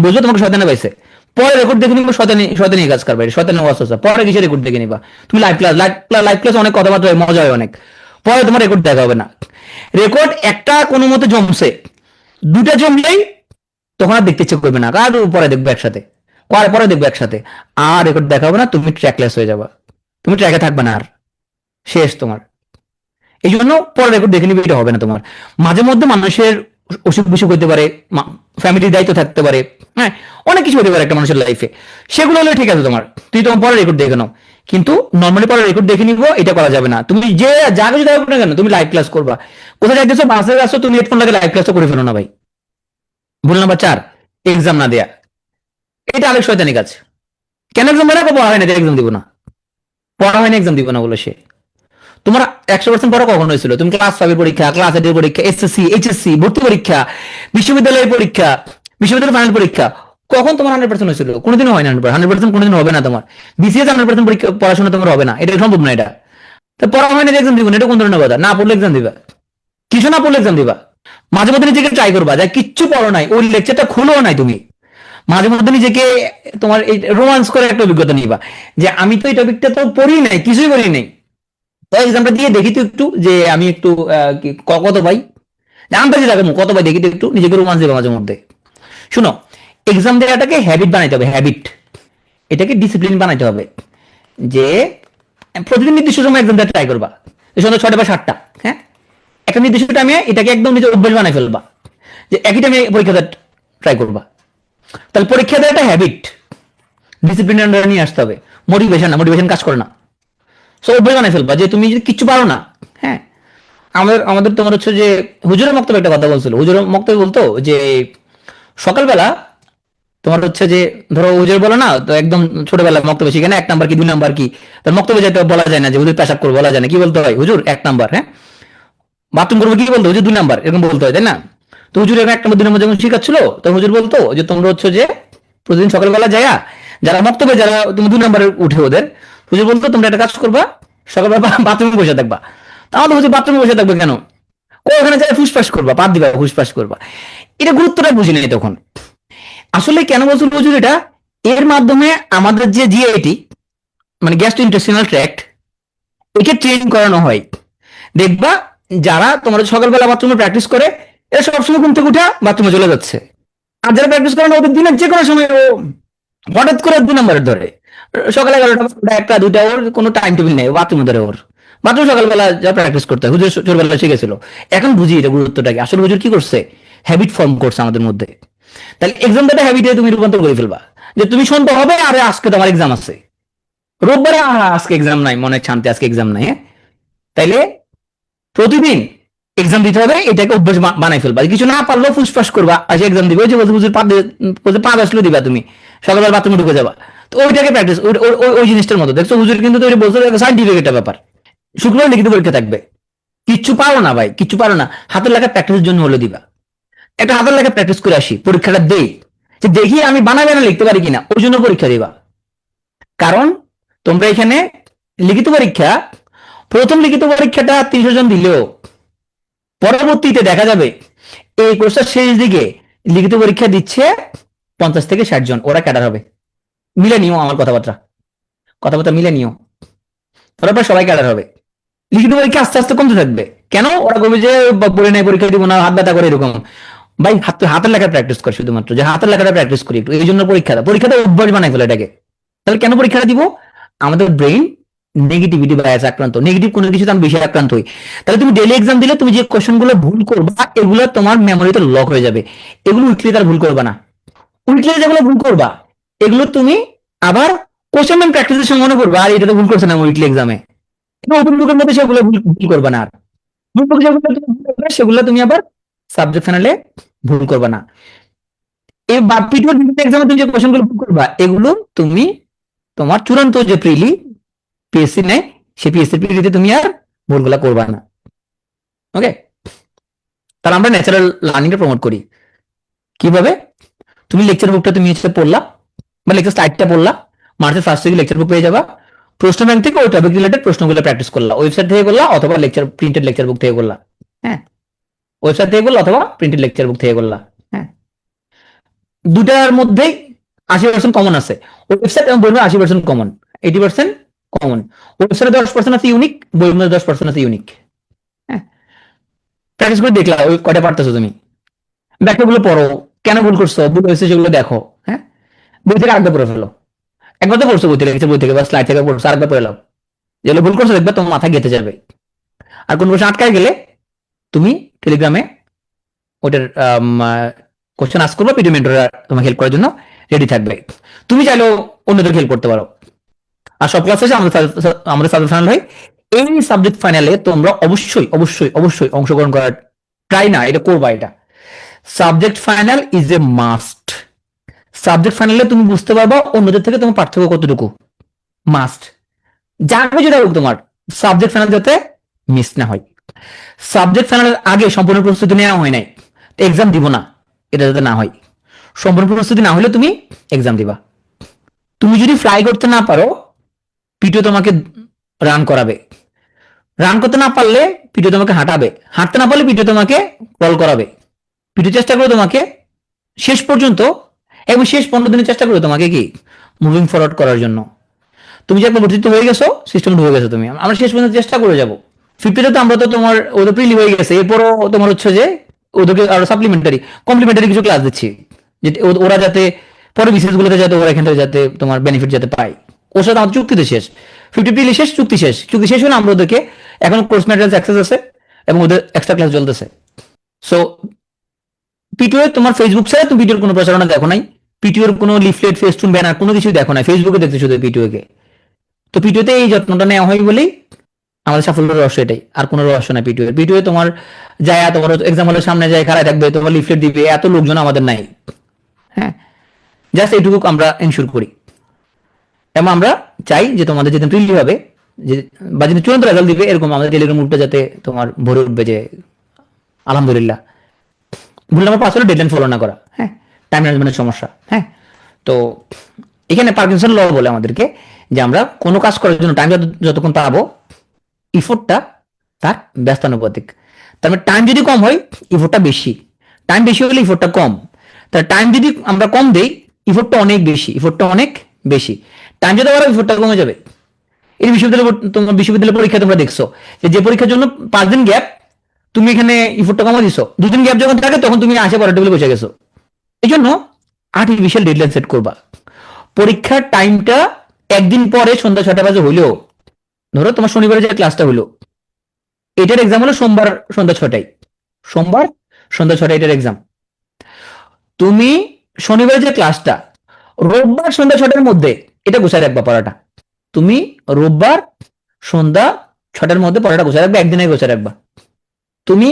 বুঝো তোমাকে শয়তানে পাইছে, পরে রেকর্ড দেখে নিবো, শয়তানি কাজ করবে, শয়তানি ওয়াসওয়াসা, পরে কিসে রেকর্ড দেখে নিবা, তুমি লাইভ ক্লাস অনেক কথাবার্তা হয়, মজা হয় অনেক, পরে তোমার রেকর্ড দেখা হবে না। রেকর্ড একটা কোনো মতে জমছে, দুটা জমলেই তখন আর দেখতে ইচ্ছে করবে না, আর পরে দেখবে একসাথে, পরে দেখবে একসাথে, আর রেকর্ড দেখা হবে না, তুমি ট্র্যাকলেস হয়ে যাবে, তুমি ট্র্যাকে থাকবে না আর, শেষ তোমার। এই জন্য পরে রেকর্ড দেখে নিবে, এটা হবে না তোমার। মাঝে মধ্যে মানুষের অসুখ বিসুখ হতে পারে, ফ্যামিলির দায়িত্ব থাকতে পারে, হ্যাঁ অনেক কিছু হতে পারে একটা মানুষের লাইফে, সেগুলো হলে ঠিক আছে তোমার, তুই তোমার পরে রেকর্ড দেখে নাও, কিন্তু নর্মালি পরে রেকর্ড দেখে নিবো এটা করা যাবে না। তুমি যে যা কিছু দেখো না কেন তুমি লাইভ ক্লাস করবা, কোথায় যাইতেছো বাসে যাচ্ছ তুমি হেডফোন লাগে লাইভ ক্লাস করে ফেলো না ভাই। ভুল নাম্বার 4, এক্সাম না দেয়া, এটা আরেক শয়তানি কাজ। কেন এক্সাম দেয় না, পড়া হয় না এক্সাম দিব না, পড়া হয়নি এক্সাম দিব না বলে সে। তোমার 100% পড়া কখন হয়েছিল? তুমি ক্লাস 5 এর পরীক্ষা, ক্লাস 8 এর পরীক্ষা, এসএসসি, এইচএসসি, ভর্তি পরীক্ষা, বিশ্ববিদ্যালয়ের পরীক্ষা, বিশ্ববিদ্যালয়ের ফাইনাল পরীক্ষা, কখন তোমার 100% হয়েছিল? কোনোদিনও হয় না। 100% কোনোদিন হবে না তোমার। বিসিএস 100% পরীক্ষা পড়াশোনা তোমার হবে না, এটা সম্ভব না। এটা তো পড়া হয় না এক্সাম দিব না, এটা কোন ধরনের কথা? না পড়লে এক্সাম দিবা? কিছু না পড়লে এক্সাম দিবা? মাঝে মধ্যে নিজেকে ট্রাই করবা, যা কিচ্ছু পড়ো নাই, ওই লেকচারটা খুলেও নাই তুমি, মাঝে মধ্যে নিজেকে তোমার এই রোমান্স করে একটা অভিজ্ঞতা নিবা যে আমি তো এই টপিকটা তো পড়ি নাই, কিছুই পড়ি নাই, তো এক্সামটা দিয়ে দেখি তো একটু যে আমি একটু কত পাই, আন্দাজে রাখবো কত পাই, দেখি তো একটু, নিজেকে রোমান্স দেবে মাঝে মধ্যে। শুনো, এক্সাম দেওয়াটাকে হ্যাবিট বানাইতে হবে, হ্যাবিট। এটাকে ডিসিপ্লিন বানাইতে হবে যে প্রতিদিন নির্দিষ্ট সময় এক্সাম দেওয়া ট্রাই করবা, সন্ধ্যা 6টা বা 7টা, হ্যাঁ, একটা নির্দিষ্ট টাইমে এটাকে একদম নিজের অভ্যাস বানাই ফেলবা যে একই টাইমে পরীক্ষা দেওয়া ট্রাই করবা। তাহলে পরীক্ষা দেওয়া একটা হ্যাবিট, ডিসিপ্লিন নিয়ে আসতে হবে, মোটিভেশন না, মোটিভেশন কাজ করে না। সো অভ্যাস বানাই ফেলবা যে তুমি যদি কিচ্ছু পারো না, হ্যাঁ। আমাদের আমাদের তোমার হচ্ছে যে হুজুরের বক্তব্যে একটা কথা বলছিল, হুজুরের বক্তব্য বলতো যে সকালবেলা তোমার হচ্ছে যে ধরো হুজুর বলো না তো একদম ছোটবেলা বক্তব্য শিখে 1 নাম্বার কি 2 নাম্বার কি, তার বক্তব্য যেতে বলা যায় না যে হুজুর পেশাব করবো, বলা যায় না, কি বলতে হয়? হুজুর 1 নাম্বার, হ্যাঁ। বাথরুম করবো কি বলতো? হুজুর 2 নাম্বার, এরকম বলতে হয়, তাই না? তো হুজুর 1 নাম্বার 2 নাম্বার যখন শিখাচ্ছিল, তো হুজুর বলতো যে তোমরা হচ্ছে যে প্রতিদিন সকালবেলা যায়া যারা বক্তব্যে যারা তুমি 2 নাম্বারে উঠে ওদের, হুজুর বলতো তোমরা একটা কাজ করবা, সকালবেলা বাথরুমে বসে থাকবা। তাহলে হুজুর বাথরুমে বসে থাকবে কেন? ওখানে যাই ফুসফাস করবা, পাত দিবা, ফুসফাস করবা। এটা গুরুত্বটা বুঝি নাই তখন। আসলে কেন বলছিল হুজুর এটা? এর মাধ্যমে আমাদের যে জিআইটি মানে গ্যাস্ট্রোইন্টেস্টিনাল ট্র্যাক্ট, একে ট্রেন করানো হয়। দেখবা যারা তোমার সকালবেলা বাথরুমে প্র্যাকটিস করে, এরা সবসময় ঘুম থেকে উঠে বাথরুমে চলে যাচ্ছে। আর যারা প্র্যাকটিস করে না, ওদের দিনের যে কোনো সময় ও হঠাৎ করে 2 নাম্বারের ধরে, সকালে 11টা 1টা 2টা, ওর কোনো টাইম টেবিল নেই, বাথরুমে ধরে ওর বাথরুম সকালবেলা যা প্র্যাকটিস করতে হয়। হুজুর ছোটবেলা শিখেছিল, এখন বুঝি এটা গুরুত্বটা কি। আসলে হুজুর কি করছে? হ্যাবিট ফর্ম করছে আমাদের মধ্যে। তাহলে এক্সাম ডাটা হ্যাবিটে তুমি রূপান্তর করে ফেলবা যে তুমি শুনতে হবে আরে আজকে তোমার এক্সাম আছে, রোববারে আজকে এক্সাম নাই, মনে শান্তি আজকে এক্সাম নাই, হ্যাঁ। তাইলে প্রতিদিন এক্সাম দিতে হবে, এটাকে অভ্যাস বানাই ফেলবা। কিছু না পারলেও ফুসফাস করবা, আসে এক্সাম দিবে, ওই যে হুজুর পা আসলে দিবা, তুমি সকালবেলা বাথরুমে ঢুকে যাবা। তো ওইটাকে প্র্যাকটিস, ওই জিনিসটার মতো দেখছো হুজুর কিন্তু তৈরি বলতে সাইন্টিফিক একটা ব্যাপার। শুক্রবার লিখিত পরীক্ষা থাকবে, কিচ্ছু পারো না ভাই, কিচ্ছু পারো না, হাতের লেখা প্র্যাকটিসের জন্য হলে দিবা। একটা হাতের লেখা প্র্যাকটিস করে আসি, পরীক্ষাটা দেই, যে দেখি আমি বানাবে না লিখতে পারি কিনা, ওই জন্য পরীক্ষা দিবা। কারণ তোমরা এখানে লিখিত পরীক্ষা, প্রথম লিখিত পরীক্ষাটা 300 জন দিলেও পরবর্তীতে দেখা যাবে এই কোর্সটার শেষ দিকে লিখিত পরীক্ষা দিচ্ছে 50 থেকে 60 জন, ওরা ক্যাডার হবে। মিলে নিও আমার কথাবার্তা, কথাবার্তা মিলে নিও, তারপর সবাই ক্যাডার হবে। লিখিত পরীক্ষা আস্তে আস্তে কমতে থাকবে, কেন? ওরা বলবে যে পড়ে নাই, পরীক্ষা দিব না, হাত ব্যথা করে, এরকম। ভাই হাতের লেখা প্র্যাকটিস কর, শুধুমাত্র যে হাতের লেখাটা প্র্যাকটিস করি একটু, এই জন্য পরীক্ষাটা অভ্যাস বানাই ফেলে এটাকে। তাহলে কেন পরীক্ষাটা দিব? আমাদের ব্রেইন নেগেটিভিটি বায়াস আক্রান্ত, নেগেটিভ কোনো কিছুতে আমি বেশি আক্রান্ত হই। তাহলে তুমি ডেইলি এক্সাম দিলে তুমি যে কোশ্চেন গুলো ভুল করবা, এগুলো তোমার মেমোরিতে লক হয়ে যাবে, এগুলো উইকলি তার ভুল করবা না। উইকলি যেগুলো ভুল করবা, এগুলো তুমি আবার কোশ্চেন ব্যাংক প্র্যাকটিসের সময় মনে করবা, আর এটা তো ভুল করছে না উইকলি এক্সামে, ওপেন বুকের মধ্যে সেগুলো ভুল করবা না। আর ভুল বুক যেগুলো তুমি ভুল করবে, সেগুলো তুমি আবার সাবজেক্ট ফাইনালে ভুল করবা না। এই পিটিওর এক্সামে তুমি যে কোশ্চেন গুলো ভুল করবা, এগুলো তুমি তোমার চূড়ান্ত যে প্রিলি পিএসসি নেয়, সেই পিএসসি প্রিলিতে তুমি আর ভুলগুলা করবা না। ওকে, তাহলে আমরা ন্যাচারাল লার্নিংটা প্রমোট করি কিভাবে? তুমি লেকচার বুকটা তুমি হচ্ছে পড়লা, বা লেকচার স্লাইডটা পড়লা, মার্চের ফার্স্ট উইকে লেকচার বুক পেয়ে যাবা, প্রশ্ন ব্যাংক থেকে ওই টপিক রিলেটেড প্রশ্নগুলো প্র্যাকটিস করলা, ওয়েবসাইট থেকে করলা অথবা লেকচার প্রিন্টেড লেকচার বুক থেকে করলা, হ্যাঁ। ওয়েবসাইট থেকে করলা অথবা প্রিন্টেড লেকচার বুক থেকে করলা, হ্যাঁ। দুটার মধ্যেই 80% কমন আছে, ওয়েবসাইট এবং বইয়ের 80% কমন, 80% কমন। ওয়েবসাইটে 10% আছে ইউনিক, বইয়ের মধ্যে 10% আছে ইউনিক, হ্যাঁ। প্র্যাকটিস করে দেখলা ওই কয়টা পারতেছো তুমি, ব্যাখ্যাগুলো পড়ো, কেন ভুল করছো, ভুল হয়েছে সেগুলো দেখো, হ্যাঁ। বই থেকে আরেকবার পড়ে ফেলো, একবার তো পড়ছো বই থেকে, বই থেকে বা স্লাইড থেকে পড়ছো, আরেকবার পড়ে নাও, যেগুলো ভুল করছো দেখবে তোমার মাথায় গেঁথে যাবে। আর কোন কোশ্চেন আটকায় গেলে তুমি টেলিগ্রামে ওটার কোশ্চেন আস্ক করবে, পিডিএফ মেন্টররা তোমাকে হেল্প করার জন্য রেডি থাকবে। তুমি চাইলেও অন্যদের হেল্প করতে পারো। আর সব ক্লাস শেষে আমাদের সাবজেক্ট ফাইনাল হয়, এই সাবজেক্ট ফাইনালে তোমরা অবশ্যই অবশ্যই অবশ্যই অংশগ্রহণ করার ট্রাই না, এটা করবা। এটা subject final is a must. Subject ফাইনালে তুমি বুঝতে পারবা অন্যদের থেকে তোমার পার্থক্য কতটুকু, মাস্ট। যাবে যেটা হোক তোমার সাবজেক্ট ফাইনাল যাতে মিস না হয়। সাবজেক্ট ফাইনালের আগে সম্পূর্ণ প্রস্তুতি নেওয়া হয় নাই, এক্সাম দিব না, এটা যাতে না হয়। সম্পূর্ণ প্রস্তুতি না হলে তুমি এক্সাম দিবা। তুমি যদি ফ্লাই করতে না পারো, পিটিও তোমাকে রান করাবে। রান করতে না পারলে পিটিও তোমাকে হাঁটাবে। হাঁটতে না পারলে পিটিও তোমাকে কল করাবে। পিটিও চেষ্টা করবে তোমাকে শেষ পর্যন্ত, এবং শেষ 15 দিনের চেষ্টা করবে তোমাকে কি মুভিং ফরওয়ার্ড করার জন্য। তুমি যে একবার ভর্তি হয়ে গেছো, সিস্টেম ঢুকে গেছো তুমি, আমরা শেষ পর্যন্ত চেষ্টা করে যাবো। 50তে তো আমরা তো তোমার ওদের প্রিলি হয়ে গেছে, এরপরও তোমার হচ্ছে যে ওদেরকে আরো সাপ্লিমেন্টারি কমপ্লিমেন্টারি কিছু ক্লাস দিচ্ছি, যে ওরা যাতে পরে বিসিএস গুলোতে যাতে ওরা এখান থেকে যাতে তোমার বেনিফিট যাতে পায়। ওর সাথে আমাদের চুক্তিতে শেষ, 50 প্রিলি শেষ, চুক্তি শেষ। চুক্তি শেষ হলে আমরা ওদেরকে এখন কোর্স ম্যাটেরিয়ালস অ্যাক্সেস আছে এবং ওদের এক্সট্রা ক্লাস চলতেছে। সো পিটিও তোমার ফেসবুক ছাড়া তুমি পিটিওর কোনো প্রচারণা দেখো নাই, পিটিওর কোনো লিফলেট, ফেস্টুন, ব্যানার কোনো কিছু দেখো নাই, ফেসবুকে দেখতে শুধু পিটিওকে। তো পিটিওতে এই যত্নটা নেওয়া হয় বলেই আমাদের সাফল্যের রহস্য এটাই, আর কোনো রহস্য না পিটিও। পিটিও তোমার যায়, তোমার এক্সাম হলের সামনে যায় খাড়ায় থাকবে, তোমার লিফলেট দিবে, এত লোকজন আমাদের নাই। হ্যাঁ, জাস্ট এইটুকু আমরা এনশিওর করি। এবং আমরা চাই যে তোমাদের যেদিন প্রিলি হবে, যে বা যেদিন চূড়ান্ত রেজাল্ট দিবে, এরকম আমাদের টেলিগ্রাম গ্রুপটা যাতে তোমার ভরে উঠবে যে আলহামদুলিল্লাহ। ভুল নাম্বার 5 হলো ডেডলাইন ফলো না করা। হ্যাঁ, টাইম ম্যানেজমেন্টের সমস্যা। হ্যাঁ, তো এখানে পার্কিনসন ল বলে আমাদেরকে যে আমরা কোনো কাজ করার জন্য টাইম যতক্ষণ পাবো, ইফোর্টটা তার ব্যস্তানুপাতিক। তার মানে টাইম যদি কম হয়, ইফোর্টটা বেশি। টাইম বেশি হলে ইফোর্টটা কম। তার টাইম যদি আমরা কম দেই, ইফোর্টটা অনেক বেশি। ইফোর্টটা অনেক বেশি। টাইম যদি বাড়াবে, ইফোর্টটা কমে যাবে। এই তোমার বিশ্ববিদ্যালয় পরীক্ষা তোমরা দেখছো যে পরীক্ষার জন্য 5 দিন গ্যাপ, তুমি এখানে ইফোর্টটা কমা দিছো। 2 দিন গ্যাপ যখন থাকে তখন তুমি আসে পরের টেবিলে বসে গেছো। এই জন্য আর্টিফিশিয়াল ডেডলাইন সেট করবা। পরীক্ষার টাইমটা একদিন পরে সন্ধ্যা 6টা বাজে হইলেও, ধরো তোমার শনিবারে যে ক্লাসটা হলো, এটার এক্সাম হলো সোমবার সন্ধ্যা 6টায়। সোমবার সন্ধ্যা 6টায় এটার এক্সাম। তুমি শনিবারে যে ক্লাসটা, রোববার সন্ধ্যা 6টার মধ্যে এটা গুছায় রাখবা পড়াটা। তুমি রোববার সন্ধ্যা 6টার মধ্যে পড়াটা গুছায় রাখবা, একদিনে গুছায় রাখবা। তুমি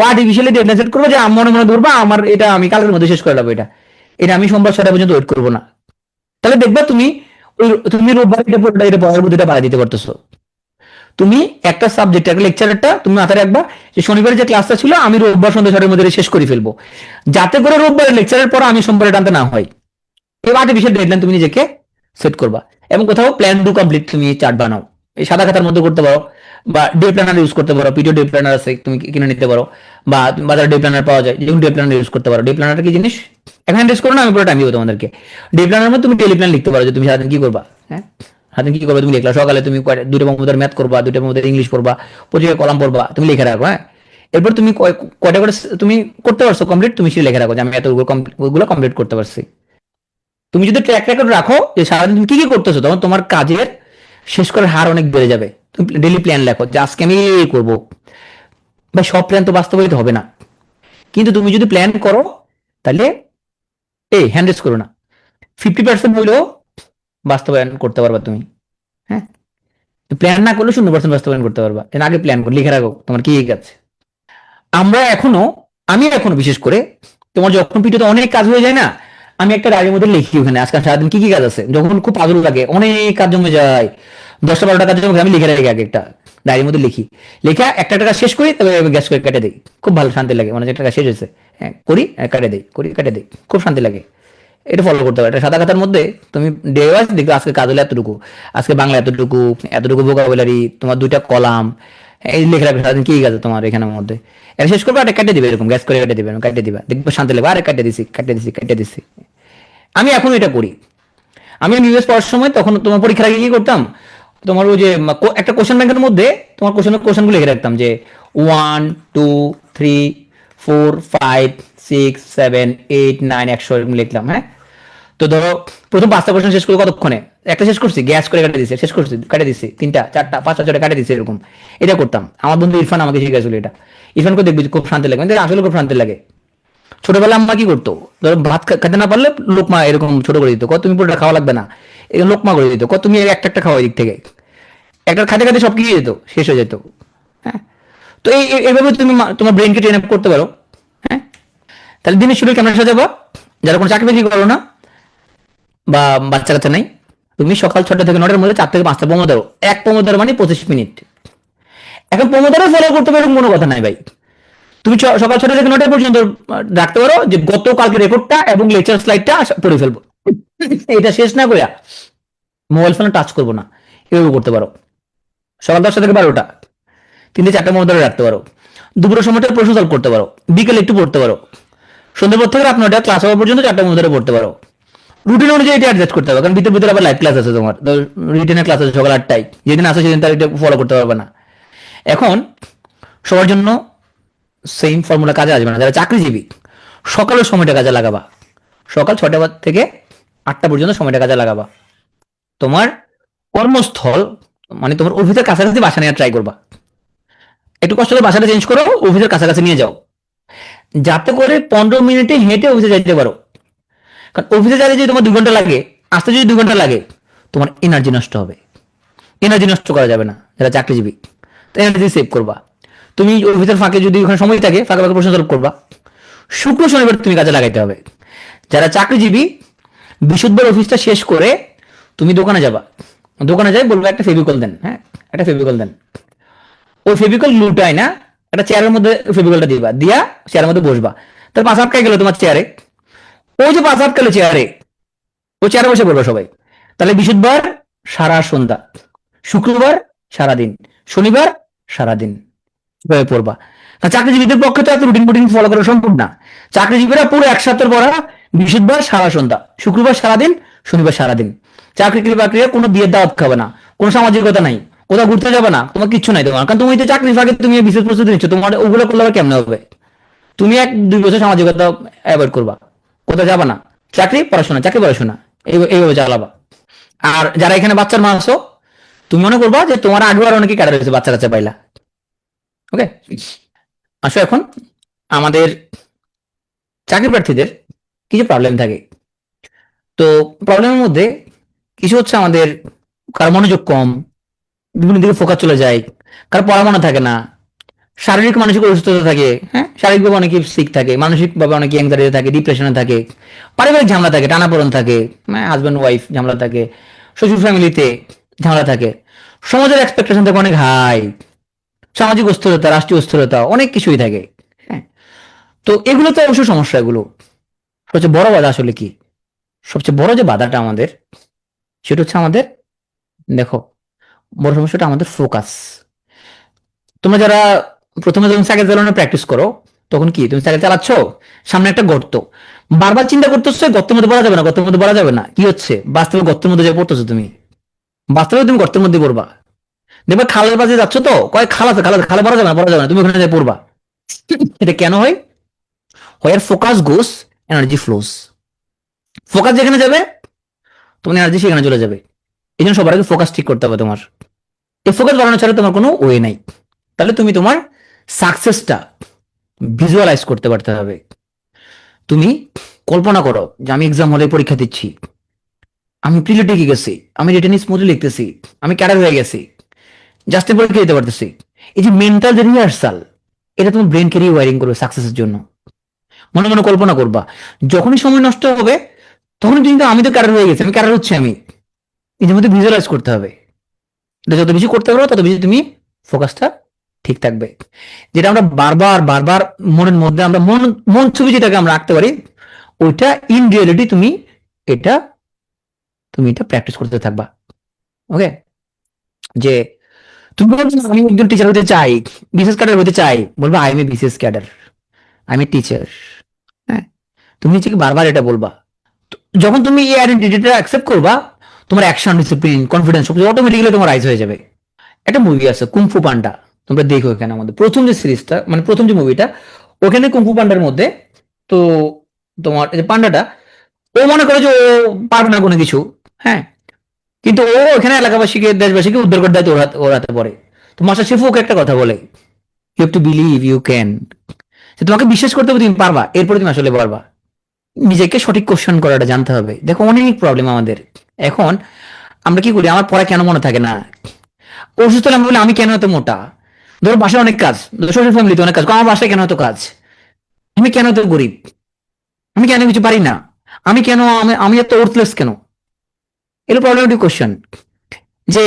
আর্টিফিশিয়ালি ডেডলাইন সেট করবে যে মনে মনে ধরবা আমার এটা আমি কালকের মধ্যে শেষ করে নেবো, এটা আমি সোমবার 6টা পর্যন্ত ওয়েট করবো না। তাহলে দেখবা তুমি তুমি রোববার এটা পড়ার বুদ্ধিটা বাড়াই দিতে পারতেছো। তুমি একটা সাবজেক্ট, একটা লেকচারটা তুমি মাথায় রাখবা যে শনিবারের যে ক্লাসটা ছিল আমি রোববার সন্ধ্যা 6টার মধ্যে শেষ করে ফেলবো, যাতে করে রোববারের লেকচারের পর আমি সোমবারে টানতে না হয়। এই আর্টিফিশিয়াল ডেডলাইন তুমি নিজেকে সেট করবা। এবং কোথাও প্ল্যান টু কমপ্লিট তুমি চার্ট বানাও, এই সাদা খাতার মধ্যে করতে পারো, বা ডে প্ল্যানার ইউজ করতে পারো। পিডিও ডে প্ল্যানার আছে, তুমি কিনে নিতে পারো, বা বাজারে ডে প্ল্যানার পাওয়া যায়, যেমন ডে প্ল্যানার ইউজ করতে পারো। ডে প্ল্যানারটা কি জিনিস এখন ইন্টারেস্ট করো না, আমি পুরো টাইম দিব তোমাদেরকে। ডে প্ল্যানার মধ্যে তুমি ডেলি প্ল্যান লিখতে পারো যে তুমি সারাদিন কি করবা। হ্যাঁ, সারাদিন কি করবা তুমি লিখলা। সকালে তুমি 2টা মধ্যে ম্যাথ করবা, 2টার মধ্যে ইংলিশ পড়বা, পত্রিকা কলাম পড়বা, তুমি লিখে রাখো। হ্যাঁ, এরপর তুমি কয়টা করে তুমি করতে পারছো কমপ্লিট, তুমি সেটা লিখে রাখো যে আমি এতগুলো কমপ্লিট করতে পারছি। তুমি যদি ট্র্যাক রেকর্ড রাখো যে সারাদিন তুমি কি কি করতেছো, তখন তোমার কাজের শেষ করার হার অনেক বেড়ে যাবে। তুমি ডেলি প্ল্যান লেখো যে আজকে আমি এই করবো। ভাই সব প্ল্যান তো বাস্তবায়িত হবে না, কিন্তু তুমি যদি প্ল্যান করো তাহলে হ্যান্ড রেস করো না, 50% হইলেও বাস্তবায়ন করতে পারবা তুমি। হ্যাঁ, প্ল্যান না করলে 0% বাস্তবায়ন করতে পারবা। এর আগে প্ল্যান করে লিখে রাখো তোমার কি কাজ। আমি এখনো বিশেষ করে তোমার যখন পিঠে অনেক কাজ হয়ে যায় না, আমি একটা ডায়েরির মধ্যে লিখি ওখানে আজকাল সারাদিন কি কি কাজ আছে। যখন খুব পাজল লাগে, অনেক কাজ জমে যায়, 10টা 12টা কাজ জমে, আমি লিখে রাখি আগে একটা ডায়েরির মধ্যে লিখি। লেখা একটা কাজ শেষ করি, তবে গ্যাস করে কেটে দিই, খুব ভালো শান্তি লাগে। মানে একটা কাজ শেষ হয়েছে, হ্যাঁ করি, কেটে দিই, করি কেটে দিই, খুব শান্তি লাগে। এটা ফলো করতে পারো। এটা সাদা খাতার মধ্যে তুমি ডে ওয়াইজ দেখবে আজকে কাজ হলো এতটুকু, আজকে বাংলা এতটুকু, এতটুকু ভোকাবুলারি, তোমার 2টা কলাম, এই লিখে রাখবে সারাদিন কি কাজ তোমার এখানের মধ্যে। এটা শেষ করবে, একটা কেটে দিবে, এরকম গ্যাস করে কেটে দিবে, কেটে দিবা, দেখবে শান্তি লাগবে। আরে কেটে দিছি, কেটে দিছি, কেটে দিছি। আমি এখন এটা করি। আমি ইউএস পড়ার সময় তখন তোমার পরীক্ষার আগে কি করতাম, তোমার ওই যে একটা কোশ্চেন ব্যাংকের মধ্যে তোমার কোশ্চেনগুলো লিখে রাখতাম যে 1 2 3 4 5 6 7 8 9 100 এরকম লিখলাম। হ্যাঁ, তো ধরো প্রথম 5টা কোশ্চেন শেষ করে কতক্ষণে একটা শেষ করছি, গ্যাস করে কেটে দিছি, শেষ করছি, কেটে দিছি, 3টা 4টা 5টা 6টা কেটে দিছি, এরকম এটা করতাম। আমার বন্ধু ইরফান আমাকে শিখেছিল এটা। ইরফানকে দেখবি খুব শান্তি লাগে, আসলে খুব শান্তি লাগে। ছোটবেলা আম্মা কি করতো, ধরো ভাত খেতে না পারলে লোকমা এরকম ছোট করে দিত, তুমি পুরোটা খাওয়া লাগবে না, এরকম লোকমা করে দিত, তুমি একটা খাওয়া দিক থেকে একটা খাতে খাতে সব কিছু যেত, শেষ হয়ে যেত। হ্যাঁ, তো এইভাবে তুমি তোমার ব্রেনকে ট্রেন আপ করতে পারো। হ্যাঁ, তাহলে দিনের শুরু কেমন সাজাবা, যারা কোনো চাকরি বাকরি করো না বা বাচ্চা কাচ্চা নাই, তুমি সকাল 6টা থেকে 9টার মধ্যে 4 থেকে 5টা পোমোদোরো, এক পোমোদোরো মানে 25 মিনিট। এখন পোমোদোরো ফলো করতে পারো, কোনো কথা নাই ভাই। তুমি সকাল 6টা থেকে 9টা পর্যন্ত রাখতে পারো যে গতকালকে রেকর্ডটা এবং লেকচার স্লাইডটা পড়ে ফেলবো। এটা শেষ না কইরা মোবাইল ফোনে টাচ করবো না, এভাবে করতে পারো। সকাল 10টা থেকে 12টা 3 থেকে 4টা পোমোদোরো রাখতে পারো। দুপুরের সময়টা প্রশ্ন সলভ করতে পারো, বিকেলে একটু পড়তে পারো। সন্ধ্যে পর থেকে রাত 9টা ক্লাস হওয়ার পর্যন্ত 4টা পোমোদোরো পড়তে পারো। রুটিন অনুযায়ী এটা অ্যাডজাস্ট করতে হবে, কারণ ভিতরে ভিতরে আবার লাইভ ক্লাস আছে, তোমার রিটেনের ক্লাস আছে সকাল 8টায়, যেদিন আসো সেদিন তার এটা ফলো করতে পারবে না। এখন সবার জন্য সেম ফর্মুলা কাজে আসবে না। যারা চাকরিজীবী, সকালের সময়টা কাজে লাগাবা, সকাল 6টা থেকে 8টা পর্যন্ত সময়টা কাজে লাগাবা। তোমার কর্মস্থল মানে তোমার অফিসের কাছাকাছি বাসা নেওয়ার ট্রাই করবা। একটু কষ্ট করে বাসাটা চেঞ্জ করো, অফিসের কাছাকাছি নিয়ে যাও, যাতে করে 15 মিনিটে হেঁটে অফিসে যাইতে পারো। কারণ অফিসে যাতে যদি তোমার 2 ঘন্টা লাগে, আসতে যদি 2 ঘন্টা লাগে, তোমার এনার্জি নষ্ট হবে। এনার্জি নষ্ট করা যাবে না যারা চাকরিজীবী, তো এনার্জি সেভ করবা। তুমি অফিসের ফাঁকে যদি ওখানে সময় থাকে, ফাঁকে ফাঁকে প্রশ্ন সলভ করবা। শুক্র শনিবার তুমি কাজে লাগাইতে হবে। যারা চাকরিজীবী, বৃহস্পতিবার অফিসটা শেষ করে তুমি দোকানে যাবা, দোকানে যাই বলবো একটা ফেভিকল দেন, হ্যাঁ একটা ফেভিকল দেন। ওই ফেভিকল গ্লুটাই না, একটা চেয়ারের মধ্যে ফেভিকলটা দিবা, দিয়া চেয়ারের মধ্যে বসবা। তার পাঁচ আটকায় গেল তোমার চেয়ারে, ওই যে পাঁচ আটকালে চেয়ারে, ওই চেয়ারে বসে পড়বে সবাই। তাহলে বৃহস্পতিবার সারা সন্ধ্যা, শুক্রবার সারাদিন, শনিবার সারাদিন এভাবে পড়বা। চাকরিজীবীদের পক্ষে তো এত রুটিন ফুটিন ফলো করা সম্ভব না। চাকরিজীবীরা পুরো এক সপ্তাহ পড়া, বৃহস্পতিবার সারা সন্ধ্যা, শুক্রবার সারাদিন, শনিবার সারাদিন। চাকরি বাকরির কোনো বিয়ের দাওয়াত খাবে না, কোনো সামাজিকতা নাই, কোথাও ঘুরতে যাবে না, তোমার কিচ্ছু নাই তোমার। কারণ তুমি তো চাকরি ফাঁকে তুমি বিশেষ প্রস্তুতি নিচ্ছ, তোমার ওগুলো করলে আবার কেমন হবে? তুমি 1-2 বছর সামাজিকতা অ্যাভয়েড করবা, কোথাও যাবা না, চাকরি পড়াশোনা, চাকরি পড়াশোনা, এইভাবে চালাবা। আর যারা এখানে বাচ্চার মা আছো, তুমি মনে করবা যে তোমার আগেও আর অনেকে কাটা রয়েছে, বাচ্চা কাচ্চা পাইলা। ওকে, আসো এখন আমাদের চাকরি প্রার্থীদের কিছু প্রবলেম থাকে। তো প্রবলেমের মধ্যে কিছু হচ্ছে আমাদের কারো মনোযোগ কম, বিভিন্ন দিকে ফোকাস চলে যায়, কারো পড়া মনে থাকে না, শারীরিক মানসিক অসুস্থতা থাকে, হ্যাঁ শারীরিকভাবে অনেকে সিক থাকে, মানসিকভাবে অনেকে অ্যাংজাইটিতে থাকে, ডিপ্রেশনে থাকে, পারিবারিক ঝামেলা থাকে, টানাপোড়েন থাকে, হ্যাঁ হাজব্যান্ড ওয়াইফ ঝামেলা থাকে, শ্বশুর ফ্যামিলিতে ঝামেলা থাকে, সমাজের এক্সপেকটেশন থাকে অনেক হাই, সামাজিক অস্থিরতা, রাষ্ট্রীয় অস্থিরতা, অনেক কিছুই থাকে। হ্যাঁ, তো এগুলো তো অবশ্য সমস্যা। এগুলো সবচেয়ে বড় বাধা আসলে কি? সবচেয়ে বড় যে বাধাটা আমাদের, সেটা হচ্ছে আমাদের, দেখো বড় সমস্যাটা আমাদের ফোকাস। তোমরা যারা প্রথমে যখন সাইকেল চালানোর প্র্যাকটিস করো, তখন কি তুমি সাইকেল চালাচ্ছ, সামনে একটা গর্ত, বারবার চিন্তা করতেছো গর্তের মধ্যে পড়া যাবে না, গর্তের মধ্যে পড়া যাবে না, কি হচ্ছে বাস্তবে গর্তের মধ্যে যে পড়তেছো তুমি, বাস্তবে তুমি গর্তের মধ্যে পড়বা। দেখবে খালের পাশে যাচ্ছ, তো কয়েক খাল আছে, খালে পড়া যাবে না, পড়া যাবে না, তুমি ওখানে যাই পড়বা। এটা কেন হয়? হোয়ার ফোকাস গোস এনার্জি ফ্লোস। ফোকাস যেখানে যাবে তোমার এনার্জি সেখানে চলে যাবে। এই জন্য সবার আগে ফোকাস ঠিক করতে হবে তোমার। এই ফোকাস বাড়ানো ছাড়া তোমার কোনো ওয়ে নাই। তাহলে তুমি তোমার সাকসেসটা ভিজুয়ালাইজ করতে পারতে হবে। তুমি কল্পনা করো যে আমি এক্সাম হলে পরীক্ষা দিচ্ছি, আমি প্রিলি টিকে গেছি, আমি রিটেন স্মুথলি লিখতেছি, আমি ক্যাডার হয়ে গেছি, জাস্ট পরীক্ষা দিতে পারতেছি। এই যে মেন্টাল যে রিহার্সাল, এটা তোমার ব্রেনকে রিওয়ারিং করবে সাকসেসের জন্য। মনে মনে কল্পনা করবা, যখনই সময় নষ্ট হবে তখনই তুমি আমি তো ক্যাডার হয়ে গেছি, আমি ক্যাডার হচ্ছে আমি। এর মধ্যে ভিজুয়ালাইজ করতে হবে। এটা যত বেশি করতে পারো তত বেশি তুমি ফোকাসটা ঠিক থাকবে। যেটা আমরা বারবার বারবার মনের মধ্যে আমরা মন ছবি যেটাকে আমরা আঁকতে পারি, ওইটা ইন রিয়েলিটি এটা তুমি এটা প্র্যাকটিস করতে থাকবা। ওকে, যে তুমি বলছো আমি একজন টিচার হতে চাই, বিসিএস ক্যাডার হতে চাই, বলবা I M A BCS cadre, I M a teacher. হ্যাঁ, তুমি নিজেকে বারবার এটা বলবা। যখন তুমি এই আইডেন্টিটিটা অ্যাকসেপ্ট করবা, তোমার অ্যাকশন, ডিসিপ্লিন, কনফিডেন্স সব অটোমেটিক্যালি তোমার রাইজ হয়ে যাবে। একটা মুভি আছে কুংফু পান্ডা, তোমরা দেখো। এখানে আমাদের প্রথম যে সিরিজটা, মানে প্রথম যে মুভিটা, ওখানে কুংফু পান্ডার মধ্যে তো তোমার এই যে পান্ডাটা, ও মনে করে যে ও পারবে না কোনো কিছু, হ্যাঁ, কিন্তু ও এখানে এলাকাবাসীকে, দেশবাসীকে উদ্ধার করে দায়িত্ব ওর হাতে পড়ে। তো মাস্টার শিফু ওকে একটা কথা বলে, you have to believe you can. তোমাকে বিশ্বাস করতে হবে তুমি পারবা, এরপরে তুমি আসলে পারবা। নিজেকে সঠিক কোশ্চেন করাটা জানতে হবে। দেখো অনেক প্রবলেম আমাদের এখন। আমরা কি করি, আমার পড়া কেন মনে থাকে না, অসুস্থ আমি বলি আমি কেন এত মোটা, ধরো বাসায় অনেক কাজ, শ্বশুর ফ্যামিলিতে অনেক কাজ, আমার বাসায় কেন এত কাজ, আমি কেন এত গরিব, আমি কেন কিছু পারি না, আমি কেন আমি এত ওর্থলেস কেন, এগুলো প্রবলেমেটিক কোশ্চেন, যে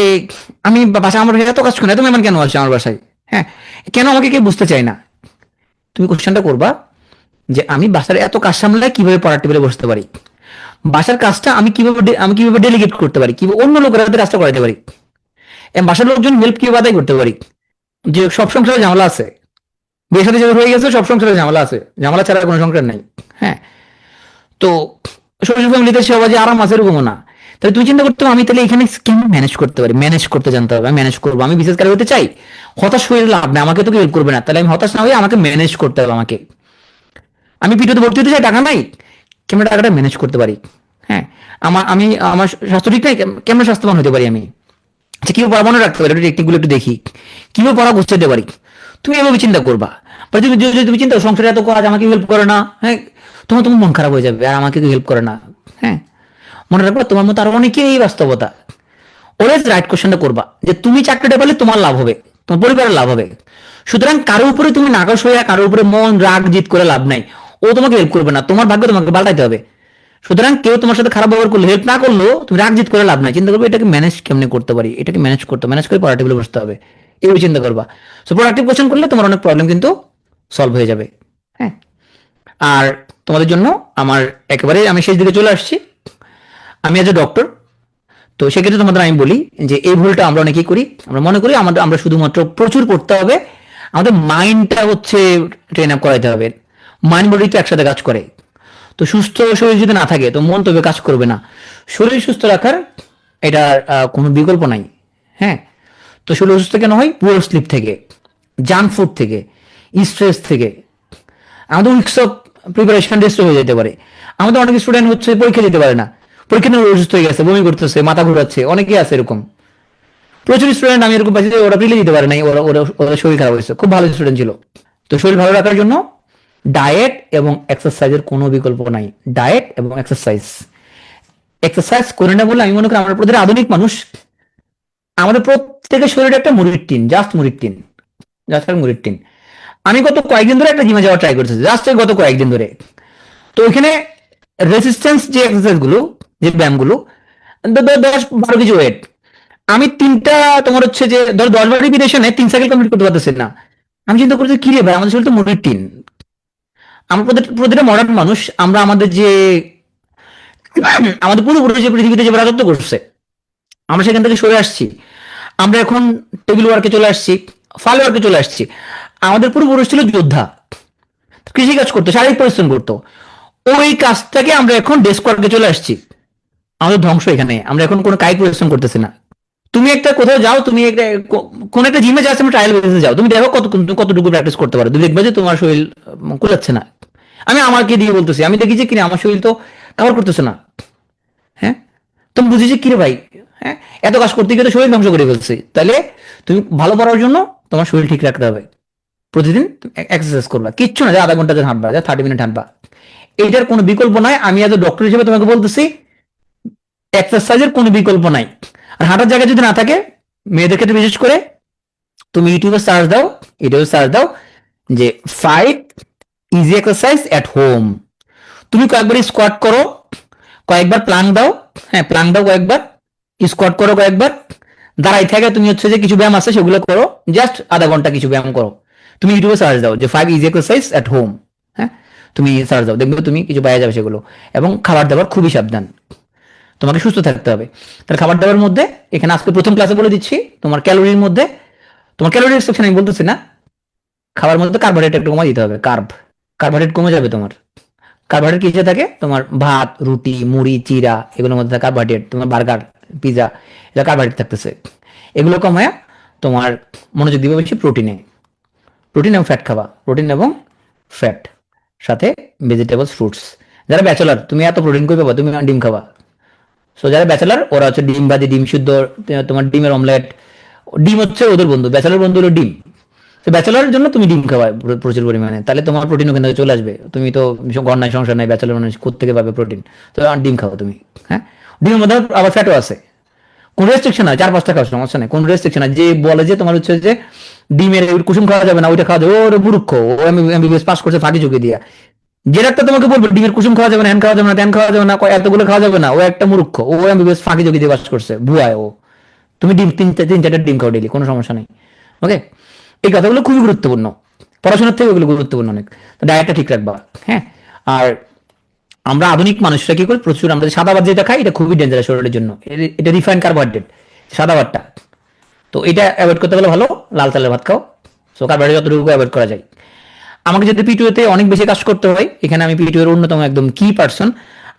আমি বাসায় আমার এত কাজ করি, এত মেহমান কেন আছে আমার বাসায়, হ্যাঁ, কেন আমাকে কেউ বুঝতে চায় না। তুমি কোশ্চেনটা করবা যে আমি বাসার এত কাজ সামলাই কিভাবে পড়ার টেবিলে বসতে পারি, বাসার কাজটা আমি কিভাবে ডেলিগেট করতে পারি, কিভাবে অন্য লোকের হাতে কাজটা করাতে পারি, বাসার লোকজন হেল্প কিভাবে আদায় করতে পারি। যে সব সংসারে ঝামেলা আছে, বিয়ের সাথে যেভাবে হয়ে গেছে সব সংসারে ঝামেলা আছে, ঝামেলা ছাড়া কোনো সংসার নাই, হ্যাঁ। তো শ্বশুর ফ্যামিলিতে সবাই যে আরাম আছে এরকমও না। তাহলে তুই চিন্তা করতে হবে আমি তাহলে এখানে কেমন ম্যানেজ করতে পারি, ম্যানেজ করতে জানতে হবে, আমি ম্যানেজ করবো, আমি বিশেষ করে হতে চাই, হতাশ হয়ে লাভ না, আমাকে তো কেউ হেল্প করবে না, তাহলে আমি হতাশ না হয়ে আমাকে ম্যানেজ করতে হবে। আমাকে, আমি পিটিওতে ভর্তি হতে চাই, টাকা নাই, কেমন টাকাটা ম্যানেজ করতে পারি, হ্যাঁ। আমার স্বাস্থ্য ঠিক নাই, কেমন স্বাস্থ্যবান হতে পারি আমি, আচ্ছা কিভাবে পড়া মনে রাখতে পারি, টেকনিকগুলো একটু দেখি, কিভাবে পড়া গুছাতে পারি, তুমি এভাবে চিন্তা করবা। যদি তুমি চিন্তা সংসারে এত কাজ, আমাকে হেল্প করে না, হ্যাঁ, তোমার মন খারাপ হয়ে যাবে, আর আমাকে কেউ হেল্প করে না, হ্যাঁ। মনে রাখবা তোমার মতো আরো অনেকেই এই বাস্তবতা। অলওয়েজ রাইট কোশ্চেনটা করবা, যে তুমি চাকরিটা পেলে তোমার লাভ হবে, তোমার পরিবারের লাভ হবে। সুতরাং কারো উপরে তুমি নাকশ হয়ে কারো উপরে মন রাগ জিত করে লাভ নাই, ও তোমাকে হেল্প করবে না, তোমার ভাগ্য তোমাকে পাল্টাইতে হবে। সুতরাং কেউ তোমার সাথে খারাপ ব্যবহার করলে, হেল্প না করলেও তুমি রাগ জিত করে লাভ নাই, চিন্তা করবে এটাকে ম্যানেজ কেমনে করতে পারি, এটাকে ম্যানেজ করে পড়া টেবিলে বসতে হবে, এইভাবে চিন্তা করবা। সো প্রোডাক্টিভ কোশ্চেন করলে তোমার অনেক প্রবলেম কিন্তু সলভ হয়ে যাবে, হ্যাঁ। আর তোমাদের জন্য আমার একেবারে আমি শেষ দিকে চলে আসছি। আমি এজ এ ডক্টর, তো সেক্ষেত্রে তোমাদের আমি বলি যে এই ভুলটা আমরা অনেকেই করি, আমরা মনে করি আমরা শুধুমাত্র প্রচুর পড়তে হবে, আমাদের মাইন্ডটা হচ্ছে ট্রেন আপ করাইতে হবে। মাইন্ড বডি তো একসাথে কাজ করে, তো সুস্থ শরীর যদি না থাকে তো মন তবে কাজ করবে না। শরীর সুস্থ রাখার এটার কোনো বিকল্প নাই, হ্যাঁ। তো শরীর অসুস্থ কেন হয়? পুয়ার স্লিপ থেকে, জাঙ্ক ফুড থেকে, স্ট্রেস থেকে, আমাদের উইকস অফ প্রিপারেশন ডিস্টার্ব হয়ে যেতে পারে। আমাদের অনেক স্টুডেন্ট হচ্ছে পরীক্ষা দিতে পারে না, পরীক্ষা নিয়ে অসুস্থ হয়ে গেছে, বমি করতেছে, মাথা ঘুরাচ্ছে, অনেকেই আছে এরকম। প্রচুর স্টুডেন্ট আমি এরকম পাচ্ছি যে ওরা প্রিলি দিতে পারে নাই, ওরা শরীর খারাপ হয়েছে, খুব ভালো স্টুডেন্ট ছিল। তো শরীর ভালো রাখার জন্য ডায়েট এবং এক্সারসাইজের কোনো বিকল্প নাই। ডায়েট এবং এক্সারসাইজ করে না বলে আমি মনে করি আমরা প্রতিটা আধুনিক মানুষ, আমাদের প্রত্যেকের শরীরে একটা মুড়ির টিন, জাস্ট মুড়ির টিন। আমি গত কয়েকদিন ধরে একটা জিমে যাওয়ার ট্রাই করতেছি, জাস্ট গত কয়েকদিন ধরে। তো ওইখানে রেসিস্ট্যান্স যে এক্সারসাইজ গুলো, যে ব্যায়ামগুলো, 10-12 কেজি ওয়েট, আমি তিনটা তোমার হচ্ছে যে ধর 10 বার রিপিটেশনে 3 সাইকেল কমপ্লিট করতে পারতেছি না। আমি চিন্তা করছি কি রে ভাই, আমাদের শরীর তো মুড়ির টিন। আমরা প্রতিটা মডার্ন মানুষ, আমরা আমাদের পূর্বপুরুষ যে পৃথিবীতে যে রাজত্ব করছে, আমরা সেখান থেকে সরে আসছি, আমরা এখন টেবিল ওয়ার্কে চলে আসছি, ফাল ওয়ার্কে চলে আসছি। আমাদের পূর্বপুরুষ ছিল যোদ্ধা, কৃষিকাজ করতো, শারীরিক পরিশ্রম করতো, ওই কাজটাকে আমরা এখন ডেস্ক ওয়ার্কে চলে আসছি। আমাদের ধ্বংস এখানে, আমরা এখন কোনো কায়িক পরিশ্রম করতেছি না। তুমি একটা কোথাও যাও, তুমি কোন একটা জিমে যাও, তুমি ট্রায়াল বেসিসে যাও, তুমি দেখো কতটুকু প্র্যাকটিস করতে পারো, তুমি দেখবে যে তোমার শরীর কুলাচ্ছে না। আমি আমাকে দিয়ে বলতেছি, আমি দেখি যে কিনা আমার শরীর তো কভার করতেছে না, হ্যাঁ। তুমি বুঝি যে কিরে ভাই, হ্যাঁ, এত কাজ করতে গিয়ে তো শরীর ধ্বংস করে ফেলছি। তাহলে তুমি ভালো পড়ার জন্য তোমার শরীর ঠিক রাখতে হবে, প্রতিদিন এক্সারসাইজ করবা, কিচ্ছু না, যে আধা ঘন্টা হাঁটবা, যা 30 মিনিট হাঁটবা, এইটার কোনো বিকল্প নাই। আমি এজ এ ডক্টর হিসেবে তোমাকে বলতেছি এক্সারসাইজের কোনো বিকল্প নাই। আর হাঁটার জায়গা যদি না থাকে, মেয়েদের ক্ষেত্রে বিশেষ করে, তুমি ইউটিউবে সার্চ দাও যে 5 ইজি এক্সারসাইজ এট হোম। তুমি কয়েকবার স্কোয়াট করো, কয়েকবার প্লাঙ্ক দাও, হ্যাঁ প্লাঙ্ক দাও কয়েকবার, স্কোয়াট করো কয়েকবার, দাঁড়াই থাকে তুমি হচ্ছে যে কিছু ব্যায়াম আছে সেগুলো করো, জাস্ট আধা ঘন্টা কিছু ব্যায়াম করো। তুমি ইউটিউবে সার্চ দাও যে 5 ইজি এক্সারসাইজ এট হোম, হ্যাঁ, তুমি সার্চ দাও, দেখবে তুমি কিছু পাওয়া যাবে সেগুলো। এবং খাবার দাবার খুবই সাবধান, তোমাকে সুস্থ থাকতে হবে। তাহলে খাবার দাবার মধ্যে এখানে আজকে প্রথম ক্লাসে বলে দিচ্ছি, তোমার ক্যালোরির মধ্যে, তোমার ক্যালোরি রেস্ট্রিকশন আমি বলতেছি না, খাবার মধ্যে কার্বোহাইড্রেট একটু কমাই দিতে হবে, কার্বোহাইড্রেট কমে যাবে তোমার। কার্বোহাইড্রেট কিসে থাকে? তোমার ভাত, রুটি, মুড়ি, চিরা, এগুলোর মধ্যে কার্বোহাইড্রেট, তোমার বার্গার, পিজা, এটা কার্বোহাইড্রেট থাকতেছে। এগুলো কমায় তোমার মনোযোগ দিবে বেশি প্রোটিন এবং ফ্যাট খাবা, প্রোটিন এবং ফ্যাট, সাথে ভেজিটেবলস, ফ্রুটস। যারা ব্যাচেলার, তুমি এত প্রোটিন কই পাবা, তুমি ডিম খাবা। সো যারা ব্যাচেলার ওরা হচ্ছে ডিম ভাজি, ডিম সিদ্ধ, তোমার ডিমের অমলেট, ডিম হচ্ছে ওদের বন্ধু, ব্যাচেলার বন্ধু হলো ডিম। তো ব্যাচেলারের জন্য তুমি ডিম খাওয়া প্রচুর পরিমাণে, তাহলে তোমার প্রোটিন ওখান থেকে চলে আসবে। তুমি তো ঘর নাই, সংসার নাই, ব্যাচেলার মানুষ কোথেকে পাবে প্রোটিন? তো ডিম খাও তুমি, হ্যাঁ। ডিমের মধ্যে আবার ফ্যাটও আছে, কোন রেস্ট্রিকশন নাই, 4-5টা খাওয়ার সমস্যা নেই, কোন রেস্ট্রিকশন নাই। যে বলে যে তোমার হচ্ছে যে ডিমের কুসুম খাওয়া যাবে না, ওইটা খাওয়া যাবে, ওর মূর্খ, ও এমবিবিএস পাস করছে ফাঁকি ঝুঁকি দিয়া, যে ডাক্তার তোমাকে বলবে ডিমের কুসুম খাওয়া যাবে না, হ্যান খাওয়া যাবে না, ত্যান খাওয়া যাবে না, এতগুলো খাওয়া যাবে না, ও একটা মূর্খ, ও এমবিবিএস ফাঁকি যোগী দিয়ে বাস করছে, ভুয়ায় ও। তুমি ডিম তিন চারটা ডিম খাও ডেইলি, কোনো সমস্যা নেই। ওকে, এই কথাগুলো খুবই গুরুত্বপূর্ণ, পড়াশোনার থেকে ওগুলো গুরুত্বপূর্ণ অনেক। তো ডায়েটটা ঠিক রাখবা। হ্যাঁ, আর আমরা আধুনিক মানুষরা কি করি, প্রচুর আমরা সাদা ভাত যেটা খাই, এটা খুবই ডেঞ্জারাস শরীরের জন্য। এটা রিফাইন কার্বোহাইড্রেট, সাদা ভাতটা। তো এটা অ্যাভয়েড করতে গেলে ভালো লাল চালের ভাত খাও। সো কার্বোহাইড্রেট যতটুকু অ্যাভয়েড করা যায়। আমাকে যদি পিটুয়েতে অনেক বেশি কাজ করতে হয়, এখানে আমি পিটুয়ের অন্যতম একদম কি পার্সন,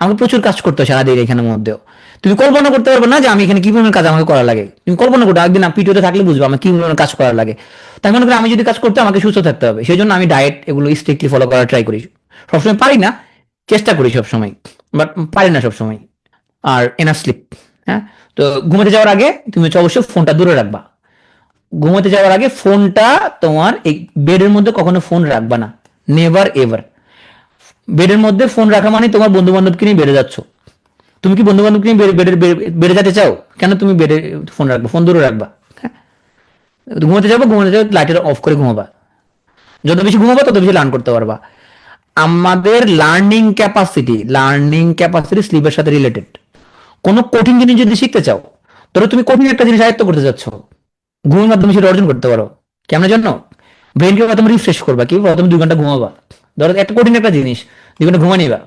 আমাকে প্রচুর কাজ করতে হয় সারাদিন এখানের মধ্যেও। তুমি কল্পনা করতে পারবে না যে আমি এখানে কি পরিমাণ কাজ আমাকে করা লাগে। তুমি কল্পনা করো, একদিন পিটুয়েতে থাকলে বুঝবো আমার কি পরিমাণ কাজ করা লাগে। তাই মনে করি আমি যদি কাজ করতে, আমাকে সুস্থ থাকতে হবে, সেই জন্য আমি ডায়েট এগুলো স্ট্রিক্টলি ফলো করার ট্রাই করি। সবসময় পারি না, চেষ্টা করি সবসময়, বাট পারি না সবসময়। আর এনাফ স্লিপ। হ্যাঁ, তো ঘুমাতে যাওয়ার আগে তুমি হচ্ছে অবশ্যই ফোনটা দূরে রাখবা। ঘুমাতে যাওয়ার আগে ফোনটা তোমার এই বেডের মধ্যে কখনো ফোন রাখবা না, নেভার এভার। বেডের মধ্যে ফোন রাখা মানে তোমার বন্ধু বান্ধবকে নিয়ে বেড়ে যাচ্ছ। তুমি কি বন্ধু বান্ধবকে নিয়ে বেড়ে যেতে চাও? কেন তুমি বেডে ফোন রাখবা? ফোন দূরে রাখবা। হ্যাঁ, ঘুমাতে যাবো লাইটের অফ করে ঘুমাবা। যত বেশি ঘুমাবা তত বেশি লার্ন করতে পারবা। আমাদের লার্নিং ক্যাপাসিটি স্লিপের সাথে রিলেটেড। কোনো কঠিন জিনিস যদি শিখতে চাও, ধরো তুমি কঠিন একটা জিনিস আয়ত্ত করতে যাচ্ছ, ঘুমের মাধ্যমে সেটা অর্জন করতে পারো। কেমন জন্য? ব্রেনকে প্রথমে রিফ্রেশ করবা, কি প্রথমে 2 ঘন্টা ঘুমাবা। ধরো একটা কঠিন একটা জিনিস 2 ঘন্টা ঘুমা নিবা,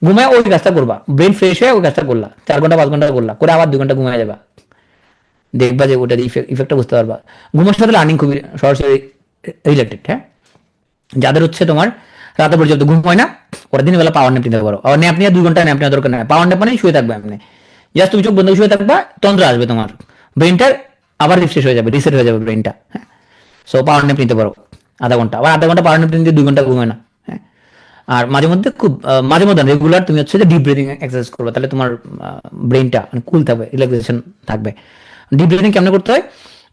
ঘুমায় ওই কাজটা করবা, ব্রেন ফ্রেশ হয়ে ওই কাজটা করলা, 4 ঘন্টা 5 ঘন্টা করলা, করে আবার 2 ঘন্টা ঘুমায় যাবা। দেখবা যে ওটার ইফেক্টটা বুঝতে পারবা। ঘুমের সাথে লার্নিং খুবই সরাসরি রিলেটেড। হ্যাঁ, যাদের হচ্ছে তোমার রাতে পর্যন্ত ঘুম হয় না, ওরা দিনের বেলা পাওয়ার ন্যাপ নিতে পারো। আবার ন্যাপ নিয়ে 2 ঘন্টা ন্যাপ নেওয়া দরকার নেই। পাওয়ার ন্যাপ মানে শুয়ে থাকবে এমনি, জাস্ট তুমি চোখ বন্ধ করে শুয়ে থাকবা, তন্ত্র আসবে তোমার, ব্রেনটা আবার রিফ্রেশ হয়ে যাবে, রিসেট হয়ে যাবে ব্রেনটা। হ্যাঁ, সো পাওয়ার ন্যাপ নিতে পারো আধা ঘন্টা, আবার আধা ঘন্টা পাওয়ার ন্যাপ নিতে 2 ঘন্টা ঘুমায় না। হ্যাঁ, আর মাঝে মধ্যে খুব মাঝে মধ্যে রেগুলার তুমি হচ্ছে যে ডিপ ব্রিদিং এক্সারসাইজ করবে, তাহলে তোমার ব্রেনটা মানে কুল থাকবে, রিল্যাক্সেশন থাকবে। ডিপ ব্রিদিং কেমন করতে হয়?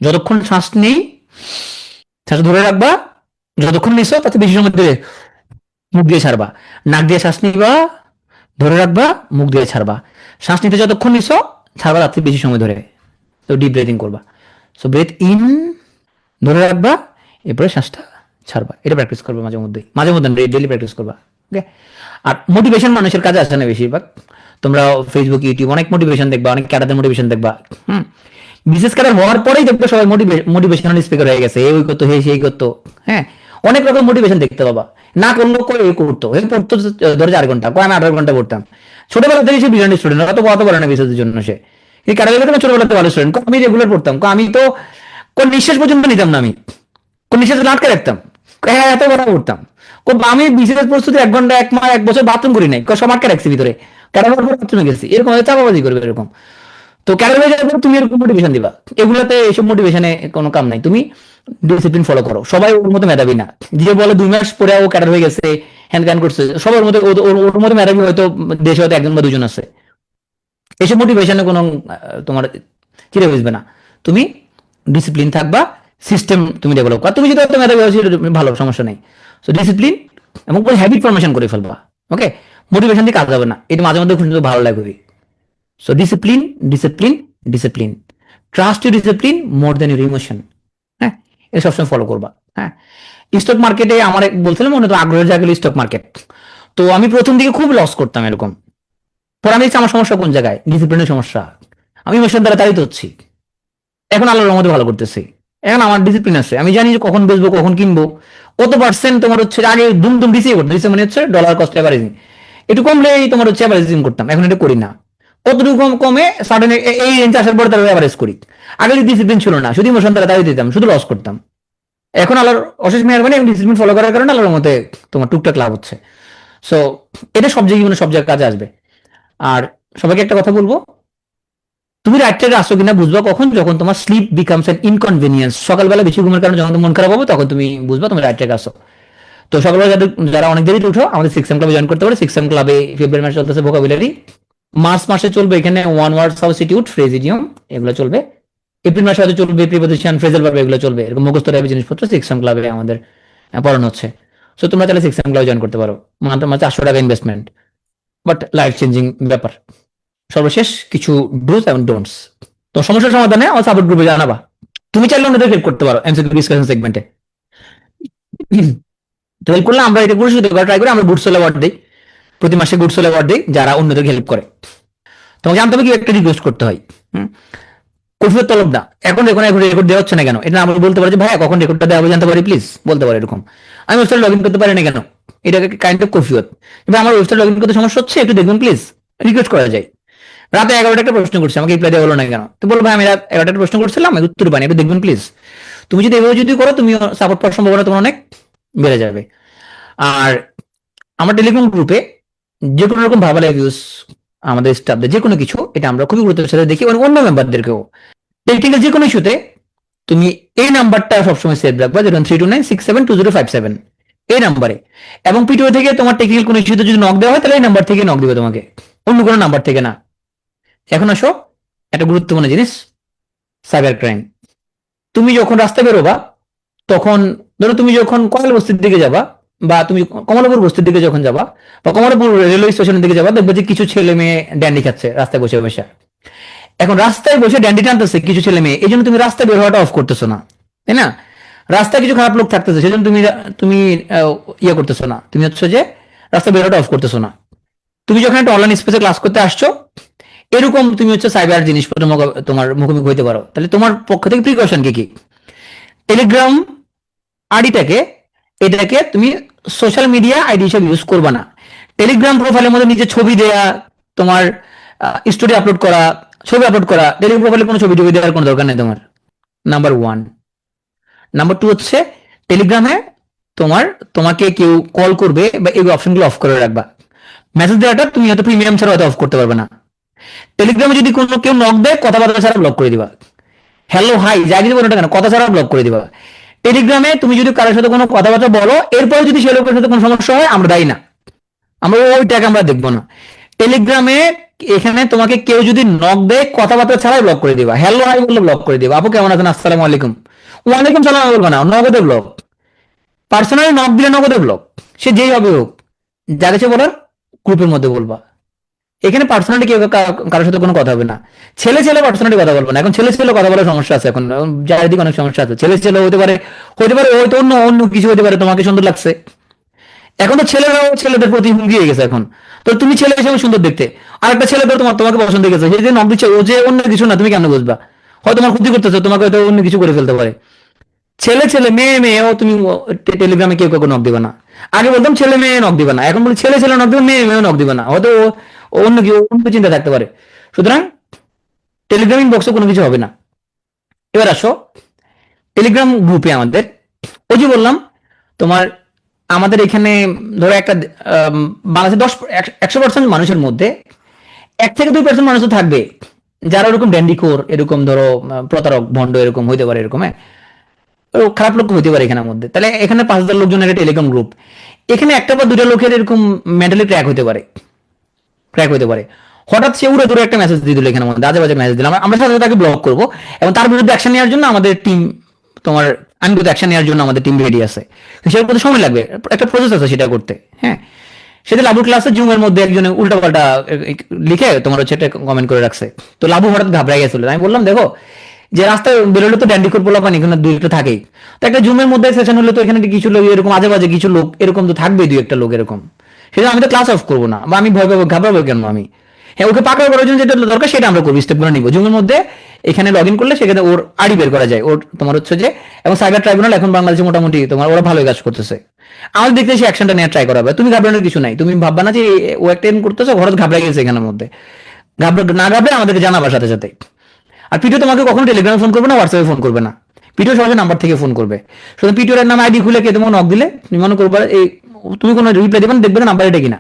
যতক্ষণ শ্বাস নেই, শ্বাস ধরে রাখবা, যতক্ষণ নিছো তাতে বেশি সময় ধরে মুখ দিয়ে ছাড়বা। নাক দিয়ে শ্বাস নিবা, ধরে রাখবা, মুখ দিয়ে ছাড়বা। শ্বাস নিতে যতক্ষণ নিছো, ছাড়বা তার থেকে বেশি সময় ধরে। তো ডিপ ব্রিদিং করবা। সো ব্রেথ ইন, ধরে রাখবা, এরপরে শ্বাসটা ছাড়বা। এটা প্র্যাকটিস করবা মাঝে মধ্যে ডেইলি প্র্যাকটিস করবা। ওকে, আর মোটিভেশন মানুষের কাছে আসে না বেশিরভাগ। তোমরা ফেসবুক ইউটিউব অনেক মোটিভেশন দেখবা, অনেক ক্যাডারদের মোটিভেশন দেখবা। বিশেষ ক্যাডার হওয়ার পরেই দেখবে সবাই মোটিভেশনাল স্পিকার হয়ে গেছে, এই করতো, হে সেই করতো। হ্যাঁ, অনেক রকম মোটিভেশন দেখতে পাবা। না করলো কই এ করতো, এ পড়তো ধরে 4 ঘন্টা, কয় আমি 8 ঘন্টা পড়তাম। ছোটবেলা থেকে সে বিরিয়ানি স্টুডেন্ট, অত পড়াতে পারে না বিশেষের জন্য সে। এই ক্যাডার ছোটবেলাতে ভালো স্টুডেন্ট, আমি রেগুলার পড়তাম, আমি তো কোন নিঃশ্বাস পর্যন্ত নিতাম না, আমি কোন নিঃশ্বাস আটকে রাখতাম। হ্যাঁ, এত বড় করতাম। আমি বিশেষ প্রস্তুতি 1 ঘন্টা 1 মাস 1 বছর বাথরুম করি নাই, সব আটকে রাখছি ভিতরে, ক্যাডার বাথরুমে গেছি, এরকম চাপাবাজি করবে এরকম। তো ক্যাডার হয়ে যাওয়ার পর তুমি এরকম মোটিভেশন দিবা, এগুলোতে এসব মোটিভেশনে কোনো কাম নাই। তুমি ডিসিপ্লিন ফলো করো। সবাই ওর মতো মেধাবী না, যে বলে 2 মাস পরে ও ক্যাডার হয়ে গেছে, হ্যান্ড ক্যান করছে, সবার মতো ওর মতো মেধাবী হয়তো দেশে হয়তো 1 জন বা 2 জন আছে। এসব মোটিভেশনে কোনো তোমার চিরে বুঝবে না। তুমি ডিসিপ্লিন থাকবা, সিস্টেম তুমি ডেভেলপ করা। তুমি যদি হয়তো মেধাবী হয় সেটা ভালো, সমস্যা নেই। সো ডিসিপ্লিন এবং হ্যাবিট ফরমেশন করে ফেলবা। ওকে, মোটিভেশন দিয়ে কাজ হবে না, এটা মাঝে মধ্যে খুব ভালো লাগবে। So discipline, discipline, discipline. Trust your discipline more than your emotion. হ্যাঁ, এটা সবসময় ফলো করবা। হ্যাঁ, স্টক মার্কেটে আমার বলছিলাম মনে তো আগ্রহের জায়গা স্টক মার্কেট। তো আমি প্রথম দিকে খুব লস করতাম এরকম। পরে আমি দেখছি আমার সমস্যা কোন জায়গায়, ডিসিপ্লিনের সমস্যা। আমি ইমোশন দ্বারা তাড়িত হচ্ছি। এখন আল্লাহর রহমতে ভালো করতেছি। এখন আমার ডিসিপ্লিন আছে, আমি জানি যে কখন বেচবো, কখন কিনবো, কত পার্সেন্ট তোমার হচ্ছে। আগে দুম ডিসিয়ে করতাম, ডিসিয়ে মানে হচ্ছে ডলার কস্ট এভারেজিং, একটু কমলেই তোমার হচ্ছে এভারেজিং করতাম, এখন এটা করি না। কতটুকু কমে সাডেন এই রেঞ্জ আসার পরে তার এভারেজ করি। আগে ডিসিপ্লিন ছিল না, শুধু ইমোশন দ্বারা দাঁড়িয়ে দিতাম, শুধু লস করতাম। এখন আল্লাহর অশেষ মেহরবানি এবং ডিসিপ্লিন ফলো করার কারণে আল্লাহর মতে তোমার টুকটাক লাভ হচ্ছে। সো এটা সব জায়গায় সব জায়গায় কাজে আসবে। আর সবাইকে একটা কথা বলবো, তুমি রাইট ট্র্যাকে আসো কিনা বুঝবা কখন, যখন তোমার স্লিপ বিকামস এন ইনকনভিনিয়েন্স। সকালবেলা বেশি ঘুমের কারণে যখন মন খারাপ হবে, তখন তুমি বুঝবা তুমি রাইট ট্র্যাকে আসো। তো সকালবেলা যারা অনেক দেরিতে উঠো, আমাদের 6 এম ক্লাবে জয়েন করতে পারে। 6 এম ক্লাবে ফেব্রুয়ারি মাসে চলতেছে ভোকাবুলারি, মার্চ মাসে চলবে এখানে ওয়ান ওয়ার্ড সাবস্টিটিউট, ফ্রেজিডিয়াম, এগুলো চলবে। এপ্রিল মাসে হয়তো চলবে প্রিপোজিশন, ফ্রেজাল ভার্ব, এগুলো চলবে। এরকম মুখস্থ টাইপের জিনিসপত্র 6 এম ক্লাবে আমাদের পড়ানো হচ্ছে। সো তোমরা তাহলে 6 এম ক্লাবে জয়েন করতে পারো। মাত্র 800 টাকা ইনভেস্টমেন্ট, বাট লাইফ চেঞ্জিং ব্যাপার। সর্বশেষ কিছু ডুজ এবং ডোন্টস। তো সমস্যার সমাধানে আমার সাপোর্ট গ্রুপে জানাবা। তুমি চাইলে অন্যদের হেল্প করতে পারো এমসিকিউ ডিসকাশন সেগমেন্টে। তো হেল্প করলে আমরা এটা পুরস্কৃত করা ট্রাই করি, আমরা গুড সোল অ্যাওয়ার্ড দিই, প্রতি মাসে গুড সোল অ্যাওয়ার্ড দিই যারা অন্যদের হেল্প করে। তোমাকে জানতে হবে কি একটা রিকোয়েস্ট করতে হয়। কৈফিয়ত তলব না, এখন দেখুন এখন রেকর্ড দেওয়া হচ্ছে না কেন, এটা আমরা বলতে পারি যে ভাইয়া কখন রেকর্ডটা দেওয়া হবে জানতে পারি প্লিজ, বলতে পারে এরকম। আমি ওয়েবসাইট লগ ইন করতে পারি না কেন, এটাকে কাইন্ড অফ কৈফিয়ত। এবার আমার ওয়েবসাইট লগ ইন করতে সমস্যা হচ্ছে, একটু দেখবেন প্লিজ, রিকোয়েস্ট করা যায়। রাতে 11টা একটা প্রশ্ন করছে, আমাকে রিপ্লাই দেওয়া হলো না কেন, তো বলবো ভাই আমি রাত 11টা প্রশ্ন করছিলাম, আমি উত্তর পাইনি, একটু দেখবেন প্লিজ। তুমি যদি এভাবে যদি করো, তুমি সাপোর্ট পাওয়ার সম্ভাবনা তোমার অনেক বেড়ে যাবে। আর আমার টেলিগ্রাম গ্রুপে যে কোনো রকম ভার্বাল অ্যাবিউজ আমাদের স্টাফদের যে কোনো কিছু, এটা আমরা খুবই গুরুত্বের সাথে দেখি, অন্য মেম্বারদেরকেও। টেকনিক্যাল যে কোনো ইস্যুতে তুমি এই নাম্বারটা সবসময় সেভ রাখবা, 0329672057 এই নাম্বারে। এবং পিটিও থেকে তোমার টেকনিক্যাল কোনো ইস্যুতে যদি নক দেওয়া হয়, তাহলে এই নাম্বার থেকে নক দিবে তোমাকে, অন্য কোনো নাম্বার থেকে না। এখন আসো একটা গুরুত্বপূর্ণ জিনিস, সাইবার ক্রাইম। তুমি যখন রাস্তায় বেরোবা, তখন ধরো তুমি যখন কমল বস্তির দিকে যাবা, বা তুমি কমলাপুর বস্তির দিকে যখন যাবা, বা কমলাপুর রেলওয়ে স্টেশনের দিকে যাবা, দেখবে যে কিছু ছেলে মেয়ে ড্যান্ডি খাচ্ছে রাস্তায় বসে বসে। এখন রাস্তায় বসে ড্যান্ডি টানতেছে কিছু ছেলে মেয়ে, এই জন্য তুমি রাস্তায় বের হওয়াটা অফ করতেছো না, তাই না? রাস্তায় কিছু খারাপ লোক থাকতেছে, সেজন্য তুমি তুমি ইয়ে করতেছো না, তুমি হচ্ছে যে রাস্তায় বের হওয়াটা অফ করতেছো না। তুমি যখন একটা অনলাইন স্পেসে ক্লাস করতে আসছো, এরকম তুমি হচ্ছে সাইবার জিনিসপত্র তোমার মুখোমুখি হইতে পারো, তাহলে তোমার পক্ষ থেকে প্রিকশন কি কি? টেলিগ্রাম আইডিটাকে, এটাকে তুমি সোশ্যাল মিডিয়া আইডি হিসেবে ইউজ করবা না। টেলিগ্রাম প্রোফাইলের মধ্যে নিজের ছবি দেয়া, তোমার স্টোরি আপলোড করা, ছবি আপলোড করা, টেলিগ্রাম প্রোফাইলে কোনো ছবি টবি দেওয়ার কোনো দরকার নেই তোমার, নাম্বার 1। নাম্বার 2 হচ্ছে টেলিগ্রামে তোমাকে কেউ কল করবে বা এই অপশনগুলো অফ করে রাখবা। মেসেজ দেওয়াটা তুমি হয়তো প্রিমিয়াম ছাড়া হয়তো অফ করতে পারবে না। টেলিগ্রামে যদি কোনো কেউ নক দেয়, কথাবার্তা ছাড়া ব্লক করে দিবা। হ্যালো হাই যা কিছু বলো না কেন, কথা ছাড়া ব্লক করে দিবা। টেলিগ্রামে তুমি যদি কারোর সাথে কোনো কথাবার্তা বলো, এরপরে যদি সে লোকের সাথে কোনো সমস্যা হয়, আমরা দায়ী না, আমরা ওইটাকে আমরা দেখবো না। টেলিগ্রামে এখানে তোমাকে কেউ যদি নক দেয়, কথাবার্তা ছাড়াই ব্লক করে দিবা। হ্যালো হাই বললে ব্লক করে দিবা, আপু কেমন আছেন, আসসালামু আলাইকুম, ওয়ালাইকুম সালাম বলবো না, নগদে ব্লক। পার্সোনালি নক দিলে নগদে ব্লক, সে যেই হবে হোক, যা কিছু বলার গ্রুপের মধ্যে বলবা। এখানে পার্সোনালি কেউ কারোর সাথে কোনো কথা হবে না। ছেলে ছেলে পার্সোনালি কথা বলবো না, এখন ছেলে ছেলে কথা বলার সমস্যা আছে, এখন চারিদিকে অনেক সমস্যা আছে। ছেলে ছেলে হতে পারে হয়তো অন্য অন্য কিছু হতে পারে, তোমাকে সুন্দর লাগছে। এখন তো ছেলেরাও ছেলেদের প্রতি হুমকি হয়ে গেছে এখন। তো তুমি ছেলে হিসেবে সুন্দর দেখতে, আর একটা ছেলে তোমাকে পছন্দ হয়ে গেছে, সেই যে নক দিচ্ছে ও যে অন্য কিছু না, তুমি কেমন বুঝবা? হয়তো তোমার ক্ষতি করতেছে, তোমাকে হয়তো অন্য কিছু করে ফেলতে পারে। ছেলে ছেলে মেয়ে মেয়ে ও তুমি টেলিগ্রামে কেউ কাউকে নক দিবে না। আগে বলতাম ছেলে মেয়ে নক দিবে না, এখন বলি ছেলে ছেলে নক দিবে, মেয়ে মেয়েও নক দিবে না, হয়তো অন্য কেউ অন্য চিন্তা থাকতে পারে। সুতরাং টেলিগ্রাম ইনবক্সে কোনো কিছু হবে না। এবার আসো টেলিগ্রাম গ্রুপে আমাদের, ওই যে বললাম তোমার, আমাদের এখানে ধরো একটা বাংলাদেশে 100% মানুষের মধ্যে 1 থেকে 2% মানুষ তো থাকবে যারা ওরকম ড্যান্ডিকোর, এরকম ধরো প্রতারক ভণ্ড এরকম হইতে পারে, এরকম খারাপ লোক হইতে পারে এখানের মধ্যে। তাহলে এখানে 5,000 লোকজন একটা টেলিগ্রাম গ্রুপ, এখানে একটা বা দুটা লোকের এরকম মেন্টালি ক্র্যাক হতে পারে। হঠাৎ সে উড়ে ধরে একটা মেসেজ দিয়ে দিল, এখানে মধ্যে আজে বাজে মেসেজ দিলাম, আমরা সাথে সাথে তাকে ব্লক করবো, এবং তার বিরুদ্ধে অ্যাকশন নেওয়ার জন্য আমাদের টিম, তোমার আইনগত অ্যাকশন নেওয়ার জন্য আমাদের টিম রেডি আছে। সেটার প্রতি সময় লাগবে, একটা প্রসেস আছে সেটা করতে। হ্যাঁ, সেটা লাবুর ক্লাসে জুমের মধ্যে একজনে উল্টাপাল্টা লিখে তোমার হচ্ছে একটা কমেন্ট করে রাখছে, তো লাবু হঠাৎ ঘাবড়াই গেছিল। আমি বললাম দেখো, যে রাস্তায় বেরোলে তো ড্যান্ডিকোর পোলাপান এখানে দুই একটা থাকেই, তো একটা জুমের মধ্যে সেশন হলে তো এখানে কিছু লোক এরকম আজে বাজে কিছু লোক এরকম তো থাকবেই, দুই একটা লোক এরকম, সেটা আমি তো ক্লাস অফ করবো না, বা আমি ভয় পাবো ঘাবড়াবো কেন আমি? হ্যাঁ, ওকে পাকড়াও করার জন্য যেটা দরকার সেটা আমরা করবো, স্টেপগুলো নিবো। জুমের মধ্যে এখানে লগ ইন করলে সেখানে ওর আইডি বের করা যায়, ওর তোমার হচ্ছে যে, এবং সাইবার ট্রাইব্যুনাল এখন বাংলাদেশে মোটামুটি তোমার ওরা ভালোই কাজ করতেছে। আমাদের দেখতে সেই অ্যাকশনটা নেওয়ার ট্রাই করা হবে। তুমি ঘাবড়ানোর কিছু নাই, তুমি ভাববা না যে ও একটা এম করতেছো, হঠাৎ ঘাবড়ে গেছে এখানের মধ্যে। না ঘাবড়ে আমাদেরকে জানাবার সাথে সাথে। আর পিটিও তোমাকে কখনো টেলিগ্রামে ফোন করবে না, হোয়াটসঅ্যাপে ফোন করবে না, পিটিও সরাসরি নাম্বার থেকে ফোন করবে। শুধু পিটিওর নাম আইডি খুলে কে তোমাকে নক দিলে তুমি মনে করবে এই, তুমি কোনো রিপ্লাই দেবে না, দেখবে না নাম্বার এটা কিনা।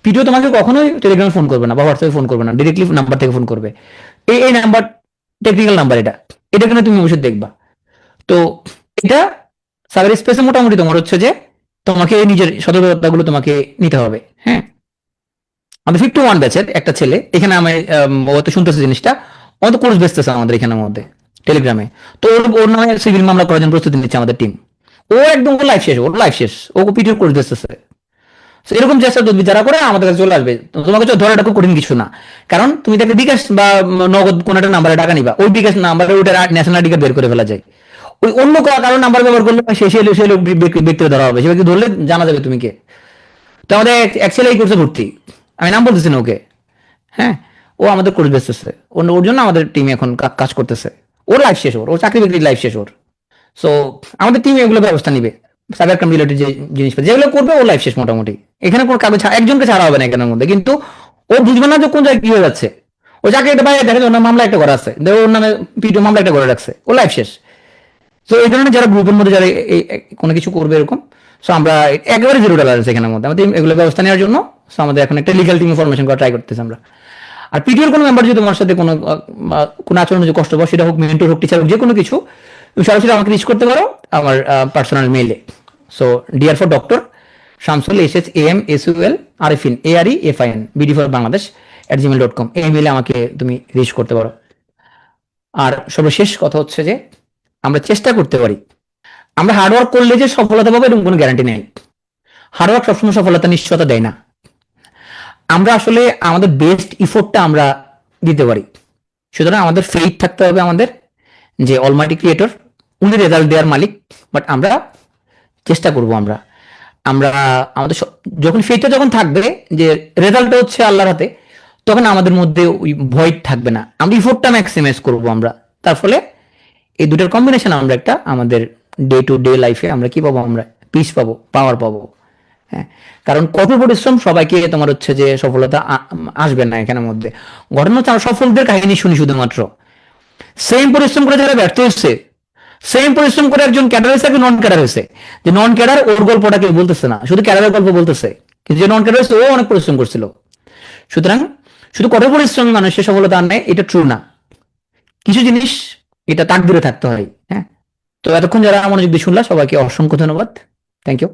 পিটিও তোমাকে কখনোই টেলিগ্রামে ফোন করবে না বা হোয়াটসঅ্যাপে ফোন করবে না, ডিরেক্টলি নাম্বার থেকে ফোন করবে। এই নাম্বার টেকনিক্যাল নাম্বার, এটা কিন্তু তুমি অবশ্যই দেখবা। তো এটা সাইবার স্পেসে মোটামুটি তোমার হচ্ছে যে তোমাকে নিজের সতর্কতাগুলো তোমাকে নিতে হবে। হ্যাঁ, আমাদের 51 ব্যাচের একটা ছেলে এখানে, আমি ও তো শুনতেছে জিনিসটা, ও তো কোর্স বেচতেছে আমাদের এখানের মধ্যে টেলিগ্রামে। তো ওর নামে সিভিল মামলা করার জন্য প্রস্তুতি নিচ্ছে আমাদের টিম। ও একদম লাইফ শেষ, ও পিটির কোর্স বেচতেছে। এরকম চেষ্টা যারা করে আমাদের কাছে চলে আসবে, তোমাকে ধরাটা খুব কঠিন কিছু না। কারণ তুমি তাকে বিকাশ বা নগদ কোন একটা নাম্বারে টাকা নিবা, ওই বিকাশ নাম্বারে ওইটা ন্যাশনাল আইডি কার্ড বের করে ফেলা যায়। ওই অন্য কারো নাম্বার ব্যবহার করলে সে লোক ব্যক্তি ধরা হবে, সে ব্যক্তি ধরলে জানা যাবে তুমি কে। তো আমাদের অ্যাকচুয়ালি করছে ভর্তি, আমি নাম বলতেছি না ওকে, হ্যাঁ, ও আমাদের কোর্স বেচতেছে, ওর জন্য আমাদের টিম এখন কাজ করতেছে, ওর লাইফ শেষ, ওর চাকরি বাকরির লাইফ শেষ ওর। সো আমাদের টিম এগুলো ব্যবস্থা নিবে, সাইবার ক্রাইম রিলেটেড যে জিনিসপত্র যেগুলো করবে ওর লাইফ শেষ মোটামুটি। এখানে কোনো কাগজ একজনকে ছাড়া হবে না এখানের মধ্যে, কিন্তু ও বুঝবে না যে কোন জায়গায় কি হয়ে যাচ্ছে। ও চাকরি একটা বাইরে দেখে ওর মামলা একটা করা আছে, ওর নামে পিটিও মামলা একটা করে রাখছে, ও লাইফ শেষ। তো এই ধরনের যারা গ্রুপের মধ্যে যারা কোনো কিছু করবে এরকম, সো আমরা একেবারে জিরো টলারেন্স এখানের মধ্যে আমাদের এগুলো ব্যবস্থা নেওয়ার জন্য। সো আমাদের এখন একটা লিগাল টিম ফরমেশন করা ট্রাই করতেছি আমরা। আর পিটিওর কোনো মেম্বার যদি তোমার সাথে কোনো আচরণ যদি কষ্ট পাও, সেটা হোক মেন্টর হোক টিচার হোক, যে কোনো কিছু, তুমি সরাসরি আমাকে রিচ করতে পারো আমার পার্সোনাল মেইলে। So DR for doctor Shamsul SHAMSUL Arefin AREFIN BD for Bangladesh @gmail.com, এই মেইলে আমাকে তুমি রিচ করতে পারো। আর সর্বশেষ কথা হচ্ছে যে আমরা চেষ্টা করতে পারি, আমরা হার্ডওয়ার্ক করলে যে সফলতা পাবো এরকম কোনো গ্যারান্টি নেই। হার্ডওয়ার্ক সবসময় সফলতা নিশ্চয়তা দেয় না। আমরা আসলে আমাদের বেস্ট ইফোর্টটা আমরা দিতে পারি। সুতরাং আমাদের ফেইথ থাকতে হবে আমাদের যে অলমাইটি ক্রিয়েটর, উনি রেজাল্ট দেওয়ার মালিক, বাট আমরা চেষ্টা করব। আমরা আমরা আমাদের যখন ফেইথটা যখন থাকবে যে রেজাল্টটা হচ্ছে আল্লাহর হাতে, তখন আমাদের মধ্যে ওই ভয় থাকবে না, আমরা ইফোর্টটা ম্যাক্সিমাইজ করবো আমরা। তার ফলে এই দুটার কম্বিনেশন আমরা একটা আমাদের ডে টু ডে লাইফে আমরা কি পাবো, আমরা পিস পাবো, পাওয়ার পাবো। হ্যাঁ, কারণ কঠোর পরিশ্রম সবাইকে তোমার হচ্ছে যে সফলতা আসবে না এখানের মধ্যে। ঘটনা হচ্ছে আমরা সফলদের কাহিনী শুনি শুধুমাত্র, সেম পরিশ্রম করে যারা ব্যর্থ হচ্ছে, সেম পরিশ্রম করে একজন ক্যাডার হয়েছে, একজন নন ক্যাডার হয়েছে। যে নন ক্যাডার ওর গল্পটা কেউ বলতেছে না, শুধু ক্যাডারের গল্প বলতেছে, কিন্তু যে নন ক্যাডার হয়েছে ও অনেক পরিশ্রম করছিল। সুতরাং শুধু কঠোর পরিশ্রমী মানুষের সফলতা আনে এটা ট্রু না, কিছু জিনিস এটা তাকদিরে থাকতে হয়। হ্যাঁ, তো এতক্ষণ যারা মনোযোগ দিয়ে শুনলা সবাইকে অসংখ্য ধন্যবাদ, থ্যাংক ইউ।